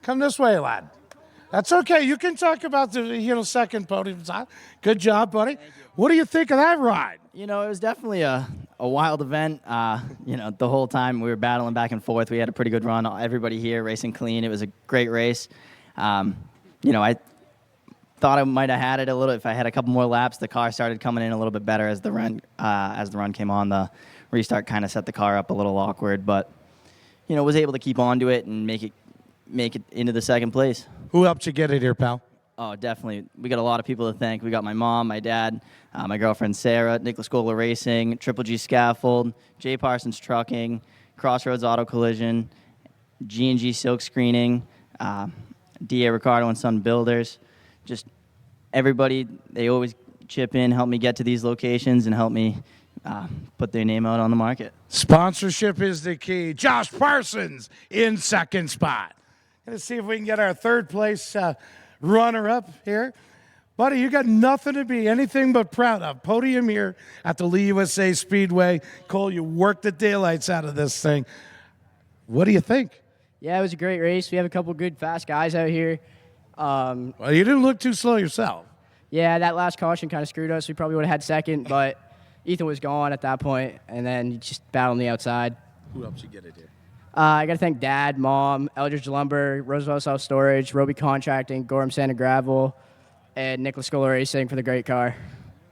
[SPEAKER 1] Come this way, lad. That's okay. You can talk about the second podium spot. Good job, buddy. What do you think of that ride?
[SPEAKER 10] You know, it was definitely a wild event. The whole time we were battling back and forth. We had a pretty good run. Everybody here racing clean. It was a great race. I thought I might have had it a little. If I had a couple more laps, the car started coming in a little bit better as the run came on. The restart kind of set the car up a little awkward, but was able to keep on to it and make it into the second place.
[SPEAKER 1] Who helped you get it here, pal?
[SPEAKER 10] Oh, definitely. We got a lot of people to thank. We got my mom, my dad, my girlfriend Sarah, Nicholas Scola Racing, Triple G Scaffold, J Parsons Trucking, Crossroads Auto Collision, G&G Silk Screening, D.A. Ricardo and Son Builders. Just everybody, they always chip in, help me get to these locations, and help me put their name out on the market.
[SPEAKER 1] Sponsorship is the key. Josh Parsons in second spot. Let's see if we can get our third place runner-up here. Buddy, you got nothing to be anything but proud of. Podium here at the Lee USA Speedway. Cole, you worked the daylights out of this thing. What do you think?
[SPEAKER 7] Yeah, it was a great race. We have a couple good, fast guys out here.
[SPEAKER 1] Well, you didn't look too slow yourself.
[SPEAKER 7] Yeah, that last caution kind of screwed us. We probably would have had second, but Ethan was gone at that point, and then just battling the outside.
[SPEAKER 1] Who helped you get it here?
[SPEAKER 7] I got to thank Dad, Mom, Eldridge Lumber, Roosevelt Self Storage, Roby Contracting, Gorham Sand and Gravel, and Nicholas Scola Racing for the great car.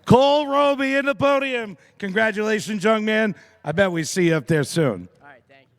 [SPEAKER 1] Cole Roby in the podium. Congratulations, young man. I bet we see you up there soon.
[SPEAKER 7] All right, thank you.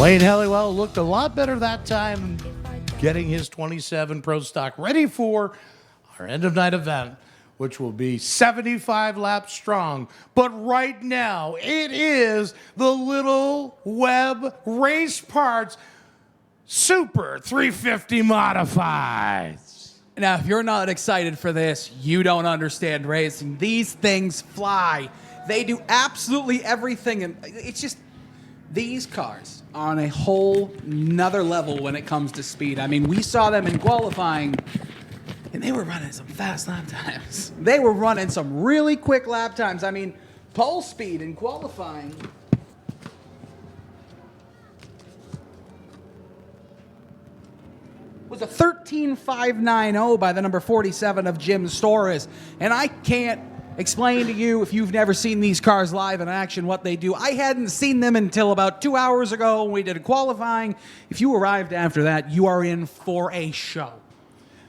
[SPEAKER 1] Wayne Helliwell looked a lot better that time, getting his 27 Pro Stock ready for our end of night event, which will be 75 laps strong. But right now, it is the Little Web Race Parts Super 350 Modifieds.
[SPEAKER 2] Now, if you're not excited for this, you don't understand racing. These things fly. They do absolutely everything, and it's just these cars are on a whole nother level when it comes to speed. I mean, we saw them in qualifying, and they were running some fast lap times. They were running some really quick lap times. I mean, pole speed in qualifying was a 13.590 by the number 47 of Jim Storrs. And I can't explain to you, if you've never seen these cars live in action, what they do. I hadn't seen them until about 2 hours ago when we did qualifying. If you arrived after that, you are in for a show.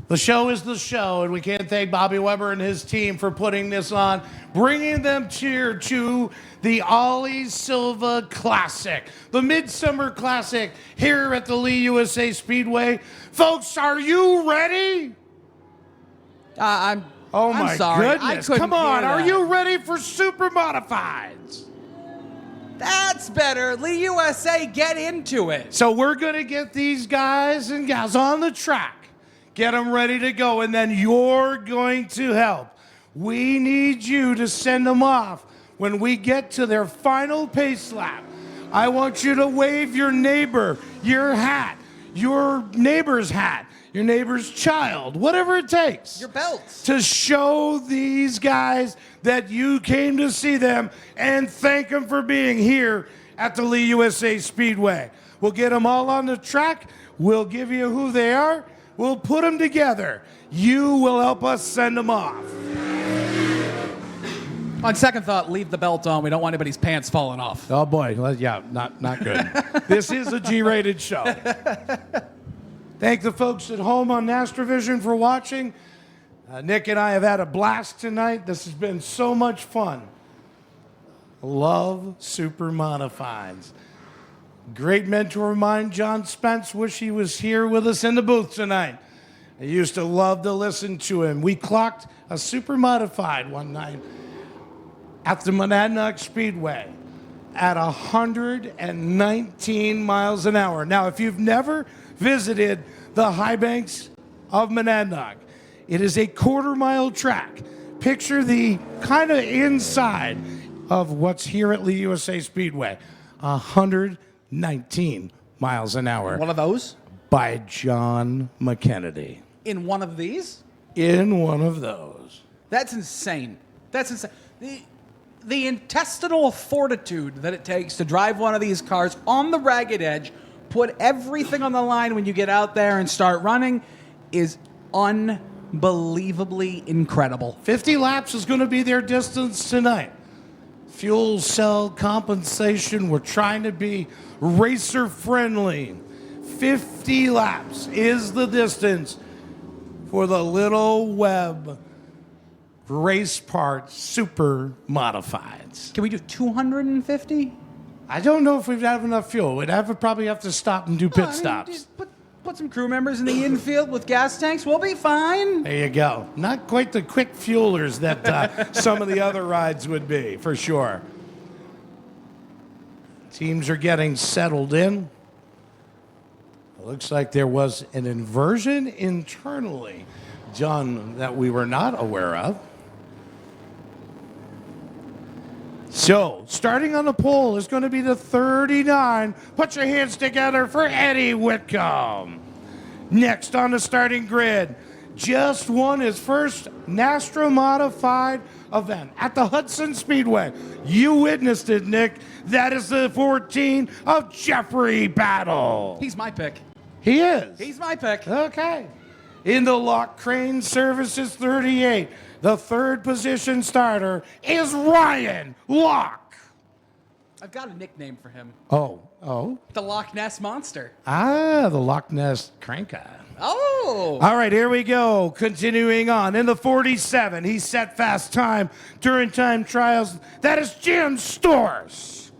[SPEAKER 1] The show is the show, and we can't thank Bobby Weber and his team for putting this on, bringing them here to the Ollie Silva Classic, the Midsummer Classic here at the Lee USA Speedway. Folks, are you ready? Oh my
[SPEAKER 2] I'm sorry.
[SPEAKER 1] goodness.
[SPEAKER 2] I couldn't
[SPEAKER 1] Come on,
[SPEAKER 2] hear
[SPEAKER 1] are
[SPEAKER 2] that.
[SPEAKER 1] you ready for Super Modifieds?
[SPEAKER 2] That's better. Lee USA, get into it.
[SPEAKER 1] So we're going to get these guys and gals on the track, get them ready to go, and then you're going to help. We need you to send them off when we get to their final pace lap. I want you to wave your neighbor, your hat, your neighbor's hat, your neighbor's child, whatever it takes.
[SPEAKER 2] Your belts.
[SPEAKER 1] To show these guys that you came to see them and thank them for being here at the Lee USA Speedway. We'll get them all on the track. We'll give you who they are. We'll put them together. You will help us send them off.
[SPEAKER 2] On second thought, leave the belt on. We don't want anybody's pants falling off.
[SPEAKER 1] Oh boy, yeah, not good. This is a G-rated show. Thank the folks at home on Nastrovision for watching. Nick and I have had a blast tonight. This has been so much fun. Love Super Modifieds. Great mentor of mine, John Spence. Wish he was here with us in the booth tonight. I used to love to listen to him. We clocked a Super Modified one night at the Monadnock Speedway at 119 miles an hour. Now, if you've never visited the high banks of Monadnock, it is a quarter-mile track. Picture the kind of inside of what's here at Lee USA Speedway. 119 miles an hour.
[SPEAKER 2] One of those?
[SPEAKER 1] By John McKennedy.
[SPEAKER 2] In one of these?
[SPEAKER 1] In one of those.
[SPEAKER 2] That's insane. That's insane. The intestinal fortitude that it takes to drive one of these cars on the ragged edge, put everything on the line when you get out there and start running, is unbelievably incredible.
[SPEAKER 1] 50 laps is going to be their distance tonight. Fuel cell compensation. We're trying to be racer friendly. 50 laps is the distance for the Little Web Race Parts Super Modifieds.
[SPEAKER 2] Can we do 250?
[SPEAKER 1] I don't know if we'd have enough fuel. We'd probably have to stop and do pit stops.
[SPEAKER 2] Just put some crew members in the infield with gas tanks. We'll be fine.
[SPEAKER 1] There you go. Not quite the quick fuelers that some of the other rides would be, for sure. Teams are getting settled in. It looks like there was an inversion internally done that we were not aware of. So, starting on the pole is going to be the 39. Put your hands together for Eddie Whitcomb. Next on the starting grid, just won his first Nastro Modified event at the Hudson Speedway. You witnessed it, Nick. That is the 14 of Jeffrey Battle.
[SPEAKER 2] He's my pick.
[SPEAKER 1] He is.
[SPEAKER 2] He's my pick.
[SPEAKER 1] Okay. In the Lock Crane Services 38, the third position starter is Ryan Locke.
[SPEAKER 2] I've got a nickname for him.
[SPEAKER 1] Oh.
[SPEAKER 2] The Loch Ness Monster.
[SPEAKER 1] The Loch Ness Cranka.
[SPEAKER 2] Oh.
[SPEAKER 1] All right, here we go. Continuing on. In the 47, he set fast time during time trials. That is Jim Storrs.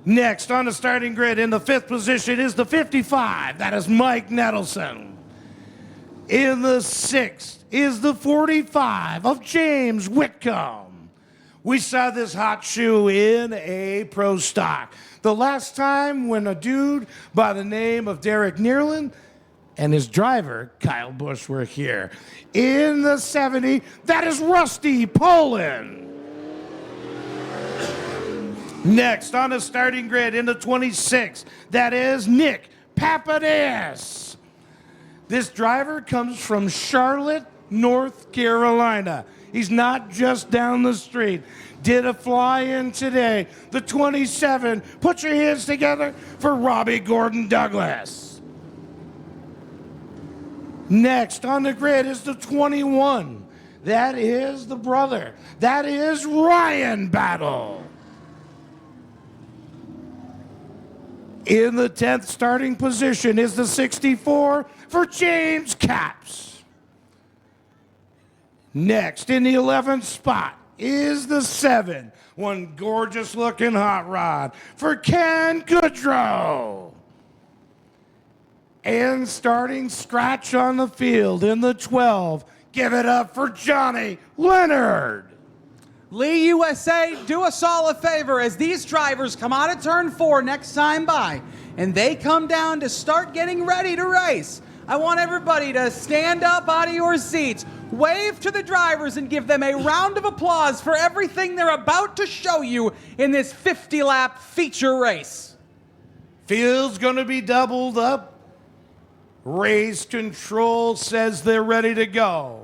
[SPEAKER 1] Next on the starting grid in the 5th position is the 55. That is Mike Nettleson. In the 6th is the 45 of James Whitcomb. We saw this hot shoe in a pro stock. The last time when a dude by the name of Derek Neerlin and his driver, Kyle Busch, were here. In the 70, that is Rusty Poland. Next on the starting grid in the 26, that is Nick Papadakis. This driver comes from Charlotte, North Carolina. He's not just down the street. Did a fly-in today. The 27, put your hands together for Robbie Gordon Douglas. Next on the grid is the 21. That is the brother. That is Ryan Battle. In the 10th starting position is the 64 for James Capps. Next in the 11th spot is the 7, one gorgeous looking hot rod for Ken Goodrow. And starting scratch on the field in the 12, give it up for Johnny Leonard.
[SPEAKER 2] Lee USA, do us all a favor as these drivers come out of turn 4 next time by and they come down to start getting ready to race. I want everybody to stand up out of your seats, wave to the drivers, and give them a round of applause for everything they're about to show you in this 50-lap feature race.
[SPEAKER 1] Field's going to be doubled up. Race control says they're ready to go.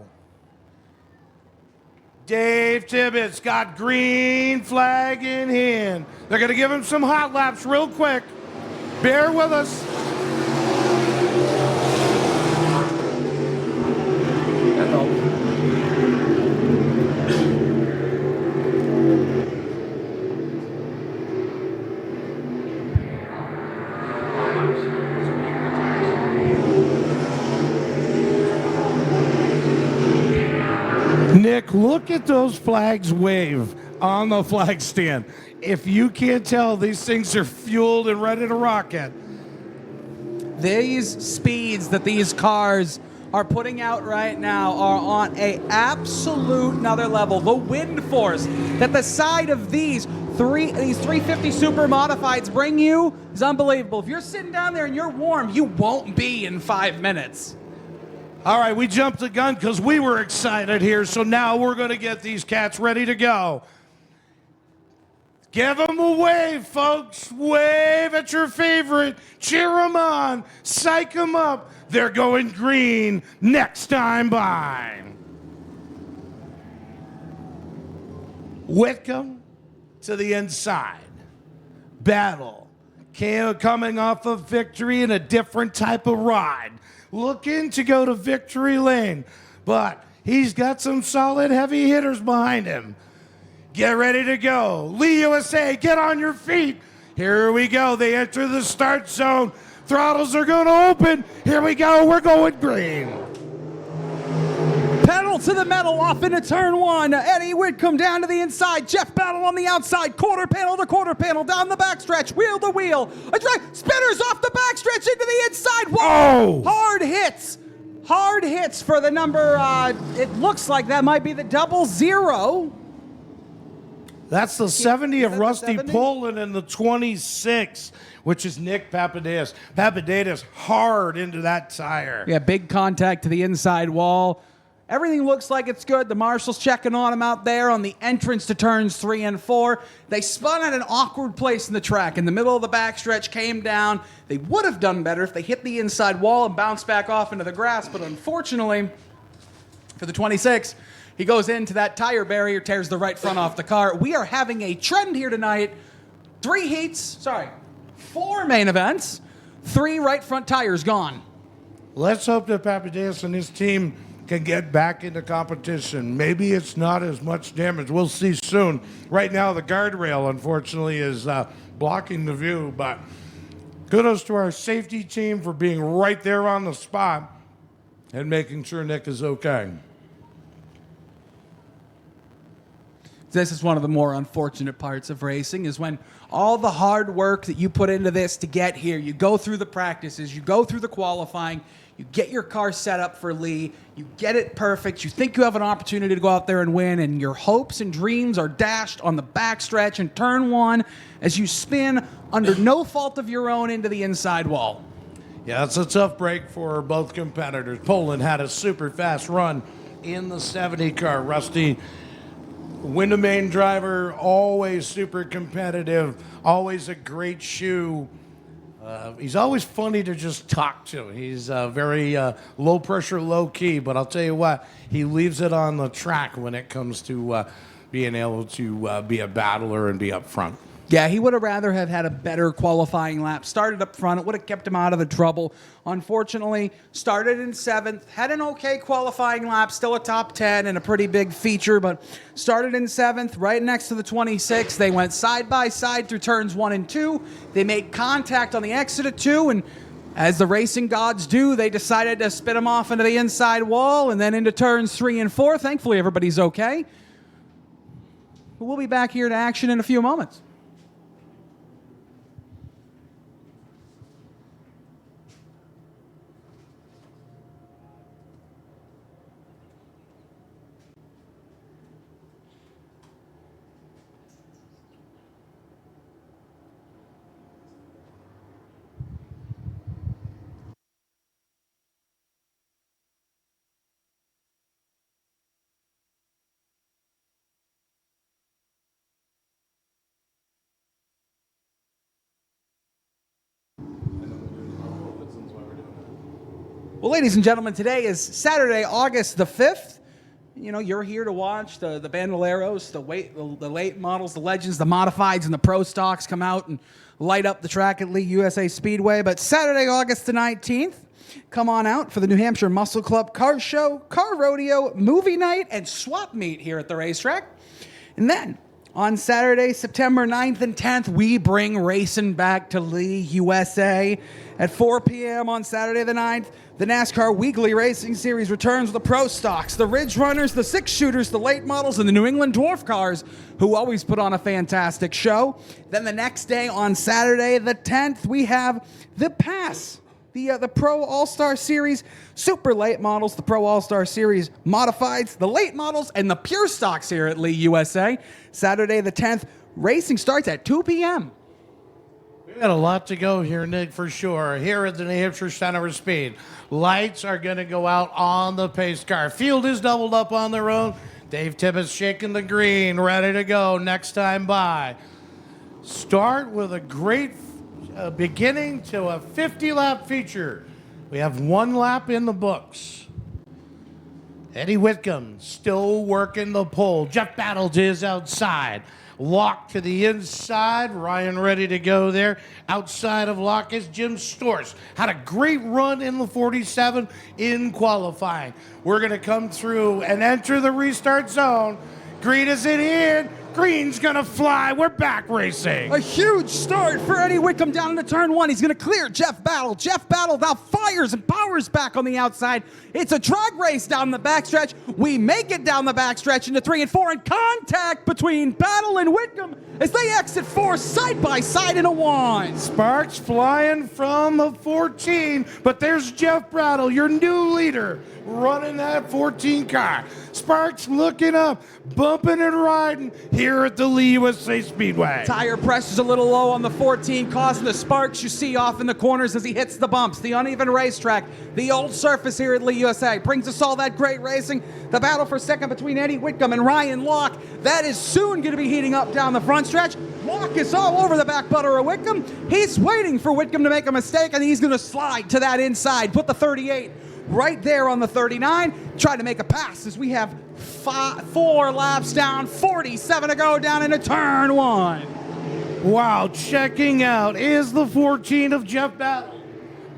[SPEAKER 1] Dave Tibbetts got green flag in hand. They're going to give him some hot laps real quick. Bear with us. Nick, look at those flags wave on the flag stand. If you can't tell, these things are fueled and ready to rocket.
[SPEAKER 2] These speeds that these cars are putting out right now are on a absolute another level. The wind force that the side of these 350 Super Modifieds bring you is unbelievable. If you're sitting down there and you're warm, you won't be in 5 minutes.
[SPEAKER 1] All right, we jumped the gun because we were excited here, so now we're going to get these cats ready to go. Give them a wave, folks. Wave at your favorite. Cheer them on. Psych them up. They're going green next time by. Whitcomb to the inside. Battle. Coming off of victory in a different type of ride. Looking to go to victory lane, but he's got some solid heavy hitters behind him. Get ready to go. Lee USA, get on your feet. Here we go. They enter the start zone. Throttles are going to open. Here we go. We're going green.
[SPEAKER 2] Pedal to the metal off into turn 1. Eddie Whitcomb down to the inside. Jeff Battle on the outside. Quarter panel to quarter panel down the backstretch. Wheel to wheel. A drive. Spinners off the backstretch into the inside. Whoa!
[SPEAKER 1] Oh!
[SPEAKER 2] Hard hits. Hard hits for the number. It looks like that might be the 00.
[SPEAKER 1] That's the 70 of
[SPEAKER 2] that the
[SPEAKER 1] Rusty
[SPEAKER 2] 70?
[SPEAKER 1] Poland and the 26, which is Nick Papadakis. Papadakis hard into that tire.
[SPEAKER 2] Yeah, big contact to the inside wall. Everything looks like it's good. The marshal's checking on him out there on the entrance to turns 3 and 4. They spun at an awkward place in the track. In the middle of the backstretch, came down. They would have done better if they hit the inside wall and bounced back off into the grass, but unfortunately for the 26, he goes into that tire barrier, tears the right front off the car. We are having a trend here tonight. 4 main events, 3 right front tires gone.
[SPEAKER 1] Let's hope that Papadakis and his team can get back into competition. Maybe it's not as much damage. We'll see soon. Right now, the guardrail, unfortunately, is blocking the view, but kudos to our safety team for being right there on the spot and making sure Nick is okay.
[SPEAKER 2] This is one of the more unfortunate parts of racing, is when all the hard work that you put into this to get here, you go through the practices, you go through the qualifying, you get your car set up for Lee, you get it perfect, you think you have an opportunity to go out there and win, and your hopes and dreams are dashed on the backstretch in turn one as you spin under no fault of your own into the inside wall.
[SPEAKER 1] Yeah, it's a tough break for both competitors. Poland had a super fast run in the 70 car. Rusty, Windomain driver, always super competitive, always a great shoe. He's always funny to just talk to. He's very low pressure, low key, but I'll tell you what, he leaves it on the track when it comes to being able to be a battler and be up front.
[SPEAKER 2] Yeah, he would have rather have had a better qualifying lap. Started up front. It would have kept him out of the trouble. Unfortunately, started in 7th. Had an okay qualifying lap. Still a top 10 and a pretty big feature, but started in 7th, right next to the 26. They went side by side through turns 1 and 2. They made contact on the exit of 2, and as the racing gods do, they decided to spin him off into the inside wall and then into turns 3 and 4. Thankfully, everybody's okay. But we'll be back here to action in a few moments. Well, ladies and gentlemen, today is Saturday, August the 5th. You know, you're here to watch the Bandoleros, the late models, the legends, the modifieds, and the pro stocks come out and light up the track at Lee USA Speedway. But Saturday, August the 19th, come on out for the New Hampshire Muscle Club Car Show, Car Rodeo, Movie Night, and Swap Meet here at the racetrack. And then on Saturday, September 9th and 10th, we bring racing back to Lee USA at 4 p.m. on Saturday the 9th. The NASCAR Weekly Racing Series returns with the Pro Stocks, the Ridge Runners, the Six Shooters, the Late Models, and the New England Dwarf Cars, who always put on a fantastic show. Then the next day, on Saturday the 10th, we have the Pass, the Pro All-Star Series Super Late Models, the Pro All-Star Series Modifieds, the Late Models, and the Pure Stocks here at Lee USA. Saturday the 10th, racing starts at 2 p.m.
[SPEAKER 1] We got a lot to go here, Nick, for sure. Here at the New Hampshire Center of Speed, lights are going to go out on the pace car. Field is doubled up on their own. Dave Tibbetts shaking the green, ready to go next time by. Start with a great beginning to a 50-lap feature. We have 1 lap in the books. Eddie Whitcomb still working the pole. Jeff Battles is outside. Lock to the inside. Ryan ready to go there. Outside of Lock is Jim Storrs. Had a great run in the 47 in qualifying. We're going to come through and enter the restart zone. Green is in. Green's going to fly. We're back racing.
[SPEAKER 2] A huge start for Eddie Whitcomb down into turn 1. He's going to clear Jeff Battle. Jeff Battle now fires and powers back on the outside. It's a drag race down the backstretch. We make it down the backstretch into 3 and 4, and contact between Battle and Whitcomb as they exit 4 side by side in a 1.
[SPEAKER 1] Sparks flying from the 14, but there's Jeff Battle, your new leader, running that 14 car. Sparks looking up, bumping and riding here at the Lee USA Speedway.
[SPEAKER 2] Tire pressure's a little low on the 14, causing the sparks you see off in the corners as he hits the bumps. The uneven racetrack, the old surface here at Lee USA brings us all that great racing. The battle for second between Eddie Whitcomb and Ryan Locke, that is soon going to be heating up down the front stretch. Locke is all over the back butter of Whitcomb. He's waiting for Whitcomb to make a mistake, and he's going to slide to that inside, put the 38 right there on the 39, try to make a pass as we have 4 laps down, 47 to go down into turn 1.
[SPEAKER 1] Wow, checking out is the 14 of Jeff Battle.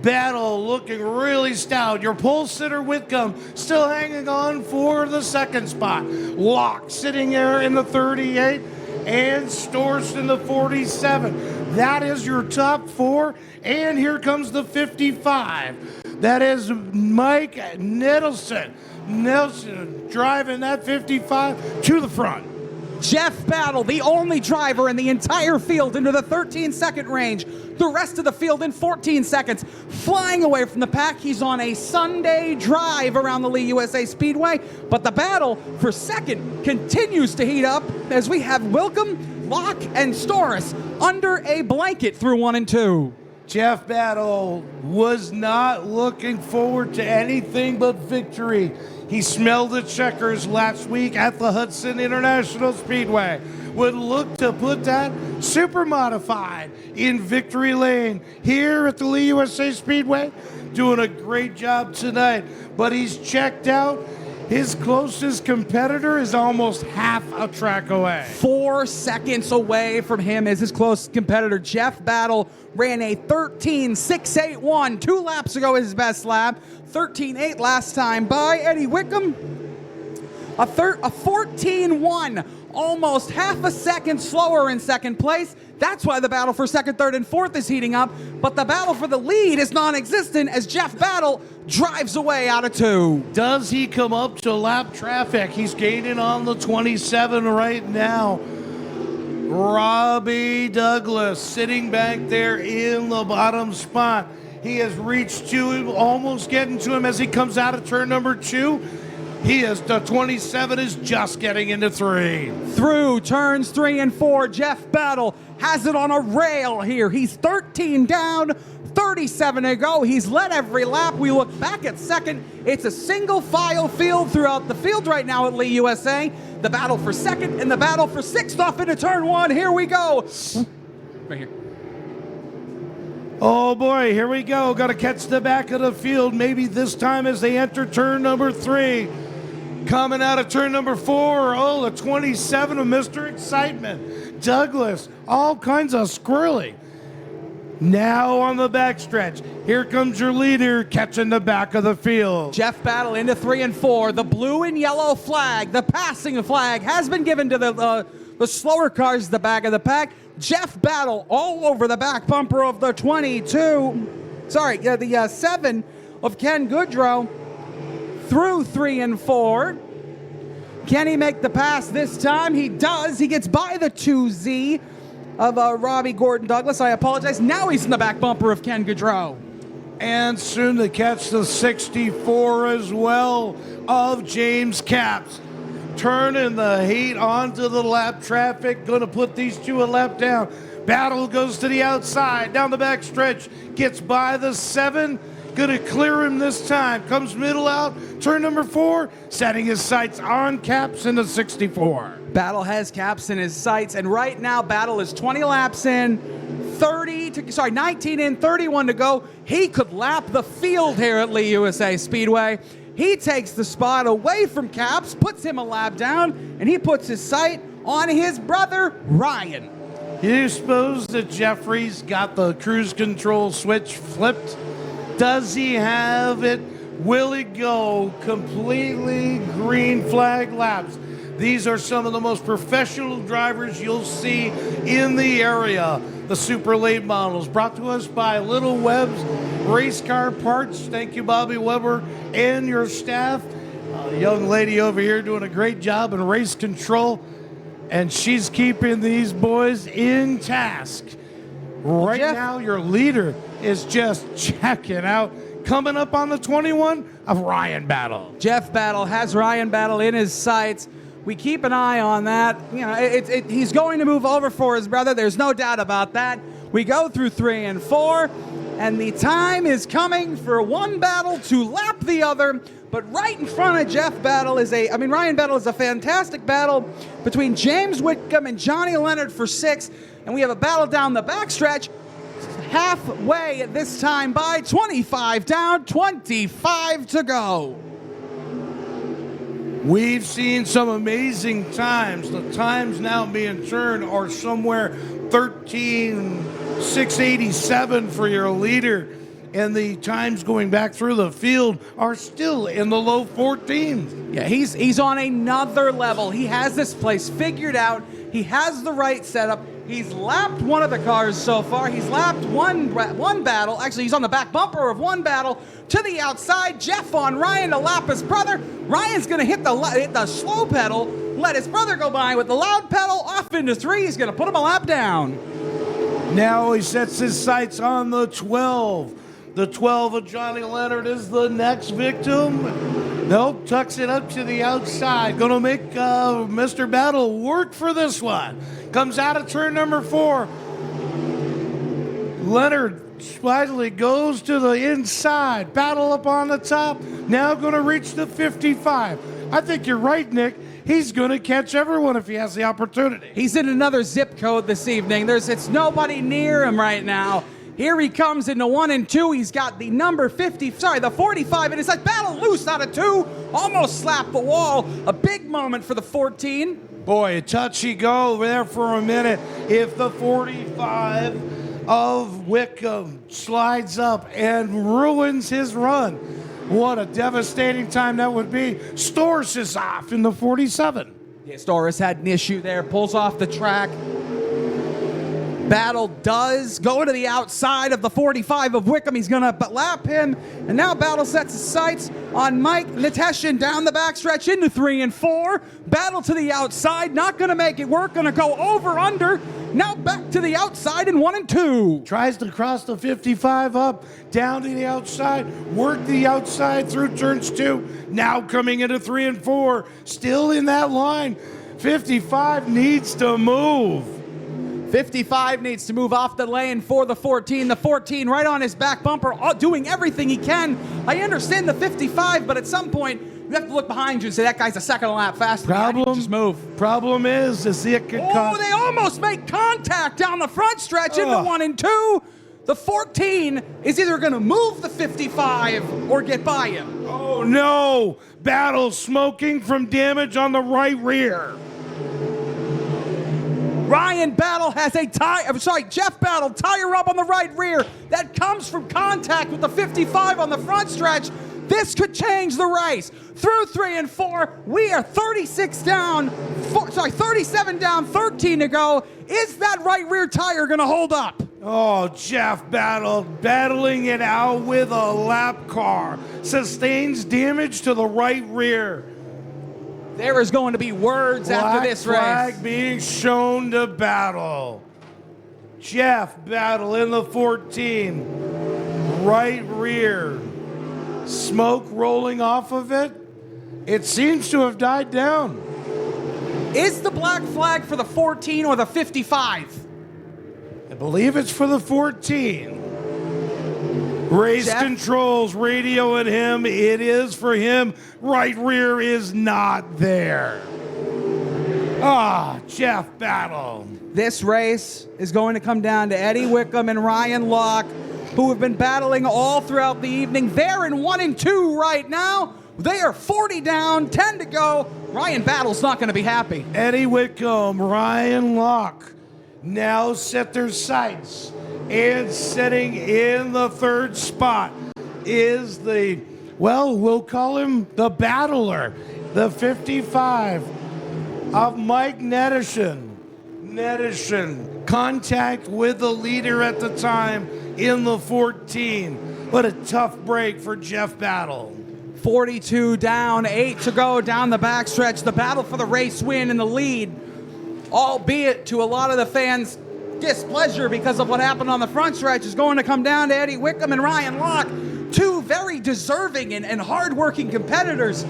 [SPEAKER 1] Battle looking really stout. Your pole sitter Whitcomb still hanging on for the second spot. Locke sitting there in the 38 and Storrs in the 47. That is your top 4, and here comes the 55. That is Mike Nelson. Nelson driving that 55 to the front.
[SPEAKER 2] Jeff Battle, the only driver in the entire field into the 13-second range. The rest of the field in 14 seconds, flying away from the pack. He's on a Sunday drive around the Lee USA Speedway, but the battle for second continues to heat up as we have Wilkham, Locke, and Storis under a blanket through 1 and 2.
[SPEAKER 1] Jeff Battle was not looking forward to anything but victory. He smelled the checkers last week at the Hudson International Speedway. Would look to put that super modified in victory lane here at the Lee USA Speedway. Doing a great job tonight, but he's checked out. His closest competitor is almost half a track away.
[SPEAKER 2] 4 seconds away from him is his closest competitor. Jeff Battle ran a 13.681 2 laps ago, his best lap. 13.8 last time by Eddie Wickham. A 14.1, almost half a second slower in second place. That's why the battle for second, third, and fourth is heating up. But the battle for the lead is non-existent as Jeff Battle drives away out of 2.
[SPEAKER 1] Does he come up to lap traffic? He's gaining on the 27 right now. Robbie Douglas sitting back there in the bottom spot. He has reached to him, almost getting to him as he comes out of turn number 2. The 27 is just getting into 3.
[SPEAKER 2] Through turns 3 and 4, Jeff Battle has it on a rail here. He's 13 down, 37 to go. He's led every lap. We look back at second. It's a single file field throughout the field right now at Lee USA. The battle for second and the battle for 6th off into turn 1. Here we go. Right here.
[SPEAKER 1] Oh boy, here we go. Got to catch the back of the field. Maybe this time as they enter turn number 3. Coming out of turn number 4, the 27 of Mr. Excitement. Douglas, all kinds of squirrely. Now on the backstretch, here comes your leader catching the back of the field.
[SPEAKER 2] Jeff Battle into 3 and 4. The blue and yellow flag, the passing flag, has been given to the slower cars at the back of the pack. Jeff Battle all over the back bumper of the 7 of Ken Goodrow through 3 and 4. Can he make the pass this time? He does. He gets by the 2Z of Robbie Gordon Douglas. I apologize. Now he's in the back bumper of Ken Goodrow.
[SPEAKER 1] And soon to catch the 64 as well of James Capps. Turning the heat onto the lap traffic. Going to put these two a lap down. Battle goes to the outside. Down the back stretch. Gets by the 7. Going to clear him this time. Comes middle out. Turn number 4. Setting his sights on Capps in the 64.
[SPEAKER 2] Battle has Capps in his sights. And right now, Battle is 20 laps in. 19 in, 31 to go. He could lap the field here at Lee USA Speedway. He takes the spot away from Capps, puts him a lap down, and he puts his sight on his brother, Ryan.
[SPEAKER 1] You suppose that Jeffrey's got the cruise control switch flipped? Does he have it? Will it go completely green flag laps? These are some of the most professional drivers you'll see in the area. The super late models brought to us by Little Webb's Race Car Parts. Thank you, Bobby Weber, and your staff. A young lady over here doing a great job in race control, and she's keeping these boys in task. Right now, your leader is just checking out. Coming up on the 21 of Ryan Battle.
[SPEAKER 2] Jeff Battle has Ryan Battle in his sights. We keep an eye on that. You know, he's going to move over for his brother. There's no doubt about that. We go through 3 and 4, and the time is coming for one battle to lap the other. But right in front of Jeff Battle Ryan Battle is a fantastic battle between James Whitcomb and Johnny Leonard for 6. And we have a battle down the backstretch. Halfway at this time by 25 down, 25 to go.
[SPEAKER 1] We've seen some amazing times. The times now being turned are somewhere 13.687 for your leader. And the times going back through the field are still in the low 14s.
[SPEAKER 2] Yeah, he's on another level. He has this place figured out. He has the right setup. He's lapped one of the cars so far. He's lapped one battle. Actually, he's on the back bumper of one battle to the outside. Jeff on Ryan to lap his brother. Ryan's going to hit the slow pedal, let his brother go by with the loud pedal, off into 3. He's going to put him a lap down.
[SPEAKER 1] Now he sets his sights on the 12. The 12 of Johnny Leonard is the next victim. Nope, tucks it up to the outside. Gonna make Mr. Battle work for this one. Comes out of turn number 4. Leonard slightly goes to the inside. Battle up on the top. Now gonna reach the 55. I think you're right, Nick. He's going to catch everyone if he has the opportunity.
[SPEAKER 2] He's in another zip code this evening. It's nobody near him right now. Here he comes into 1 and 2. He's got the number the 45, and it's like Battle loose out of 2. Almost slapped the wall. A big moment for the 14.
[SPEAKER 1] Boy, a touchy go there for a minute. If the 45 of Wickham slides up and ruins his run, what a devastating time that would be. Storrs is off in the 47.
[SPEAKER 2] Yeah, Storrs had an issue there, pulls off the track. Battle does go to the outside of the 45 of Wickham. He's going to lap him. And now Battle sets his sights on Mike Nateshin down the backstretch into 3 and 4. Battle to the outside, not going to make it work. Going to go over, under. Now back to the outside in 1 and 2.
[SPEAKER 1] Tries to cross the 55 up, down to the outside, work the outside through turns 2. Now coming into 3 and 4, still in that line. 55 needs to move.
[SPEAKER 2] 55 needs to move off the lane for the 14. The 14 right on his back bumper, doing everything he can. I understand the 55, but at some point, you have to look behind you and say, that guy's a second lap faster. Just move.
[SPEAKER 1] Problem is it could
[SPEAKER 2] they almost make contact down the front stretch into 1 and 2. The 14 is either going to move the 55 or get by him.
[SPEAKER 1] Oh, no. Battle smoking from damage on the right rear.
[SPEAKER 2] Jeff Battle, tire rub on the right rear. That comes from contact with the 55 on the front stretch. This could change the race. Through 3 and 4, we are 37 down, 13 to go. Is that right rear tire going to hold up?
[SPEAKER 1] Oh, Jeff Battle battling it out with a lap car. Sustains damage to the right rear.
[SPEAKER 2] There is going to be words after this race.
[SPEAKER 1] Flag being shown to Battle. Jeff Battle in the 14. Right rear. Smoke rolling off of it. It seems to have died down.
[SPEAKER 2] Is the black flag for the 14 or the 55?
[SPEAKER 1] I believe it's for the 14. Race controls radioing him. It is for him. Right rear is not there. Jeff Battle.
[SPEAKER 2] This race is going to come down to Eddie Wickham and Ryan Locke, who have been battling all throughout the evening. They're in 1 and 2 right now. They are 40 down, 10 to go. Ryan Battle's not going to be happy.
[SPEAKER 1] Eddie Wickham, Ryan Locke now set their sights. And sitting in the 3rd spot is we'll call him the battler, the 55 of Mike Nateshin. Nateshin, contact with the leader at the time in the 14. What a tough break for Jeff Battle.
[SPEAKER 2] 42 down, 8 to go down the backstretch. The battle for the race win and the lead, albeit to a lot of the fans' displeasure because of what happened on the front stretch, is going to come down to Eddie Wickham and Ryan Locke, two very deserving and hard-working competitors.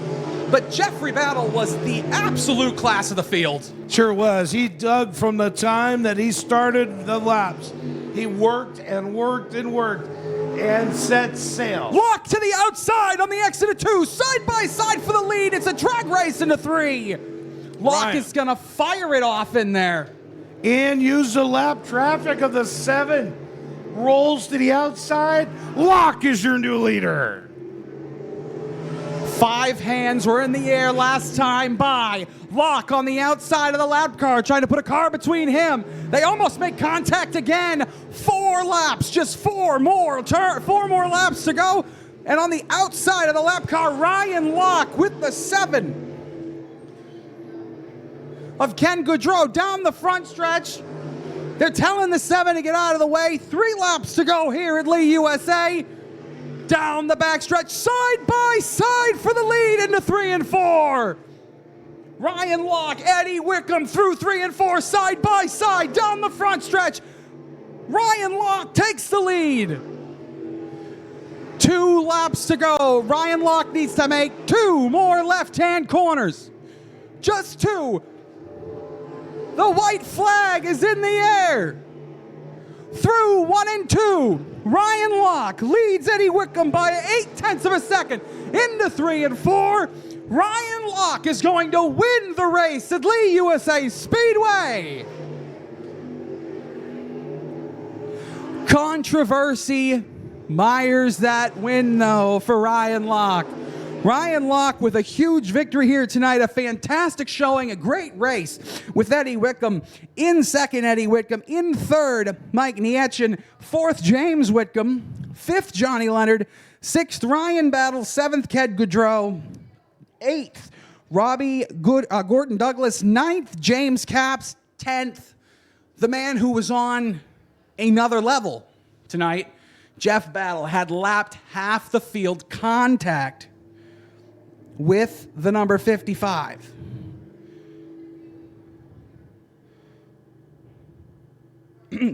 [SPEAKER 2] But Jeffrey Battle was the absolute class of the field.
[SPEAKER 1] Sure was. He dug from the time that he started the laps. He worked and worked and worked and set sail.
[SPEAKER 2] Locke to the outside on the exit of 2, side by side for the lead. It's a drag race into 3. Locke is going to fire it off in there.
[SPEAKER 1] And use the lap traffic of the 7. Rolls to the outside. Locke is your new leader.
[SPEAKER 2] 5 hands were in the air last time by. Locke on the outside of the lap car, trying to put a car between him. They almost make contact again. 4 laps, just 4 more laps to go. And on the outside of the lap car, Ryan Locke with the 7 of Ken Goudreau down the front stretch. They're telling the 7 to get out of the way. 3 laps to go here at Lee, USA. Down the backstretch, side by side for the lead into 3 and 4. Ryan Locke, Eddie Wickham through 3 and 4, side by side down the front stretch. Ryan Locke takes the lead. 2 laps to go. Ryan Locke needs to make 2 more left-hand corners. Just 2. The white flag is in the air. Through 1 and 2, Ryan Locke leads Eddie Wickham by 0.8 of a second. Into 3 and 4, Ryan Locke is going to win the race at Lee USA Speedway. Controversy mires that win, though, for Ryan Locke. Ryan Locke with a huge victory here tonight, a fantastic showing, a great race with Eddie Wickham. In second, Eddie Wickham. In third, Mike Nietchin. Fourth, James Whitcomb. Fifth, Johnny Leonard. Sixth, Ryan Battle. Seventh, Ked Goudreau. Eighth, Gordon Douglas. Ninth, James Capps. 10th, the man who was on another level tonight, Jeff Battle, had lapped half the field, contact with the number 55.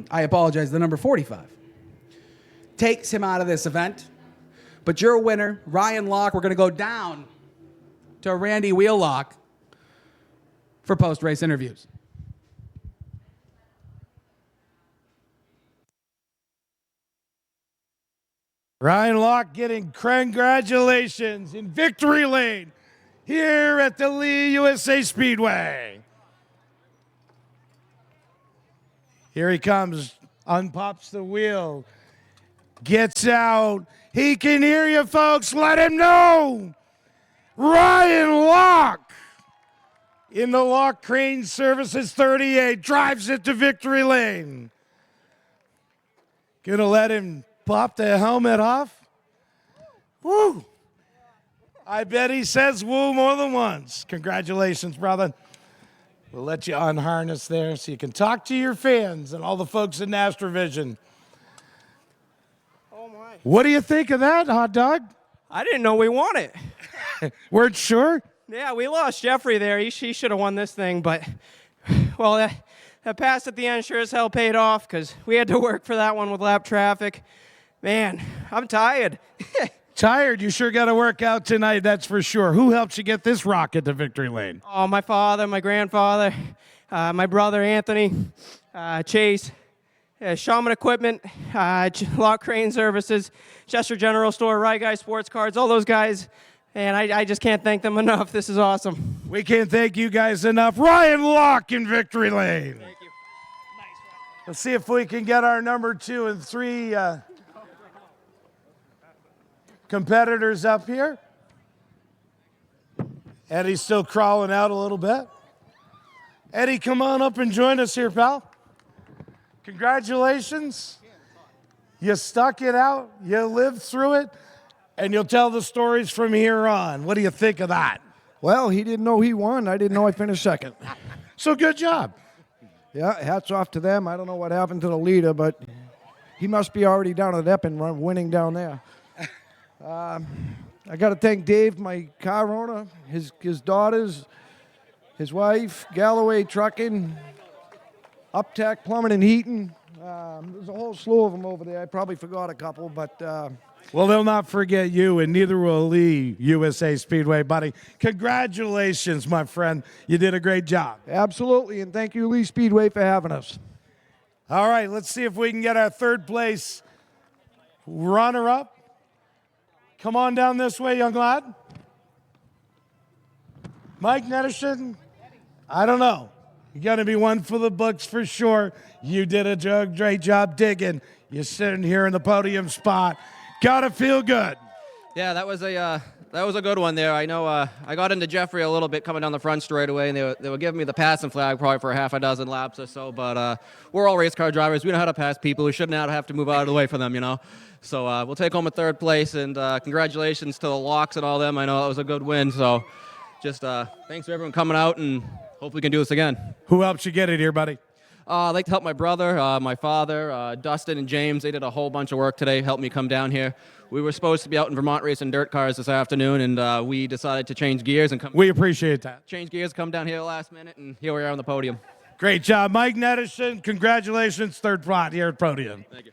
[SPEAKER 2] I apologize, the number 45. Takes him out of this event. But your winner, Ryan Locke, we're going to go down to Randy Wheelock for post-race interviews.
[SPEAKER 1] Ryan Locke getting congratulations in victory lane here at the Lee USA Speedway. Here he comes, unpops the wheel, gets out. He can hear you, folks. Let him know. Ryan Locke in the Locke Crane Services 38 drives it to victory lane. Gonna let him pop the helmet off. Woo! I bet he says woo more than once. Congratulations, brother. We'll let you unharness there so you can talk to your fans and all the folks in Astrovision.
[SPEAKER 7] Oh my.
[SPEAKER 1] What do you think of that, hot dog?
[SPEAKER 7] I didn't know we won it.
[SPEAKER 1] Weren't sure?
[SPEAKER 7] Yeah, we lost Jeffrey there. He should have won this thing, but, well, that pass at the end sure as hell paid off because we had to work for that one with lap traffic. Man, I'm tired.
[SPEAKER 1] Tired? You sure got to work out tonight, that's for sure. Who helped you get this rocket to victory lane?
[SPEAKER 7] Oh, my father, my grandfather, my brother Anthony, Chase, Shaman Equipment, Locke Crane Services, Chester General Store, Rye Guy Sports Cards, all those guys. And I just can't thank them enough. This is awesome.
[SPEAKER 1] We can't thank you guys enough. Ryan Locke in victory lane.
[SPEAKER 7] Thank you.
[SPEAKER 1] Let's see if we can get our number 2 and 3 competitors up here. Eddie's still crawling out a little bit. Eddie, come on up and join us here, pal. Congratulations. You stuck it out. You lived through it. And you'll tell the stories from here on. What do you think of that?
[SPEAKER 11] Well, he didn't know he won. I didn't know I finished second.
[SPEAKER 1] So good job.
[SPEAKER 11] Yeah, hats off to them. I don't know what happened to the leader, but he must be already down at Epping winning down there. I got to thank Dave, my car owner, his daughters, his wife, Galloway Trucking, Uptack Plumbing and Heating. There's a whole slew of them over there. I probably forgot a couple, but...
[SPEAKER 1] well, they'll not forget you, and neither will Lee USA Speedway, buddy. Congratulations, my friend. You did a great job.
[SPEAKER 11] Absolutely, and thank you, Lee Speedway, for having us.
[SPEAKER 1] All right, let's see if we can get our third place runner-up. Come on down this way, young lad. Mike Netterson? I don't know. You're going to be one for the books for sure. You did a great job digging. You're sitting here in the podium spot. Gotta feel good.
[SPEAKER 12] Yeah, that was a good one there. I know I got into Jeffrey a little bit coming down the front straightaway, and they were giving me the passing flag probably for half a dozen laps or so. But we're all race car drivers. We know how to pass people. We shouldn't have to move out of the way for them, you know. So we'll take home a third place, and congratulations to the Locks and all them. I know that was a good win. So just thanks for everyone coming out, and hope we can do this again.
[SPEAKER 1] Who helped you get it here, buddy?
[SPEAKER 12] I'd like to help my brother, my father, Dustin and James. They did a whole bunch of work today, helped me come down here. We were supposed to be out in Vermont racing dirt cars this afternoon, and we decided to change gears and come.
[SPEAKER 1] We appreciate that.
[SPEAKER 12] Change gears, come down here last minute, and here we are on the podium.
[SPEAKER 1] Great job, Mike Nedison. Congratulations, third spot here at podium.
[SPEAKER 12] Thank you.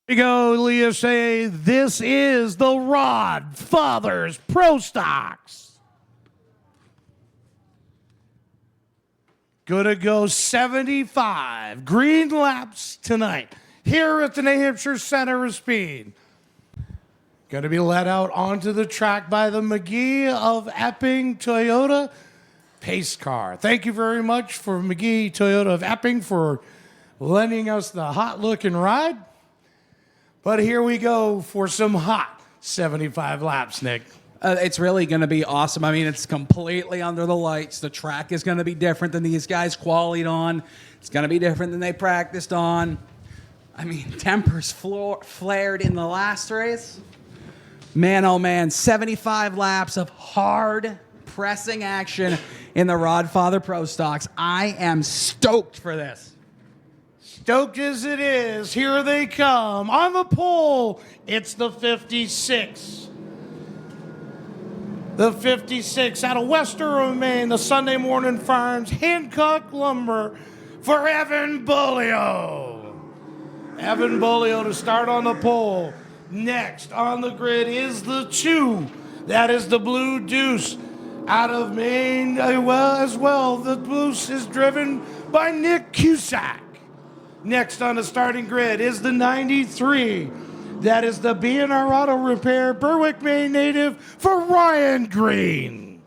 [SPEAKER 1] Here we go, USA. This is the Rod Fathers Pro Stocks. Gonna go 75 green laps tonight here at the New Hampshire Center of Speed. Gonna be led out onto the track by the McGee of Epping Toyota pace car. Thank you very much for McGee Toyota of Epping for lending us the hot looking ride. But here we go for some hot 75 laps, Nick.
[SPEAKER 2] It's really going to be awesome. I mean, it's completely under the lights. The track is going to be different than these guys qualied on. It's going to be different than they practiced on. I mean, tempers flared in the last race. Man, oh man, 75 laps of hard pressing action in the Rod Father Pro Stocks. I am stoked for this.
[SPEAKER 1] Stoked as it is, here they come. On the pole, it's the 56. The 56 out of Western Maine, the Sunday Morning Farms, Hancock Lumber for Evan Bolio. Evan Bolio to start on the pole. Next on the grid is the 2. That is the Blue Deuce Out of Maine, as well, the boost is driven by Nick Cusack. Next on the starting grid is the 93. That is the B&R Auto Repair Berwick, Maine native for Ryan Green.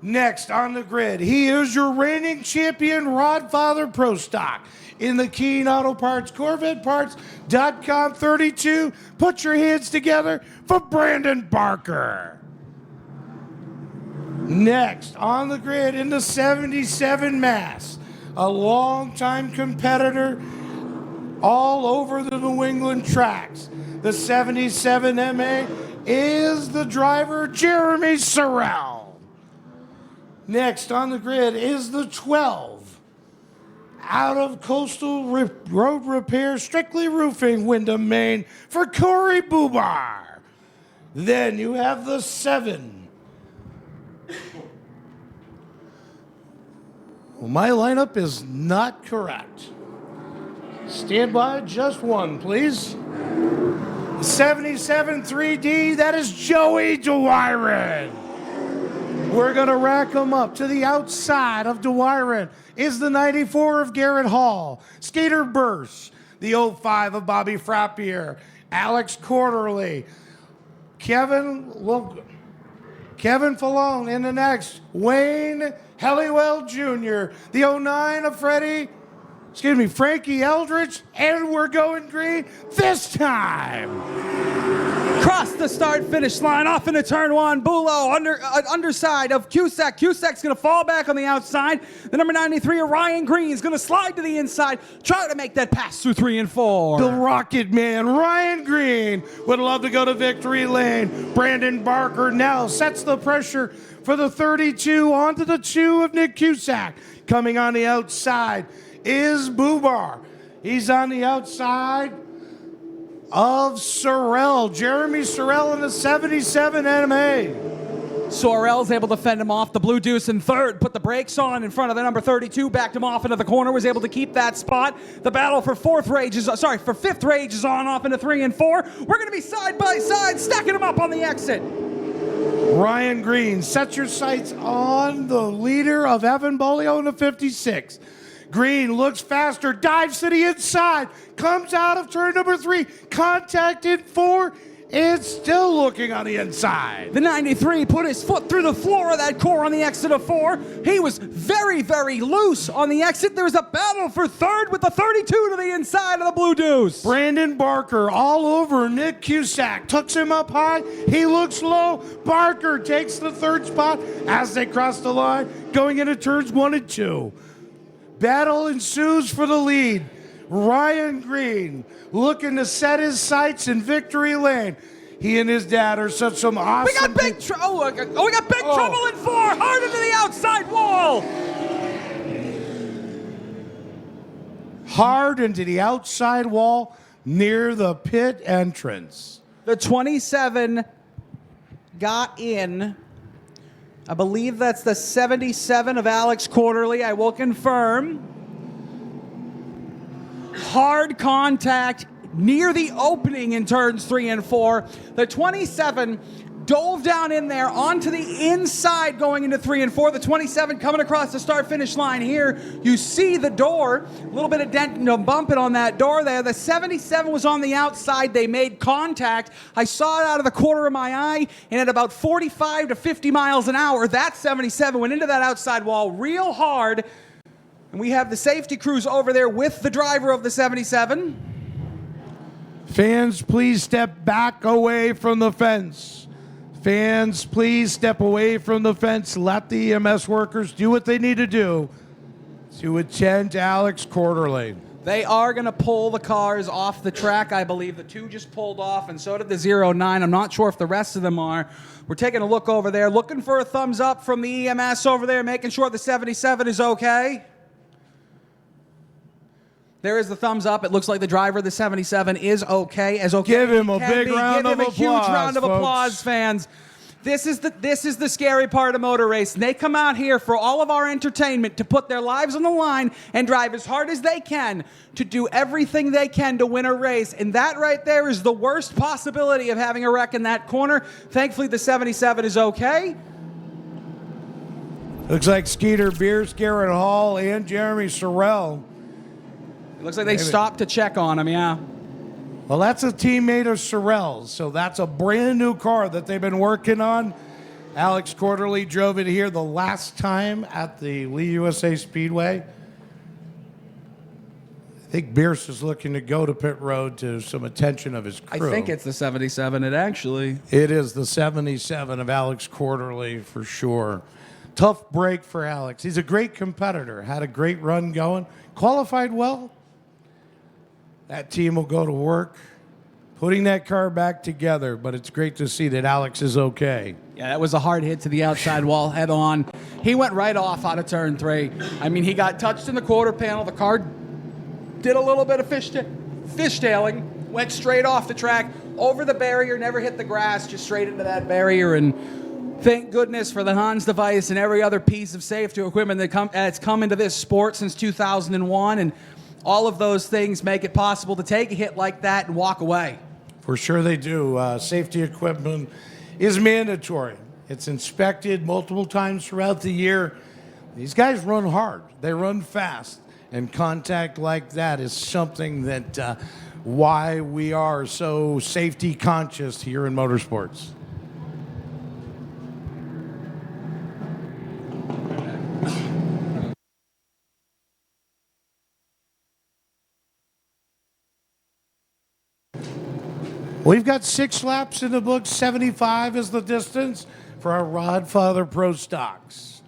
[SPEAKER 1] Next on the grid, he is your reigning champion Rodfather Pro Stock in the Keene Auto Parts CorvetteParts.com 32. Put your hands together for Brandon Barker. Next on the grid in the 77 Mass, a longtime competitor all over the New England tracks. The 77 MA is the driver Jeremy Sorrell. Next on the grid is the 12. Out of Coastal Road Repair, Strictly Roofing, Windham, Maine, for Corey Bubar. Then you have the 7. Well, my lineup is not correct. Stand by, just one, please. 77 3D, that is Joey Dwyron. We're going to rack them up. To the outside of Dwyron is the 94 of Garrett Hall. Skater Burst, the 05 of Bobby Frappier. Alex Quarterly. Kevin Fallone in the next. Wayne Helliwell Jr. The 09 of Frankie Eldridge. And we're going green this time.
[SPEAKER 2] Cross the start-finish line, off into turn one. Bulow, underside of Cusack. Cusack's going to fall back on the outside. The number 93 of Ryan Green is going to slide to the inside, try to make that pass through 3 and 4.
[SPEAKER 1] The Rocket Man, Ryan Green, would love to go to victory lane. Brandon Barker now sets the pressure for the 32 onto the 2 of Nick Cusack. Coming on the outside is Bubar. He's on the outside of Sorrell. Jeremy Sorrell in the 77 NMA.
[SPEAKER 2] Sorrell's able to fend him off. The Blue Deuce in third, put the brakes on in front of the number 32, backed him off into the corner, was able to keep that spot. The battle for fifth rage is on off into 3 and 4. We're going to be side by side, stacking them up on the exit.
[SPEAKER 1] Ryan Green, set your sights on the leader of Evan Bolio in the 56. Green looks faster, dives to the inside, comes out of turn number 3, contacted 4, and still looking on the inside.
[SPEAKER 2] The 93 put his foot through the floor of that core on the exit of 4. He was very, very loose on the exit. There was a battle for third with the 32 to the inside of the Blue Deuce.
[SPEAKER 1] Brandon Barker all over Nick Cusack, tucks him up high. He looks low. Barker takes the third spot as they cross the line, going into turns 1 and 2. Battle ensues for the lead. Ryan Green looking to set his sights in victory lane. He and his dad are such some awesome.
[SPEAKER 2] We got big trouble in 4. Hard into the outside wall.
[SPEAKER 1] Hard into the outside wall near the pit entrance.
[SPEAKER 2] The 27 got in. I believe that's the 77 of Alex Quarterly. I will confirm. Hard contact near the opening in turns 3 and 4. The 27 dove down in there onto the inside going into 3 and 4. The 27 coming across the start-finish line here. You see the door, a little bit of dent and bumping on that door there. The 77 was on the outside. They made contact. I saw it out of the corner of my eye, and at about 45 to 50 miles an hour, that 77 went into that outside wall real hard. And we have the safety crews over there with the driver of the 77.
[SPEAKER 1] Fans, please step back away from the fence. Fans, please step away from the fence. Let the EMS workers do what they need to do to attend to Alex Quarterly.
[SPEAKER 2] They are going to pull the cars off the track, I believe. The 2 just pulled off, and so did the 09. I'm not sure if the rest of them are. We're taking a look over there, looking for a thumbs up from the EMS over there, making sure the 77 is okay. There is the thumbs up. It looks like the driver of the 77 is okay.
[SPEAKER 1] Give him a big round of applause.
[SPEAKER 2] Give him a huge round of applause, fans. This is the scary part of motor racing. They come out here for all of our entertainment to put their lives on the line and drive as hard as they can to do everything they can to win a race. And that right there is the worst possibility of having a wreck in that corner. Thankfully, the 77 is okay.
[SPEAKER 1] Looks like Skeeter Bierce, Garrett Hall, and Jeremy Sorrell.
[SPEAKER 2] It looks like they stopped to check on him, yeah.
[SPEAKER 1] Well, that's a teammate of Sorrell's, so that's a brand new car that they've been working on. Alex Quarterly drove it here the last time at the Lee USA Speedway. I think Bierce is looking to go to pit road to some attention of his crew.
[SPEAKER 2] I think it's the 77. It
[SPEAKER 1] is the 77 of Alex Quarterly for sure. Tough break for Alex. He's a great competitor. Had a great run going. Qualified well. That team will go to work putting that car back together, but it's great to see that Alex is okay.
[SPEAKER 2] Yeah, that was a hard hit to the outside wall head on. He went right off out of turn 3. I mean, he got touched in the quarter panel. The car did a little bit of fishtailing, went straight off the track, over the barrier, never hit the grass, just straight into that barrier. And thank goodness for the Hans device and every other piece of safety equipment that's come into this sport since 2001. And all of those things make it possible to take a hit like that and walk away.
[SPEAKER 1] For sure they do. Safety equipment is mandatory. It's inspected multiple times throughout the year. These guys run hard. They run fast. And contact like that is something that why we are so safety conscious here in motorsports. We've got 6 laps in the book. 75 is the distance for our Rodfather Pro Stocks.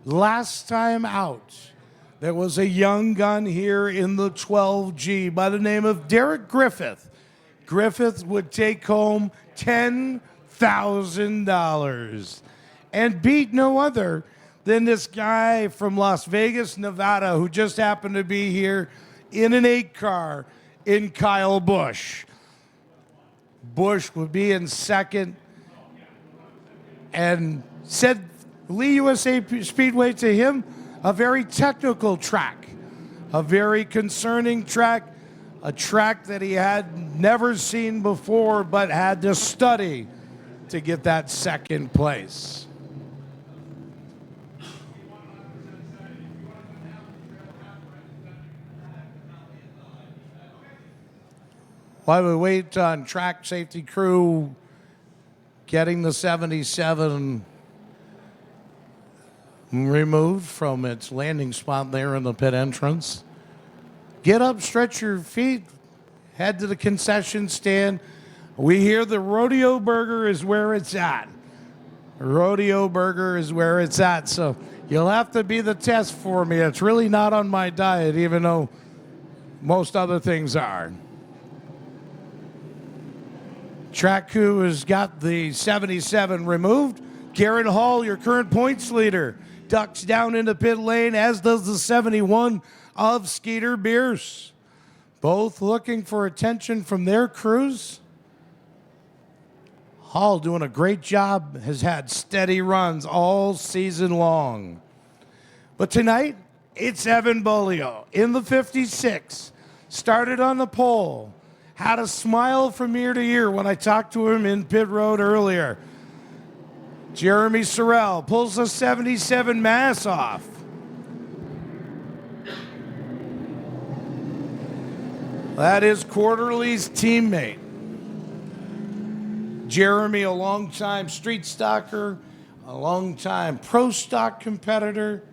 [SPEAKER 1] Last time out, there was a young gun here in the 12G by the name of Derek Griffith. Griffith would take home $10,000 and beat no other than this guy from Las Vegas, Nevada, who just happened to be here in an 8 car in Kyle Busch. Busch would be in second and said Lee USA Speedway to him, a very technical track, a very concerning track, a track that he had never seen before but had to study to get that second place. While we wait on track safety crew getting the 77 removed from its landing spot there in the pit entrance. Get up, stretch your feet, head to the concession stand. We hear the Rodeo Burger is where it's at. Rodeo Burger is where it's at, so you'll have to be the test for me. It's really not on my diet, even though most other things are. Track crew has got the 77 removed. Garrett Hall, your current points leader, ducks down into pit lane, as does the 71 of Skeeter Bierce. Both looking for attention from their crews. Hall doing a great job, has had steady runs all season long. But tonight, it's Evan Bolio in the 56. Started on the pole. Had a smile from ear to ear when I talked to him in pit road earlier. Jeremy Sorrell pulls the 77 mass off. That is Quarterly's teammate. Jeremy, a long-time street stocker, a long-time pro stock competitor.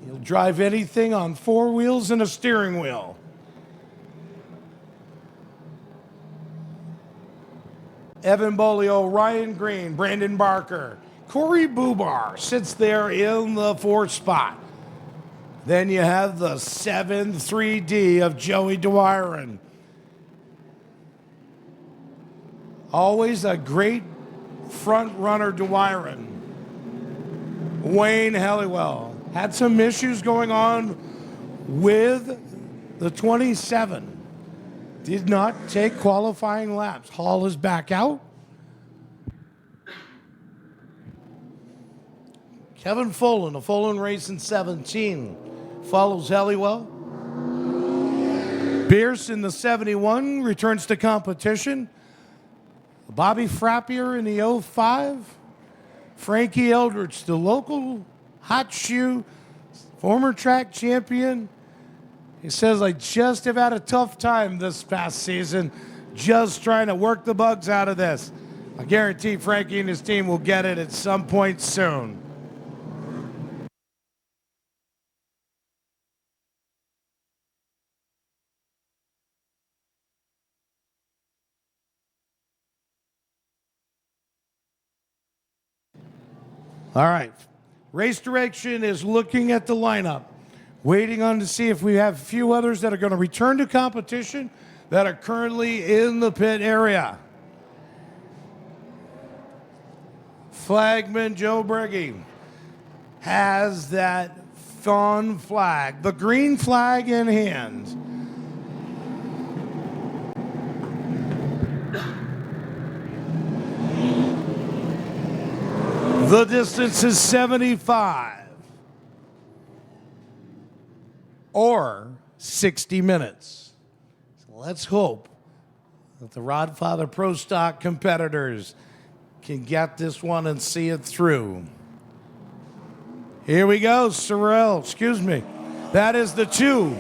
[SPEAKER 1] He'll drive anything on 4 wheels and a steering wheel. Evan Bolio, Ryan Green, Brandon Barker, Corey Bubar sits there in the 4th spot. Then you have the 7-3D of Joey Dwyron. Always a great front runner, Dwyron. Wayne Helliwell had some issues going on with the 27. Did not take qualifying laps. Hall is back out. Kevin Folan, a Folan Racing 17, follows Helliwell. Bierce in the 71 returns to competition. Bobby Frappier in the 05. Frankie Eldridge, the local Hot Shoe, former track champion. He says, I just have had a tough time this past season, just trying to work the bugs out of this. I guarantee Frankie and his team will get it at some point soon. All right. Race Direction is looking at the lineup, waiting on to see if we have a few others that are going to return to competition that are currently in the pit area. Flagman Joe Breggy has that fawn flag, the green flag in hand. The distance is 75 or 60 minutes. So let's hope that the Rodfather Pro Stock competitors can get this one and see it through. Here we go, That is the 2.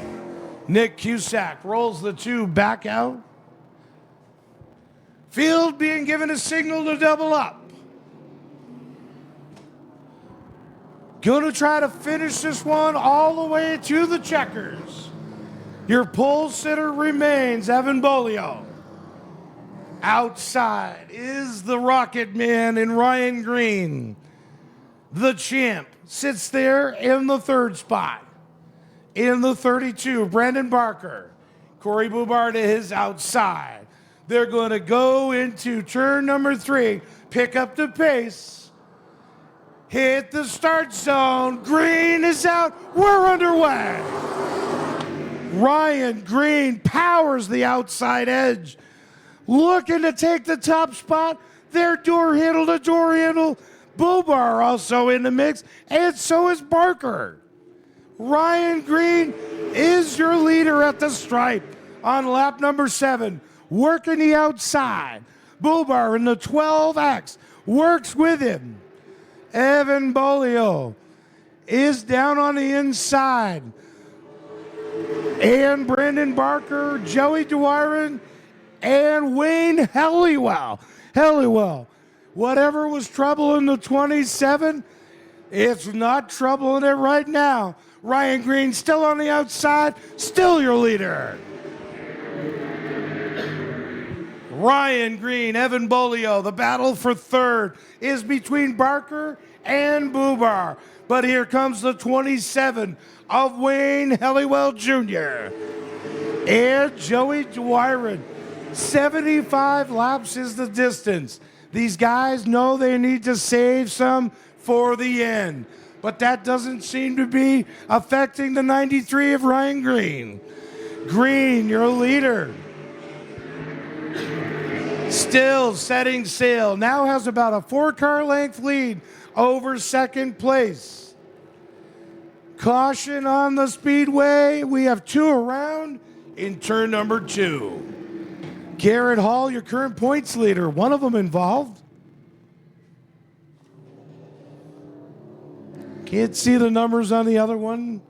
[SPEAKER 1] Nick Cusack rolls the 2 back out. Field being given a signal to double up. Going to try to finish this one all the way to the checkers. Your pole sitter remains Evan Bolio. Outside is the Rocket Man in Ryan Green. The champ sits there in the 3rd spot. In the 32, Brandon Barker. Corey Bubar to his outside. They're going to go into turn number 3, pick up the pace. Hit the start zone. Green is out. We're underway. Ryan Green powers the outside edge. Looking to take the top spot. They're door handle to door handle. Bubar also in the mix. And so is Barker. Ryan Green is your leader at the stripe on lap number 7. Working the outside. Bubar in the 12X works with him. Evan Bolio is down on the inside. And Brandon Barker, Joey Dwyron, and Wayne Helliwell. Whatever was trouble in the 27, it's not trouble in it right now. Ryan Green still on the outside, still your leader. Ryan Green, Evan Bolio, the battle for 3rd is between Barker and Bubar. But here comes the 27 of Wayne Helliwell Jr. and Joey Dwyron. 75 laps is the distance. These guys know they need to save some for the end. But that doesn't seem to be affecting the 93 of Ryan Green. Green, your leader. Still setting sail. Now has about a 4-car length lead over 2nd place. Caution on the speedway. We have 2 around in turn number 2. Garrett Hall, your current points leader. One of them involved. Can't see the numbers on the other one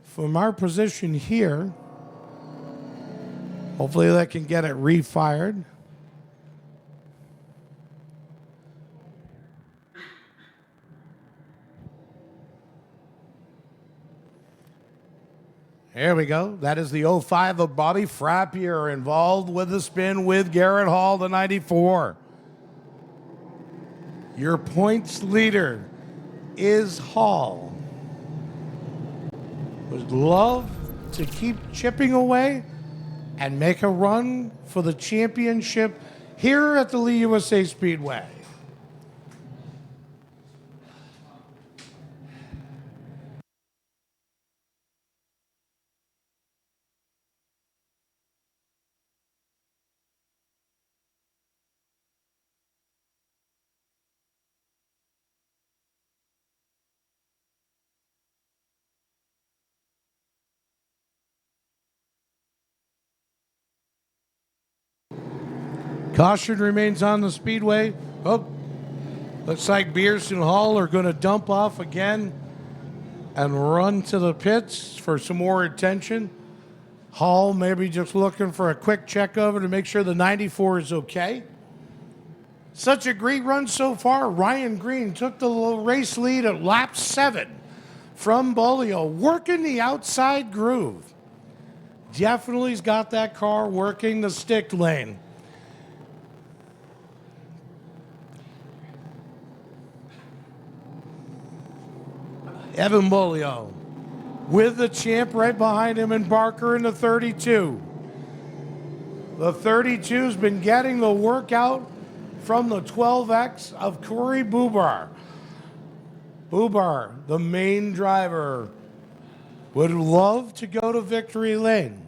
[SPEAKER 1] from our position here. Hopefully that can get it refired. There we go. That is the 05 of Bobby Frappier involved with the spin with Garrett Hall, the 94. Your points leader is Hall. Would love to keep chipping away and make a run for the championship here at the Lee USA Speedway. Caution remains on the speedway. Oh, looks like Bierce and Hall are going to dump off again. and run to the pits for some more attention. Hall maybe just looking for a quick check over to make sure the 94 is okay. Such a great run so far. Ryan Green took the race lead at lap 7 from Bolio, working the outside groove. Definitely's got that car working the stick lane. Evan Bolio with the champ right behind him, and Barker in the 32. The 32's been getting the workout from the 12X of Corey Bubar. Bubar, the main driver, would love to go to victory lane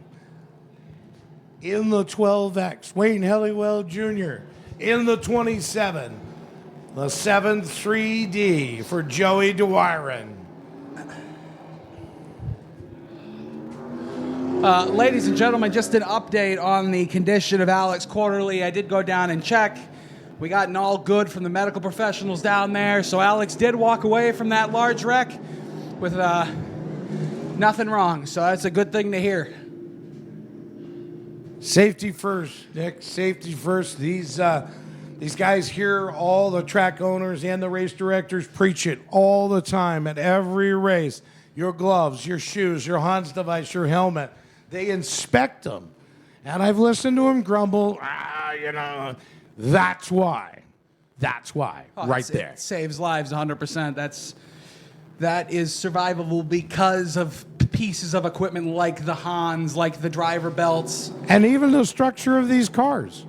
[SPEAKER 1] in the 12X. Wayne Helliwell Jr. in the 27. The 7th 3D for Joey DeWiron.
[SPEAKER 2] Ladies and gentlemen, just an update on the condition of Alex Quarterly. I did go down and check. We got an all good from the medical professionals down there. So Alex did walk away from that large wreck with nothing wrong. So that's a good thing to hear.
[SPEAKER 1] Safety first, Nick. Safety first. These guys here, all the track owners and the race directors preach it all the time at every race. Your gloves, your shoes, your Hans device, your helmet. They inspect them. And I've listened to them grumble, that's why. That's why, right there.
[SPEAKER 2] It saves lives 100%. That is survivable because of pieces of equipment like the Hans, like the driver belts.
[SPEAKER 1] And even the structure of these cars.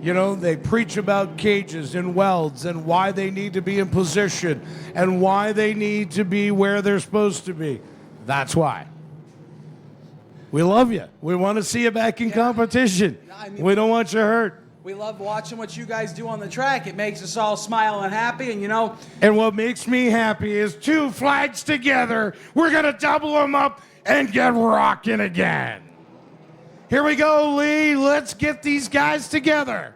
[SPEAKER 1] They preach about cages and welds and why they need to be in position and why they need to be where they're supposed to be. That's why. We love you. We want to see you back in competition. We don't want you hurt.
[SPEAKER 2] We love watching what you guys do on the track. It makes us all smile and happy, and
[SPEAKER 1] And what makes me happy is 2 flags together. We're going to double them up and get rocking again. Here we go, Lee. Let's get these guys together.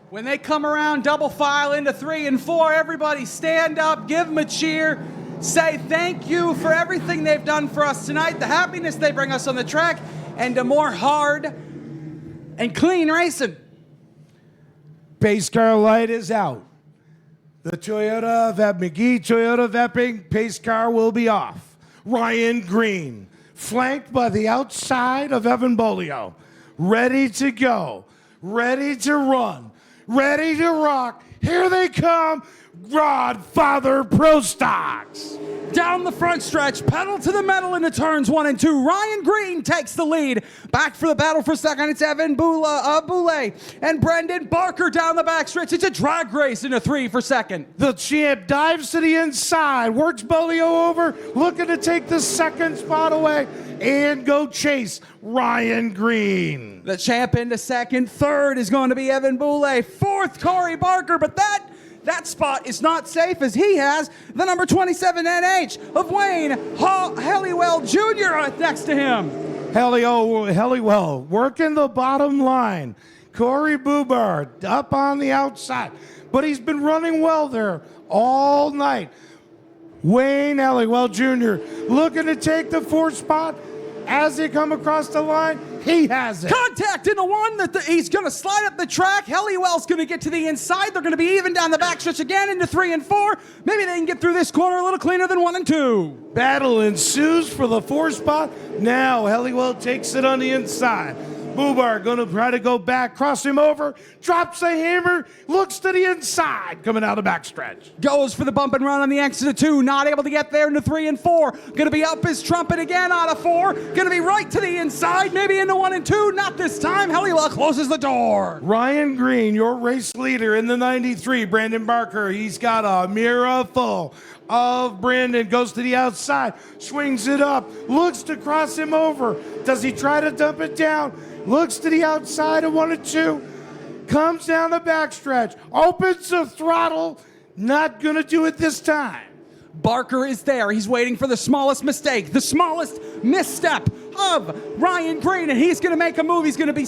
[SPEAKER 2] When they come around double file into 3 and 4, everybody stand up, give them a cheer, say thank you for everything they've done for us tonight, the happiness they bring us on the track, and to more hard and clean racing.
[SPEAKER 1] Pace car light is out. The Toyota of McGee, Toyota of Epping, pace car will be off. Ryan Green, flanked by the outside of Evan Bolio, ready to go, ready to run, ready to rock. Here they come, Godfather Pro Stocks.
[SPEAKER 2] Down the front stretch, pedal to the metal into turns 1 and 2. Ryan Green takes the lead. Back for the battle for second, it's Evan Boulay and Brendan Barker down the back stretch. It's a drag race into 3 for second.
[SPEAKER 1] The champ dives to the inside, works Bolio over, looking to take the second spot away and go chase Ryan Green.
[SPEAKER 2] The champ into second. Third is going to be Evan Boulay. Fourth, Corey Barker, but that spot is not safe as he has the number 27 NH of Wayne Helliwell Jr. next to him.
[SPEAKER 1] Helliwell working the bottom line. Corey Bubar up on the outside, but he's been running well there all night. Wayne Helliwell Jr. looking to take the 4th spot. As they come across the line, he has it.
[SPEAKER 2] Contact into 1. He's going to slide up the track. Helliwell's going to get to the inside. They're going to be even down the backstretch again into 3 and 4. Maybe they can get through this corner a little cleaner than 1 and 2.
[SPEAKER 1] Battle ensues for the 4th spot. Now Helliwell takes it on the inside. Bubar going to try to go back, cross him over, drops the hammer, looks to the inside, coming out of the backstretch.
[SPEAKER 2] Goes for the bump and run on the exit of 2, not able to get there into 3 and 4. Going to be up his trumpet again out of 4. Going to be right to the inside, maybe into 1 and 2. Not this time. Helliwell closes the door.
[SPEAKER 1] Ryan Green, your race leader in the 93. Brandon Barker, he's got a mirror full of Brandon, goes to the outside, swings it up, looks to cross him over. Does he try to dump it down? Looks to the outside of 1 and 2, comes down the backstretch, opens the throttle, not going to do it this time.
[SPEAKER 2] Barker is there. He's waiting for the smallest mistake, the smallest misstep. of Ryan Green, and he's going to make a move. He's going to be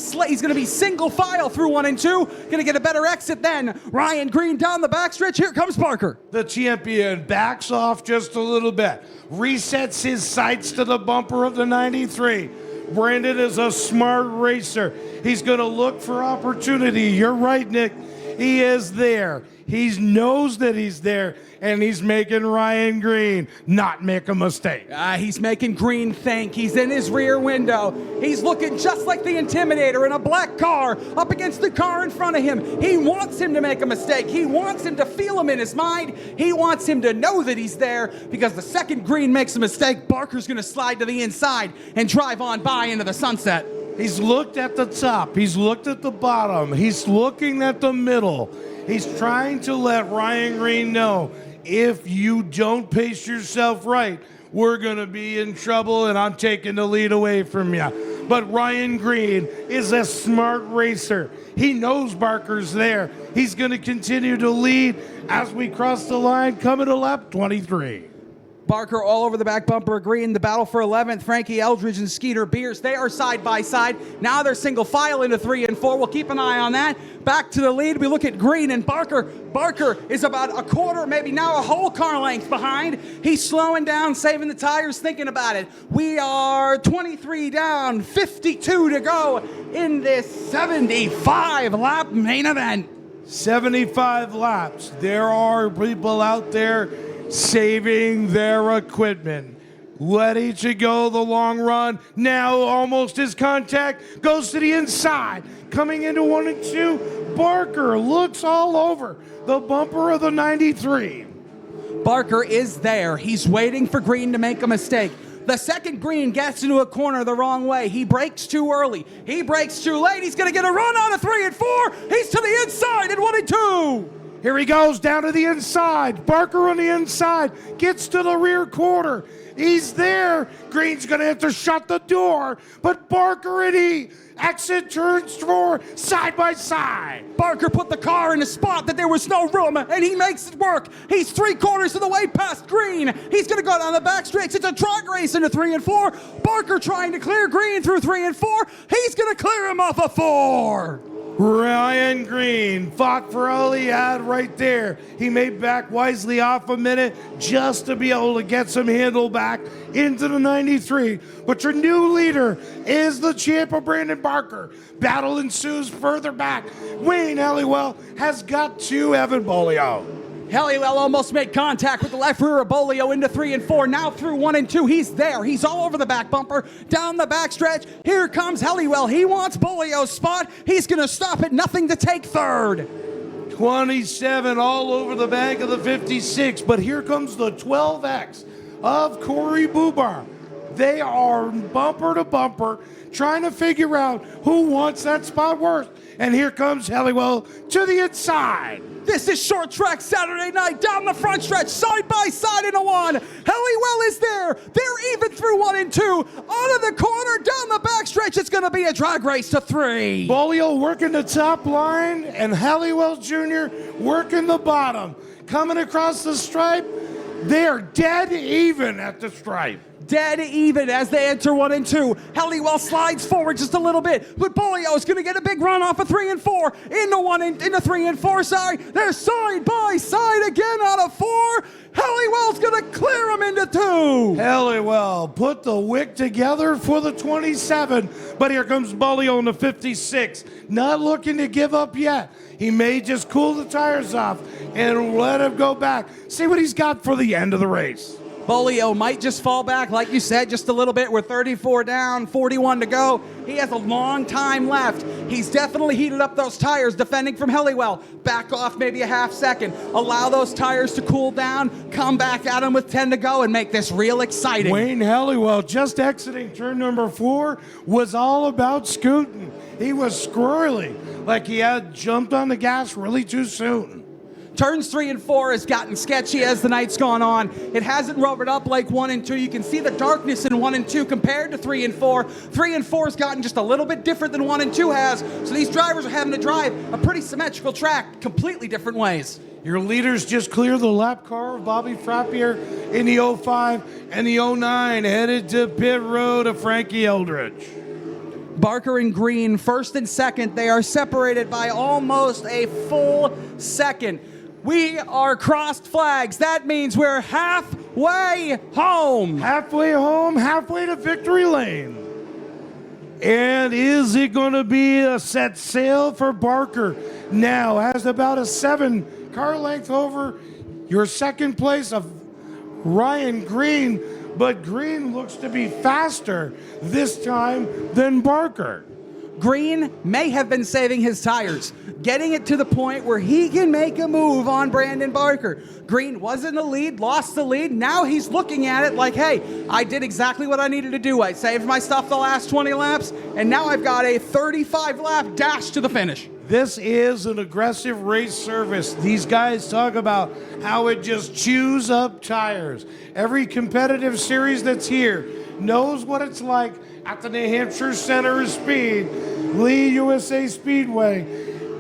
[SPEAKER 2] single file through 1 and 2. Going to get a better exit than Ryan Green down the backstretch. Here comes Barker.
[SPEAKER 1] The champion backs off just a little bit, resets his sights to the bumper of the 93. Brandon is a smart racer. He's going to look for opportunity. You're right, Nick. He is there. He knows that he's there, and he's making Ryan Green not make a mistake.
[SPEAKER 2] He's making Green think. He's in his rear window. He's looking just like the Intimidator in a black car up against the car in front of him. He wants him to make a mistake. He wants him to feel him in his mind. He wants him to know that he's there, because the second Green makes a mistake, Barker's going to slide to the inside and drive on by into the sunset.
[SPEAKER 1] He's looked at the top. He's looked at the bottom. He's looking at the middle. He's trying to let Ryan Green know, if you don't pace yourself right, we're going to be in trouble, and I'm taking the lead away from you. But Ryan Green is a smart racer. He knows Barker's there. He's going to continue to lead as we cross the line, coming to lap 23.
[SPEAKER 2] Barker all over the back bumper of Green. The battle for 11th, Frankie Eldridge and Skeeter Beers. They are side by side. Now they're single file into 3 and 4. We'll keep an eye on that. Back to the lead. We look at Green and Barker. Barker is about a quarter, maybe now a whole car length behind. He's slowing down, saving the tires, thinking about it. We are 23 down, 52 to go in this 75-lap main event.
[SPEAKER 1] 75 laps. There are people out there saving their equipment, ready to go the long run. Now almost his contact goes to the inside. Coming into 1 and 2, Barker looks all over the bumper of the 93.
[SPEAKER 2] Barker is there. He's waiting for Green to make a mistake. The second Green gets into a corner the wrong way. He brakes too early. He brakes too late. He's going to get a run on a 3 and 4. He's to the inside in 1 and 2.
[SPEAKER 1] Here he goes down to the inside. Barker on the inside gets to the rear quarter. He's there. Green's going to have to shut the door, but Barker and he exit turns 4 side by side.
[SPEAKER 2] Barker put the car in a spot that there was no room, and he makes it work. He's 3/4 of the way past Green. He's going to go down the back stretch. It's a drag race into 3 and 4. Barker trying to clear Green through 3 and 4. He's going to clear him off of 4.
[SPEAKER 1] Ryan Green fought for all he had right there. He made back wisely off a minute just to be able to get some handle back into the 93. But your new leader is the champ of Brandon Barker. Battle ensues further back. Wayne Halliwell has got to Evan Bolio.
[SPEAKER 2] Halliwell almost made contact with the left rear of Bolio into 3 and 4. Now through 1 and 2. He's there. He's all over the back bumper. Down the back stretch. Here comes Halliwell. He wants Bolio's spot. He's going to stop at nothing to take third.
[SPEAKER 1] 27 all over the back of the 56. But here comes the 12X of Corey Bubar. They are bumper to bumper trying to figure out who wants that spot worst. And here comes Halliwell to the inside.
[SPEAKER 2] This is Short Track Saturday night, down the front stretch, side by side into 1. Halliwell is there. They're even through 1 and 2. Out of the corner, down the back stretch, it's going to be a drag race to 3.
[SPEAKER 1] Bolio working the top line, and Halliwell Jr. working the bottom. Coming across the stripe, they are dead even at the stripe.
[SPEAKER 2] Dead even as they enter 1 and 2. Halliwell slides forward just a little bit, but Bolio is going to get a big run off of 3 and 4 into 3 and 4. Sorry, they're side by side again out of 4. Halliwell's going to clear him into 2.
[SPEAKER 1] Halliwell put the wick together for the 27, but here comes Bolio in the 56. Not looking to give up yet. He may just cool the tires off and let him go back. See what he's got for the end of the race.
[SPEAKER 2] Bolio might just fall back, like you said, just a little bit. We're 34 down, 41 to go. He has a long time left. He's definitely heated up those tires, defending from Halliwell. Back off maybe a half second. Allow those tires to cool down. Come back at him with 10 to go and make this real exciting.
[SPEAKER 1] Wayne Halliwell, just exiting turn number 4, was all about scooting. He was squirrely, like he had jumped on the gas really too soon.
[SPEAKER 2] Turns 3 and 4 has gotten sketchy as the night's gone on. It hasn't rubbered up like 1 and 2. You can see the darkness in 1 and 2 compared to 3 and 4. 3 and 4 has gotten just a little bit different than 1 and 2 has. So these drivers are having to drive a pretty symmetrical track, completely different ways.
[SPEAKER 1] Your leaders just cleared the lap car of Bobby Frappier in the 05 and the 09, headed to pit road of Frankie Eldridge.
[SPEAKER 2] Barker and Green, first and second. They are separated by almost a full second. We are crossed flags. That means we're halfway home.
[SPEAKER 1] Halfway home, halfway to victory lane. And is it going to be a set sail for Barker? Now has about a 7-car length over your second place of Ryan Green, but Green looks to be faster this time than Barker.
[SPEAKER 2] Green may have been saving his tires, getting it to the point where he can make a move on Brandon Barker. Green was in the lead, lost the lead. Now he's looking at it like, hey, I did exactly what I needed to do. I saved my stuff the last 20 laps, and now I've got a 35-lap dash to the finish.
[SPEAKER 1] This is an aggressive race service. These guys talk about how it just chews up tires. Every competitive series that's here knows what it's like at the New Hampshire Center of Speed, Lee USA Speedway,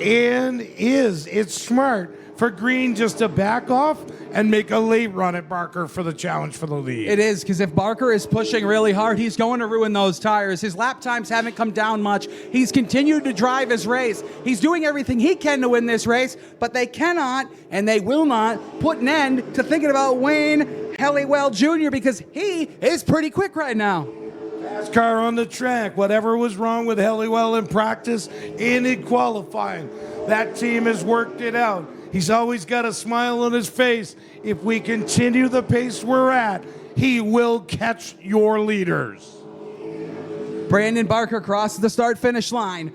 [SPEAKER 1] and it's smart for Green just to back off and make a late run at Barker for the challenge for the lead.
[SPEAKER 2] It is, because if Barker is pushing really hard, he's going to ruin those tires. His lap times haven't come down much. He's continued to drive his race. He's doing everything he can to win this race, but they cannot and they will not put an end to thinking about Wayne Helliwell Jr. because he is pretty quick right now.
[SPEAKER 1] Fast car on the track. Whatever was wrong with Helliwell in practice and in qualifying, that team has worked it out. He's always got a smile on his face. If we continue the pace we're at, he will catch your leaders.
[SPEAKER 2] Brandon Barker crosses the start-finish line.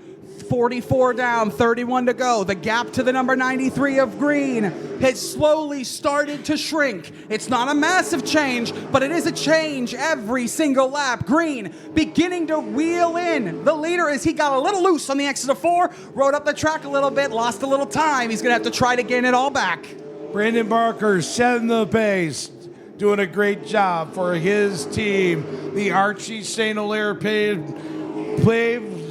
[SPEAKER 2] 44 down, 31 to go. The gap to the number 93 of Green has slowly started to shrink. It's not a massive change, but it is a change every single lap. Green beginning to wheel in the leader as he got a little loose on the exit of 4, rode up the track a little bit, lost a little time. He's going to have to try to gain it all back.
[SPEAKER 1] Brandon Barker setting the pace, doing a great job for his team. The Archie St. Hilaire Plave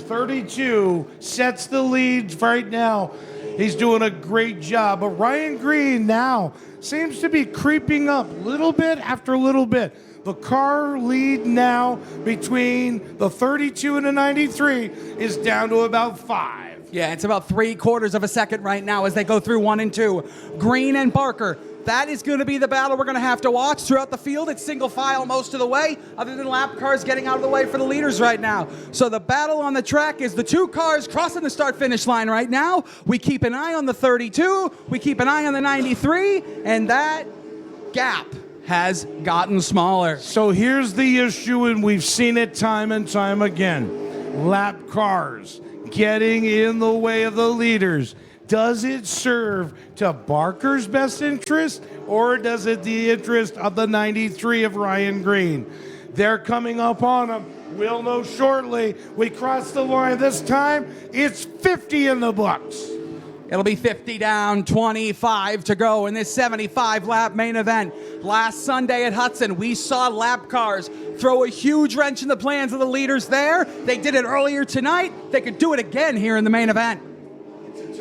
[SPEAKER 1] 32 sets the lead right now. He's doing a great job. But Ryan Green now seems to be creeping up little bit after little bit. The car lead now between the 32 and the 93 is down to about 5.
[SPEAKER 2] Yeah, it's about 3/4 of a second right now as they go through 1 and 2. Green and Barker. That is going to be the battle we're going to have to watch throughout the field. It's single file most of the way, other than lap cars getting out of the way for the leaders right now. So the battle on the track is the 2 cars crossing the start-finish line right now. We keep an eye on the 32. We keep an eye on the 93. And that gap has gotten smaller.
[SPEAKER 1] So here's the issue, and we've seen it time and time again. Lap cars getting in the way of the leaders. Does it serve to Barker's best interest, or does it the interest of the 93 of Ryan Green? They're coming up on him. We'll know shortly. We cross the line this time. It's 50 in the books.
[SPEAKER 2] It'll be 50 down, 25 to go in this 75-lap main event. Last Sunday at Hudson, we saw lap cars throw a huge wrench in the plans of the leaders there. They did it earlier tonight. They could do it again here in the main event.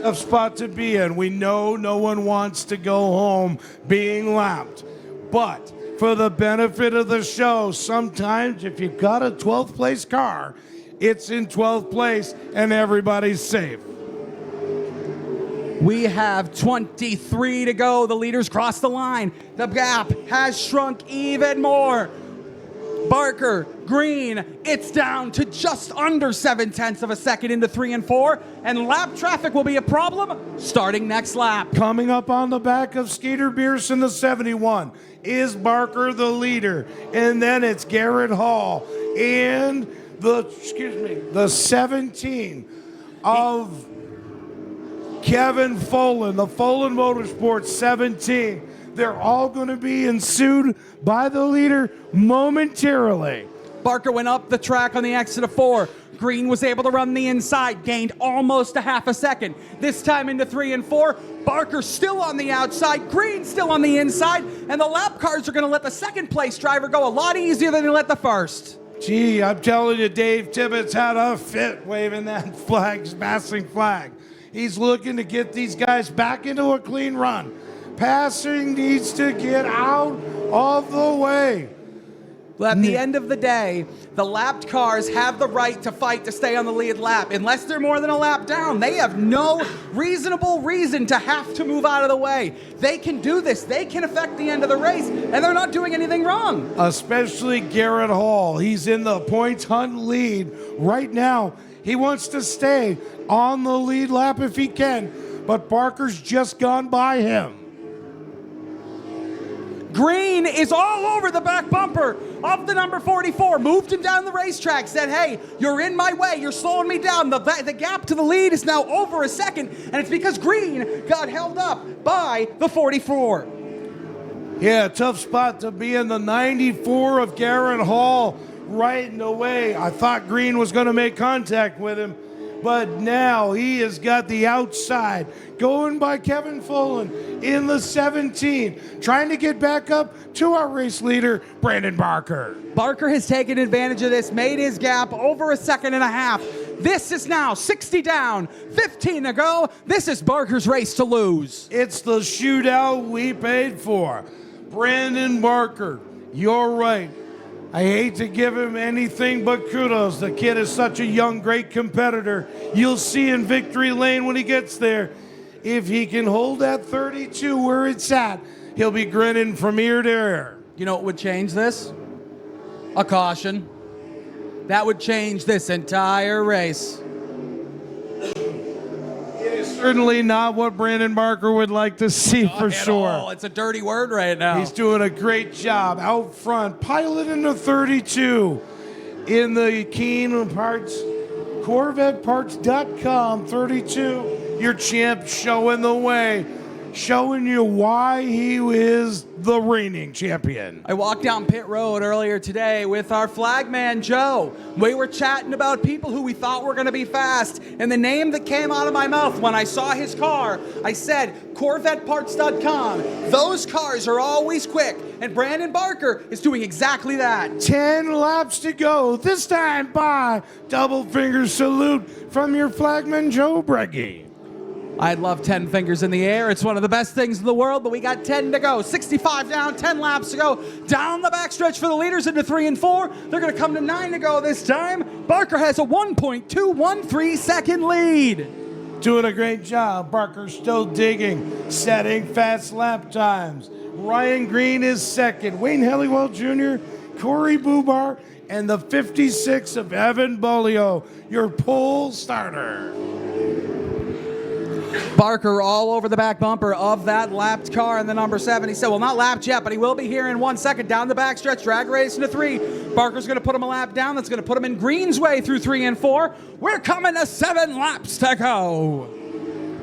[SPEAKER 1] Tough spot to be in. We know no one wants to go home being lapped. But for the benefit of the show, sometimes if you've got a 12th place car, it's in 12th place and everybody's safe.
[SPEAKER 2] We have 23 to go. The leaders cross the line. The gap has shrunk even more. Barker, Green, it's down to just under 0.7 of a second into 3 and 4, and lap traffic will be a problem starting next lap.
[SPEAKER 1] Coming up on the back of Skeeter Bierce in the 71 is Barker the leader, and then it's Garrett Hall and the 17 of Kevin Folan, the Folan Motorsports 17. They're all going to be ensued by the leader momentarily.
[SPEAKER 2] Barker went up the track on the exit of 4. Green was able to run the inside, gained almost a half a second. This time into 3 and 4, Barker still on the outside, Green still on the inside, and the lap cars are going to let the second place driver go a lot easier than they let the first.
[SPEAKER 1] Gee, I'm telling you, Dave Tibbetts had a fit waving that flag, passing flag. He's looking to get these guys back into a clean run. Passing needs to get out of the way.
[SPEAKER 2] At the end of the day, the lapped cars have the right to fight to stay on the lead lap. Unless they're more than a lap down, they have no reasonable reason to have to move out of the way. They can do this. They can affect the end of the race, and they're not doing anything wrong.
[SPEAKER 1] Especially Garrett Hall. He's in the points hunt lead right now. He wants to stay on the lead lap if he can, but Barker's just gone by him.
[SPEAKER 2] Green is all over the back bumper of the number 44. Moved him down the racetrack. Said, hey, you're in my way. You're slowing me down. The gap to the lead is now over a second. And it's because Green got held up by the 44.
[SPEAKER 1] Yeah, tough spot to be in. The 94 of Garrett Hall right in the way. I thought Green was going to make contact with him, but now he has got the outside. Going by Kevin Folan in the 17, trying to get back up to our race leader, Brandon Barker.
[SPEAKER 2] Barker has taken advantage of this, made his gap over a second and a half. This is now 60 down, 15 to go. This is Barker's race to lose.
[SPEAKER 1] It's the shootout we paid for. Brandon Barker, you're right. I hate to give him anything but kudos. The kid is such a young, great competitor. You'll see in victory lane when he gets there. If he can hold that 32 where it's at, he'll be grinning from ear to ear.
[SPEAKER 2] You know what would change this? A caution. That would change this entire race.
[SPEAKER 1] It is certainly not what Brandon Barker would like to see for sure.
[SPEAKER 2] All. It's a dirty word right now.
[SPEAKER 1] He's doing a great job out front, piloting the 32 in the Keen Parts, CorvetteParts.com 32. Your champ showing the way, showing you why he is the reigning champion.
[SPEAKER 2] I walked down pit road earlier today with our flagman, Joe. We were chatting about people who we thought were going to be fast, and the name that came out of my mouth when I saw his car, I said, CorvetteParts.com. Those cars are always quick, and Brandon Barker is doing exactly that.
[SPEAKER 1] 10 laps to go, this time by double finger salute from your flagman, Joe Breggy.
[SPEAKER 2] I'd love 10 fingers in the air. It's one of the best things in the world, but we got 10 to go. 65 down, 10 laps to go. Down the backstretch for the leaders into 3 and 4. They're going to come to 9 to go this time. Barker has a 1.213 second lead.
[SPEAKER 1] Doing a great job. Barker still digging, setting fast lap times. Ryan Green is second. Wayne Helliwell Jr., Corey Bubar, and the 56 of Evan Bolio, your pole starter.
[SPEAKER 2] Barker all over the back bumper of that lapped car in the number 7. He said, well, not lapped yet, but he will be here in 1 second. Down the backstretch, drag race into 3. Barker's going to put him a lap down. That's going to put him in Green's way through 3 and 4. We're coming to 7 laps to go.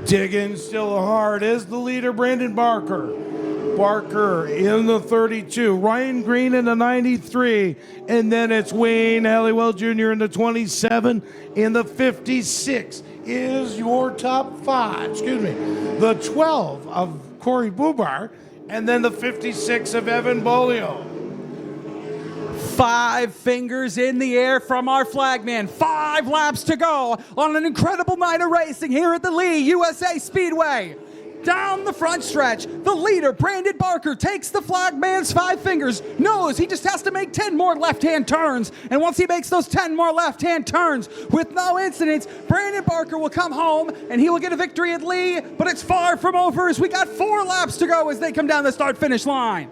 [SPEAKER 1] Digging still hard is the leader, Brandon Barker. Barker in the 32, Ryan Green in the 93, and then it's Wayne Helliwell Jr. in the 27, in the 56 is your top 5, the 12 of Corey Bubar, and then the 56 of Evan Bolio.
[SPEAKER 2] 5 fingers in the air from our flagman. 5 laps to go on an incredible night of racing here at the Lee USA Speedway. Down the front stretch, the leader, Brandon Barker, takes the flagman's 5 fingers, knows he just has to make 10 more left-hand turns, and once he makes those 10 more left-hand turns with no incidents, Brandon Barker will come home, and he will get a victory at Lee, but it's far from over as we got 4 laps to go as they come down the start-finish line.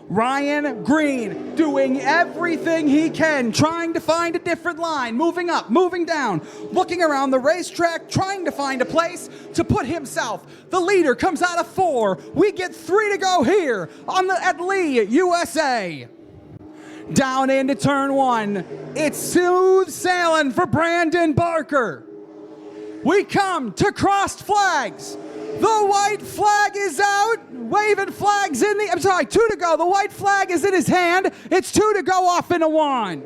[SPEAKER 2] Ryan Green doing everything he can, trying to find a different line, moving up, moving down, looking around the racetrack, trying to find a place to put himself. The leader comes out of 4. We get 3 to go here at Lee, USA. Down into turn 1. It's smooth sailing for Brandon Barker. We come to crossed flags. The white flag is out. Waving flags in the... 2 to go. The white flag is in his hand. It's 2 to go off into 1.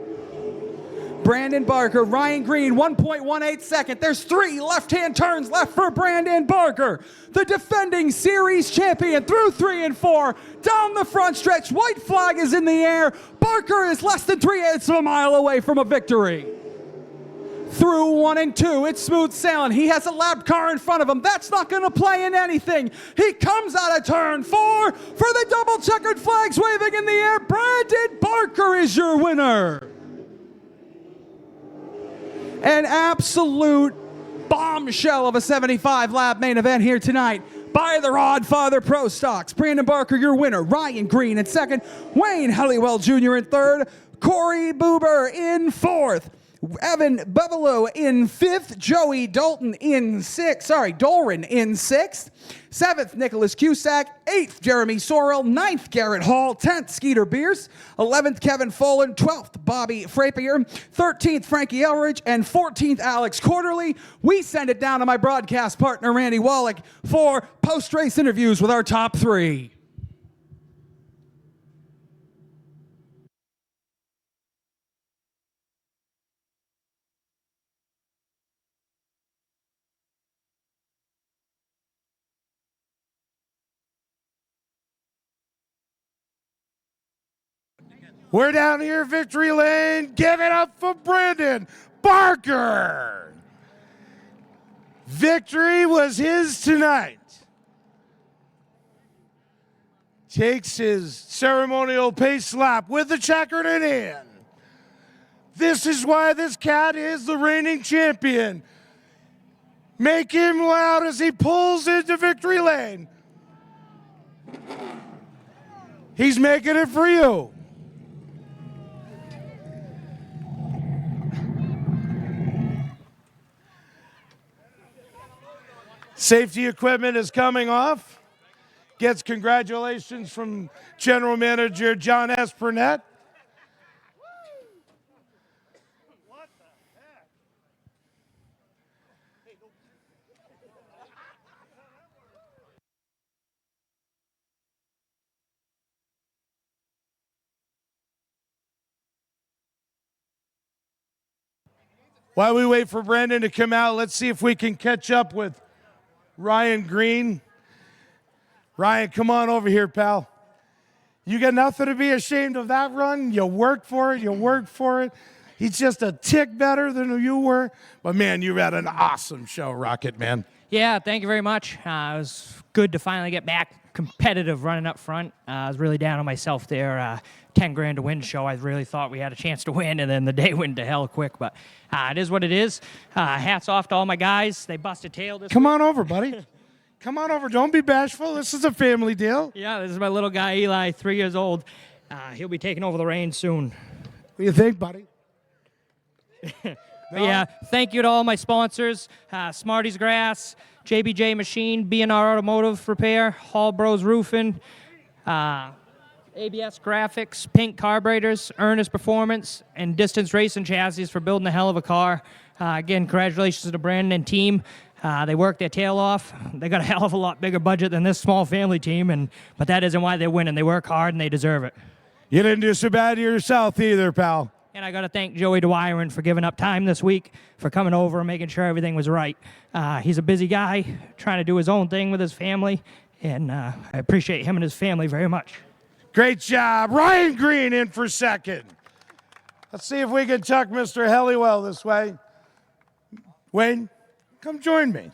[SPEAKER 2] Brandon Barker. Ryan Green, 1.18 second. There's 3 left-hand turns left for Brandon Barker. The defending series champion through 3 and 4. Down the front stretch, white flag is in the air. Barker is less than 3/8 of a mile away from a victory. Through 1 and 2, it's smooth sailing. He has a lap car in front of him. That's not going to play in anything. He comes out of turn 4 for the double checkered flags waving in the air. Brandon Barker is your winner. An absolute bombshell of a 75-lap main event here tonight by the Rodfather Pro Stocks. Brandon Barker, your winner. Ryan Green in second. Wayne Helliwell Jr. in third. Corey Buber in fourth. Evan Bevelo in fifth. Joey Dalton in sixth. Doran in sixth. Seventh, Nicholas Cusack. Eighth, Jeremy Sorrell. Ninth, Garrett Hall. 10th, Skeeter Beers. 11th, Kevin Folan. 12th, Bobby Frappier. 13th, Frankie Elridge. And 14th, Alex Quarterly. We send it down to my broadcast partner, Randy Wallach, for post-race interviews with our top 3.
[SPEAKER 1] We're down here, victory lane. Give it up for Brandon Barker. Victory was his tonight. Takes his ceremonial pace lap with the checkered in hand. This is why this cat is the reigning champion. Make him loud as he pulls into victory lane. He's making it for you. Safety equipment is coming off. Gets congratulations from General Manager John Espernette. While we wait for Brandon to come out, let's see if we can catch up with Ryan Green. Ryan, come on over here, pal. You got nothing to be ashamed of that run. You worked for it. You worked for it. He's just a tick better than you were. But, man, you had an awesome show, Rocket Man.
[SPEAKER 13] Yeah, thank you very much. It was good to finally get back competitive running up front. I was really down on myself there. 10 grand to win show. I really thought we had a chance to win, and then the day went to hell quick. But it is what it is. Hats off to all my guys. They busted tail this
[SPEAKER 1] Come
[SPEAKER 13] week.
[SPEAKER 1] on over, buddy. Come on over. Don't be bashful. This is a family deal.
[SPEAKER 13] Yeah, this is my little guy, Eli, 3 years old. He'll be taking over the reins soon.
[SPEAKER 1] What do you think, buddy?
[SPEAKER 13] But yeah, thank you to all my sponsors, Smarty's Grass, JBJ Machine, B&R Automotive Repair, Hall Bros Roofing, ABS Graphics, Pink Carburetors, Ernest Performance, and Distance Racing Chassis for building a hell of a car. Again, congratulations to Brandon and team. They worked their tail off. They got a hell of a lot bigger budget than this small family team, but that isn't why they're winning. They work hard and they deserve it.
[SPEAKER 1] You didn't do so bad to yourself either, pal.
[SPEAKER 13] And I got to thank Joey Dwyron for giving up time this week, for coming over and making sure everything was right. He's a busy guy, trying to do his own thing with his family, and I appreciate him and his family very much.
[SPEAKER 1] Great job. Ryan Green in for second. Let's see if we can tuck Mr. Helliwell this way. Wayne, come join me.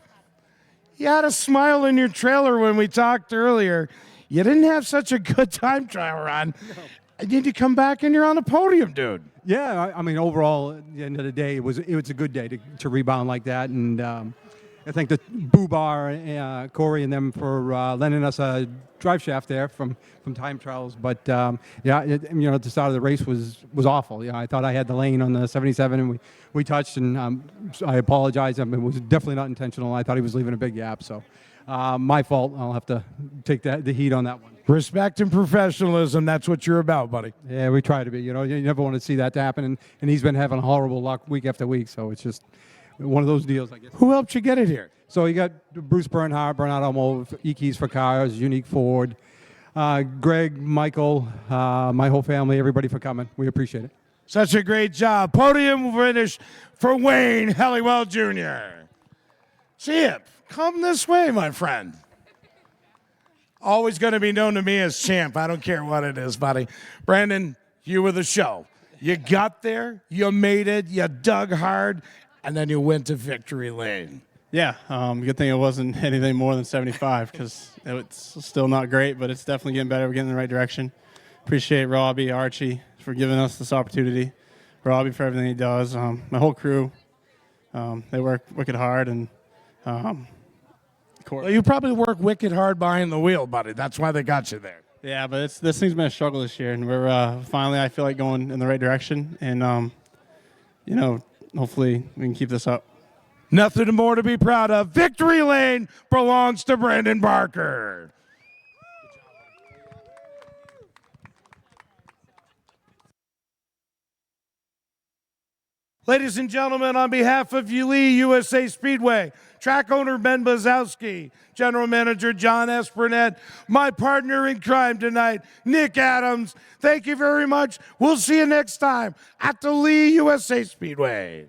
[SPEAKER 1] You had a smile in your trailer when we talked earlier. You didn't have such a good time trial run. No. I need to come back and you're on the podium, dude.
[SPEAKER 14] Yeah, I mean, overall, at the end of the day, it was a good day to rebound like that. And I thank the Boobar, Corey, and them for lending us a drive shaft there from time trials. But at the start of the race was awful. I thought I had the lane on the 77, and we touched, and I apologize. It was definitely not intentional. I thought he was leaving a big gap, so my fault. I'll have to take the heat on that one.
[SPEAKER 1] Respect and professionalism, that's what you're about, buddy.
[SPEAKER 14] Yeah, we try to be. You never want to see that to happen, and he's been having horrible luck week after week, so it's just one of those deals, I guess.
[SPEAKER 1] Who helped you get it here?
[SPEAKER 14] So you got Bruce Bernhardt Automotive, E-Keys for Cars, Unique Ford, Greg, Michael, my whole family, everybody for coming. We appreciate it.
[SPEAKER 1] Such a great job. Podium finish for Wayne Helliwell Jr. Champ, come this way, my friend. Always going to be known to me as Champ. I don't care what it is, buddy. Brandon, you were the show. You got there, you made it, you dug hard, and then you went to victory lane.
[SPEAKER 15] Yeah, good thing it wasn't anything more than 75 because it's still not great, but it's definitely getting better. We're getting in the right direction. Appreciate Robbie, Archie for giving us this opportunity. Robbie for everything he does. My whole crew, they work wicked hard. And
[SPEAKER 1] well, you probably work wicked hard behind the wheel, buddy. That's why they got you there.
[SPEAKER 15] Yeah, but this thing's been a struggle this year, and we're finally, I feel like, going in the right direction. And, you know, hopefully we can keep this up.
[SPEAKER 1] Nothing more to be proud of. Victory lane belongs to Brandon Barker. Ladies and gentlemen, on behalf of Lee USA Speedway, track owner Ben Bazowski, general manager John S. Burnett, my partner in crime tonight, Nick Adams, thank you very much. We'll see you next time at the Lee USA Speedway.